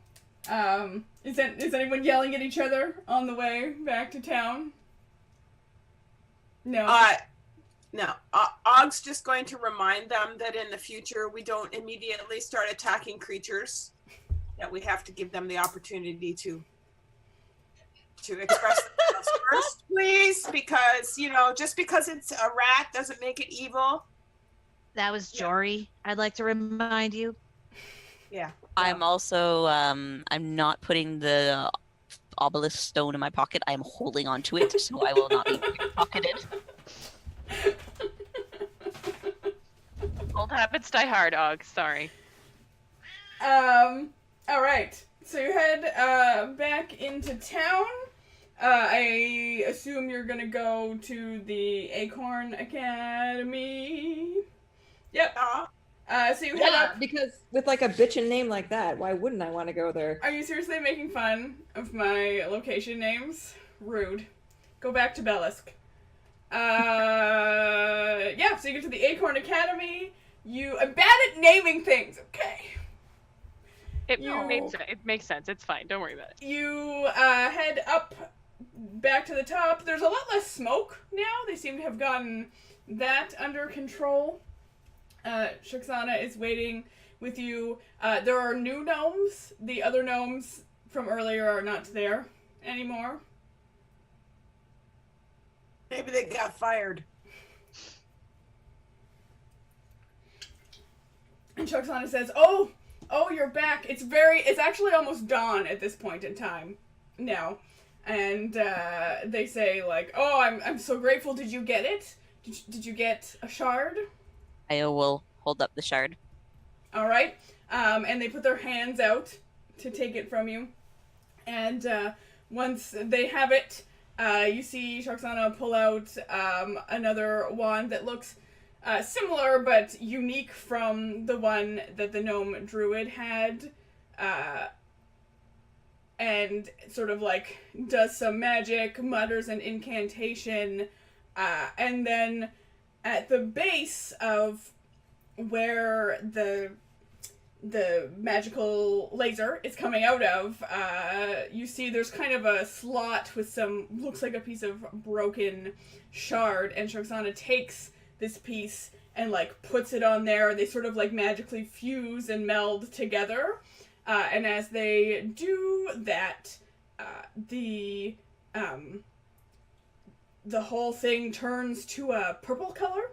Is anyone yelling at each other on the way back to town? No. No. Og's just going to remind them that in the future we don't immediately start attacking creatures. That we have to give them the opportunity to express themselves first, please, because just because it's a rat doesn't make it evil. That was Jory. I'd like to remind you. Yeah. I'm also I'm not putting the obelisk stone in my pocket. I am holding on to it, so I will not be pocketed. Old habits die hard, Og. Sorry. All right. So you head back into town. I assume you're gonna go to the Acorn Academy. Yep. So you head up. because with like a bitchin' name like that, why wouldn't I want to go there? Are you seriously making fun of my location names? Rude. Go back to Bellisk. Yeah, so you get to the Acorn Academy. I'm bad at naming things, okay? It makes sense. It's fine. Don't worry about it. You head up back to the top. There's a lot less smoke now. They seem to have gotten that under control. Shoksana is waiting with you. There are new gnomes. The other gnomes from earlier are not there anymore. Maybe they got fired. And Shoksana says, "Oh, you're back. It's actually almost dawn at this point in time now." And they say like, "Oh, I'm so grateful. Did you get it? Did you get a shard?" I will hold up the shard. All right. And they put their hands out to take it from you. And once they have it, you see Shoksana pull out another wand that looks similar but unique from the one that the gnome druid had. And sort of like does some magic, mutters an incantation, and then at the base of where the magical laser is coming out of, you see there's kind of a slot with looks like a piece of broken shard, and Shoksana takes this piece and like puts it on there. They sort of like magically fuse and meld together, and as they do that, the whole thing turns to a purple color.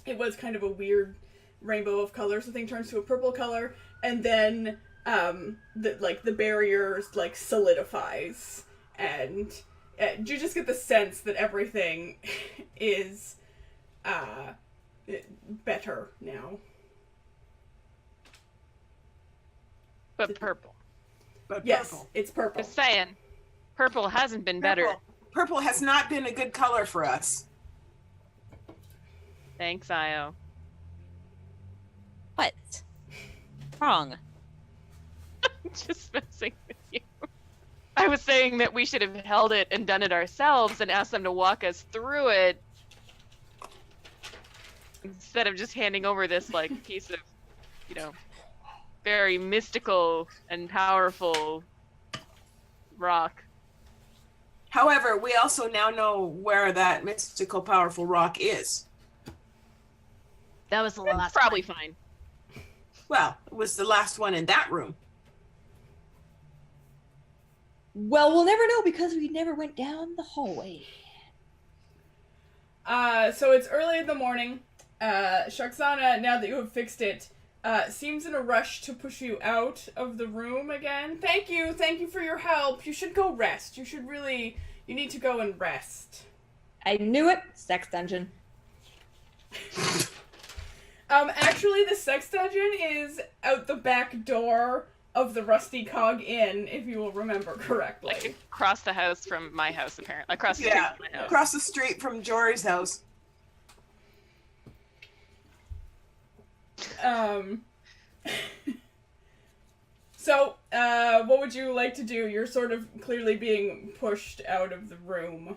It was kind of a weird rainbow of colors. The thing turns to a purple color, and then the barrier like solidifies, and you just get the sense that everything is better now. But purple. But Yes, purple. it's purple. Just saying. Purple hasn't been better. Purple has not been a good color for us. Thanks, Io. What? Wrong. Just messing with you. I was saying that we should have held it and done it ourselves and asked them to walk us through it instead of just handing over this like piece of, very mystical and powerful rock. However, we also now know where that mystical, powerful rock is. That was the That's last probably one. fine. Well, it was the last one in that room. Well, we'll never know because we never went down the hallway. So it's early in the morning. Shoksana, now that you have fixed it, seems in a rush to push you out of the room again. Thank you for your help. You should go rest. You need to go and rest. I knew it. Sex dungeon. Actually, the sex dungeon is out the back door of the Rusty Cog Inn, if you will remember correctly. Like across the house from my house, apparently. Across the street from my house. Across the street from Jory's house. So, what would you like to do? You're sort of clearly being pushed out of the room.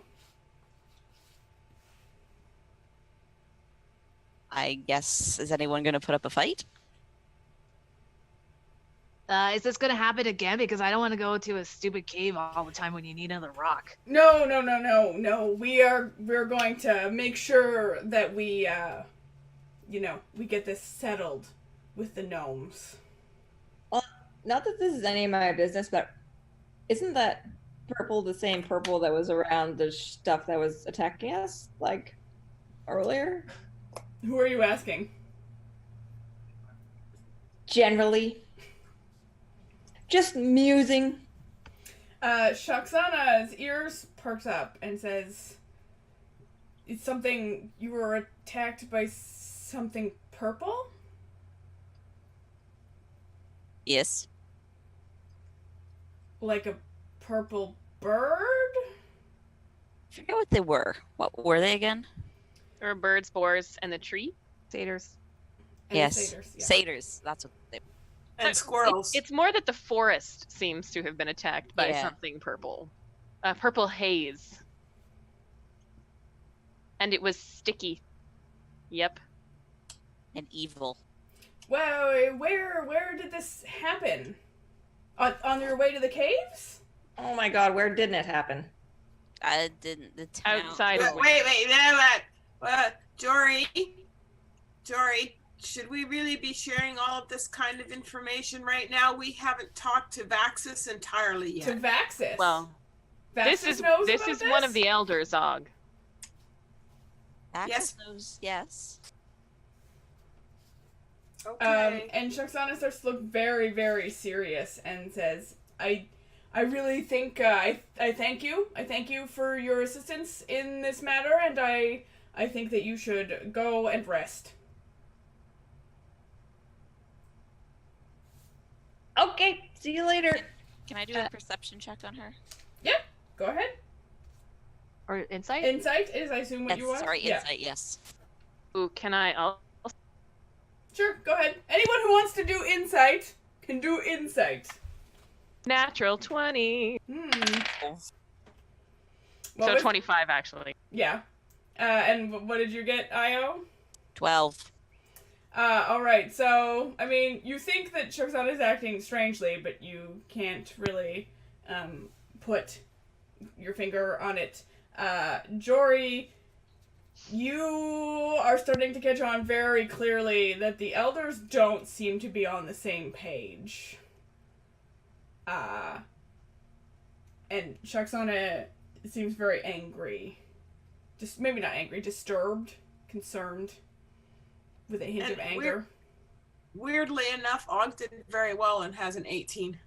I guess, is anyone going to put up a fight? Is this gonna happen again? Because I don't want to go to a stupid cave all the time when you need another rock. No. We're going to make sure that we get this settled with the gnomes. Not that this is any of my business, but isn't that purple the same purple that was around the stuff that was attacking us, like, earlier? Who are you asking? Generally. Just musing. Shaxana's ears perks up and says, "It's something, you were attacked by something purple?" Yes. Like a purple bird? I forget what they were. What were they again? There were birds, boars, and the tree. Satyrs. And the Yes. satyrs, yeah. Satyrs. That's what they And squirrels. It's more that the forest seems to have been attacked by Yeah. something purple. Purple haze. And it was sticky. Yep. and evil. Well, where did this happen? On your way to the caves? Oh my god, where didn't it happen? I didn't. The town. Outside of Wait, Jory, should we really be sharing all of this kind of information right now? We haven't talked to Vaxis entirely yet. To Vaxis. Well, Vaxis this knows is about one of the elders, Og. Axis Yes. knows, yes. Okay. And Shaxana starts to look very, very serious and says, I really think, I thank you. I thank you for your assistance in this matter, and I think that you should go and rest. Okay, see you later. Can I do a perception check on her? Go ahead. Or insight? Insight is, I assume, what Yes, you want? sorry, Yeah. insight, yes. Ooh, can I? Sure, go ahead. Anyone who wants to do insight can do insight. Natural 20. What So was- 25, actually. Yeah. And what did you get, Io? 12. Alright, so, I mean, you think that Shaxana is acting strangely, but you can't really, put your finger on it. Jory, you are starting to catch on very clearly that the elders don't seem to be on the same page. And Shaxana seems very angry. Just, maybe not angry, disturbed, concerned, with a hint And of anger. Weirdly enough, Og did very well and has an 18.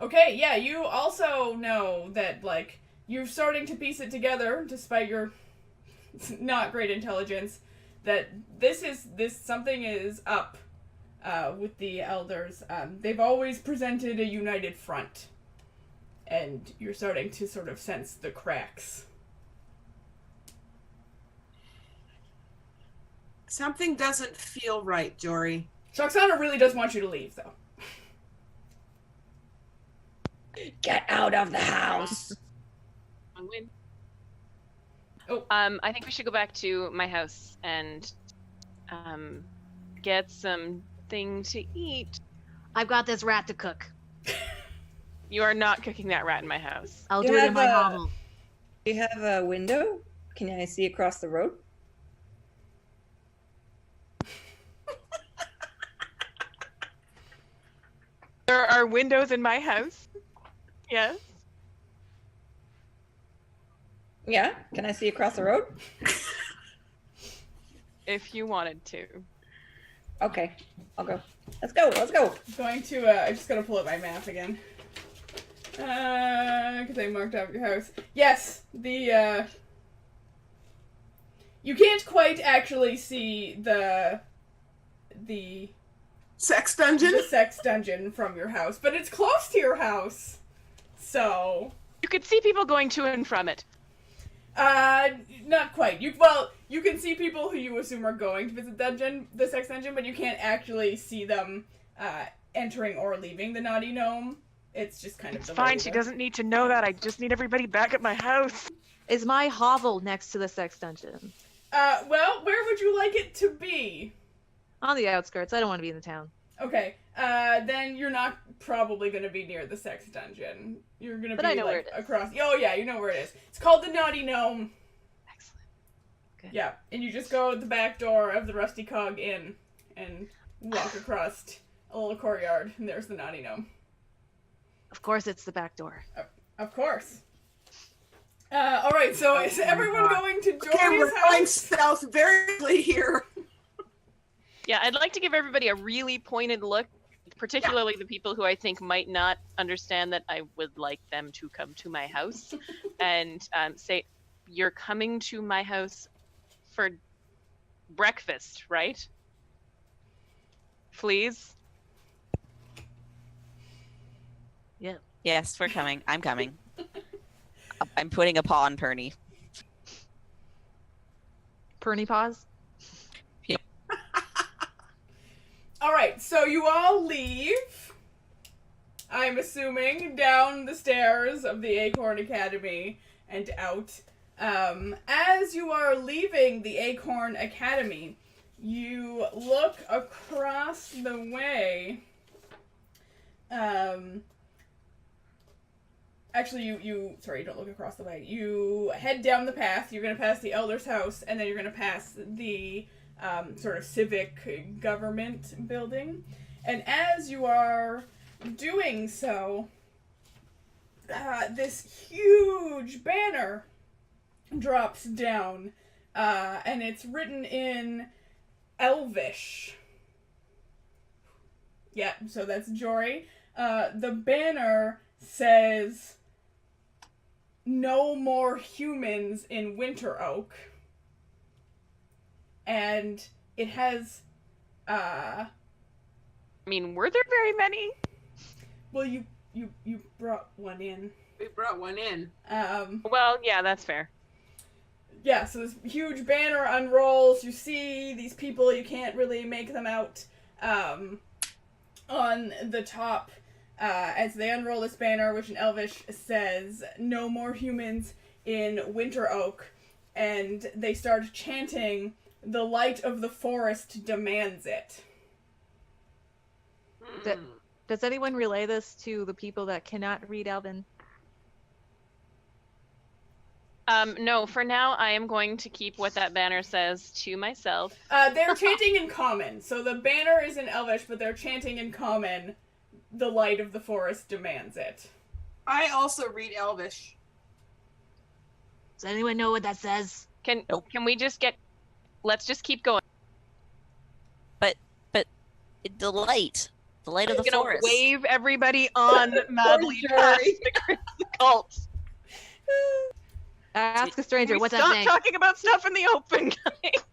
Okay, yeah, you also know that, like, you're starting to piece it together, despite your not great intelligence, that something is up, with the elders. They've always presented a united front, and you're starting to sort of sense the cracks. Something doesn't feel right, Jory. Shaxana really does want you to leave, though. Get out of the house. Win. Oh. I think we should go back to my house and get something to eat. I've got this rat to cook. You are not cooking that rat in my house. I'll You do it in have my a- hovel. Do you have a window? Can I see across the road? There are windows in my house. Yes. Yeah. Can I see across the road? If you wanted to. Okay, I'll go. Let's go. Let's go. Going to, I just gotta pull up my map again. Because I marked out your house. Yes, you can't quite actually see the Sex dungeon? sex dungeon from your house, but it's close to your house. So, You could see people going to and from it. not quite. You can see people who you assume are going to visit the sex dungeon, but you can't actually see them entering or leaving the naughty gnome. It's just kind of It's the fine. way She that- doesn't need to know that. I just need everybody back at my house. Is my hovel next to the sex dungeon? Well, where would you like it to be? On the outskirts. I don't want to be in the town. Okay, then you're not probably gonna be near the sex dungeon. You're gonna But be I know where like it is. across. Oh yeah, you know where it is. It's called the Naughty Gnome. Excellent. Good. Yeah, and you just go at the back door of the Rusty Cog Inn and walk across a little courtyard, and there's the Naughty Gnome. Of course, it's the back door. Of course. All right. So is everyone going to Okay, Jory's we're going house? south very quickly here. Yeah, I'd like to give everybody a really pointed look particularly the people who I think might not understand that I would like them to come to my house, and say, "You're coming to my house for breakfast, right? Please." Yes, we're coming. I'm coming. I'm putting a paw on Perny. Perny paws. All right, so you all leave. I'm assuming down the stairs of the Acorn Academy and out. As you are leaving the Acorn Academy, you look across the way. Actually, you don't look across the way. You head down the path. You're going to pass the Elder's house, and then you're going to pass the sort of civic government building. And as you are doing so, this huge banner drops down, and it's written in Elvish. Yeah, so that's Jory. The banner says, "No more humans in Winteroak." And it has, I mean, were there very many? well, you brought one in. We brought one in. Well, yeah, that's fair. Yeah, so this huge banner unrolls. You see these people, you can't really make them out on the top as they unroll this banner, which in Elvish says, "No more humans in Winteroak," and they start chanting, "The light of the forest demands it." Does anyone relay this to the people that cannot read Elven? No, for now, I am going to keep what that banner says to myself. They're chanting in common. So the banner is in Elvish, but they're chanting in common, "The light of the forest demands it." I also read Elvish. Does anyone know what that says? Can we just let's just keep going. But the light of the I'm gonna forest. wave everybody on madly Jory. past the crazy cult. Ask a stranger. We What's that stop thing? talking about stuff in the open, guys.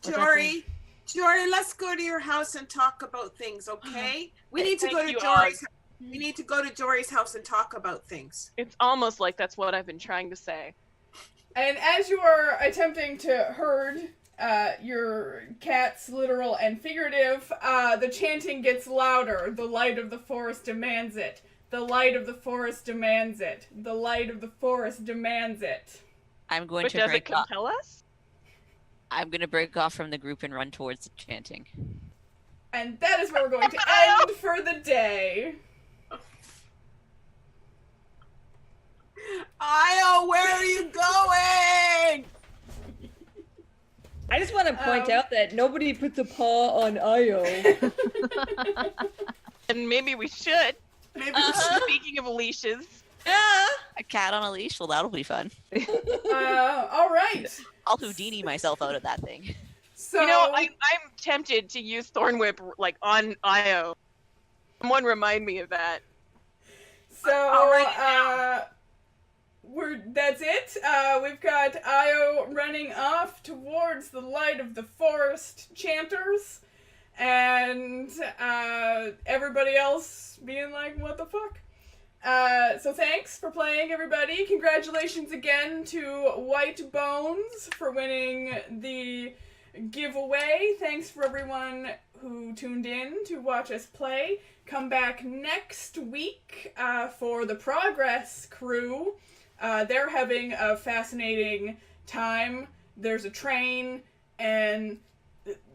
What's that Jory, let's go to your house and talk about things, okay? We need to Thank go to you, Jory's. We need to go to Jory's house and talk about things. It's almost like that's what I've been trying to say. And as you are attempting to herd your cats, literal and figurative, the chanting gets louder. "The light of the forest demands it. The light of the forest demands it. The light of the forest demands it." I'm going But to does it break off. compel us? I'm going to break off from the group and run towards the chanting. And that is where we're going to end for the day. Io, where are you going? I just want to point out that nobody puts a paw on Io. And maybe we should. Maybe we should. Speaking of leashes. Yeah. A cat on a leash? Well, that'll be fun. All right. I'll Houdini myself out of that thing. So, You know, I'm tempted to use Thorn Whip like on Io. Someone remind me of that. so write it down. that's it. We've got Io running off towards the light of the forest chanters, and everybody else being like, "What the fuck?" So thanks for playing, everybody. Congratulations again to White Bones for winning the giveaway. Thanks for everyone who tuned in to watch us play. Come back next week for the Progress crew. They're having a fascinating time. There's a train and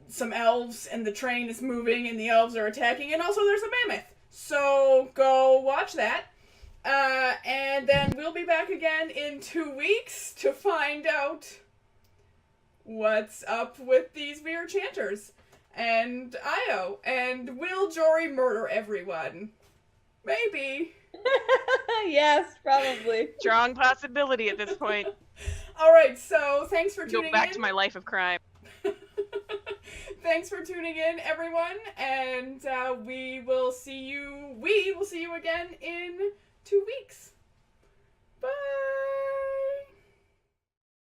some elves, and the train is moving and the elves are attacking, and also there's a mammoth. So go watch that. And then we'll be back again in 2 weeks to find out what's up with these weird chanters and Io. And will Jory murder everyone? Maybe. Yes, probably. Strong possibility at this point. All right, so thanks for Go tuning back in. to my life of crime. thanks for tuning in, everyone, and we will see you again in 2 weeks.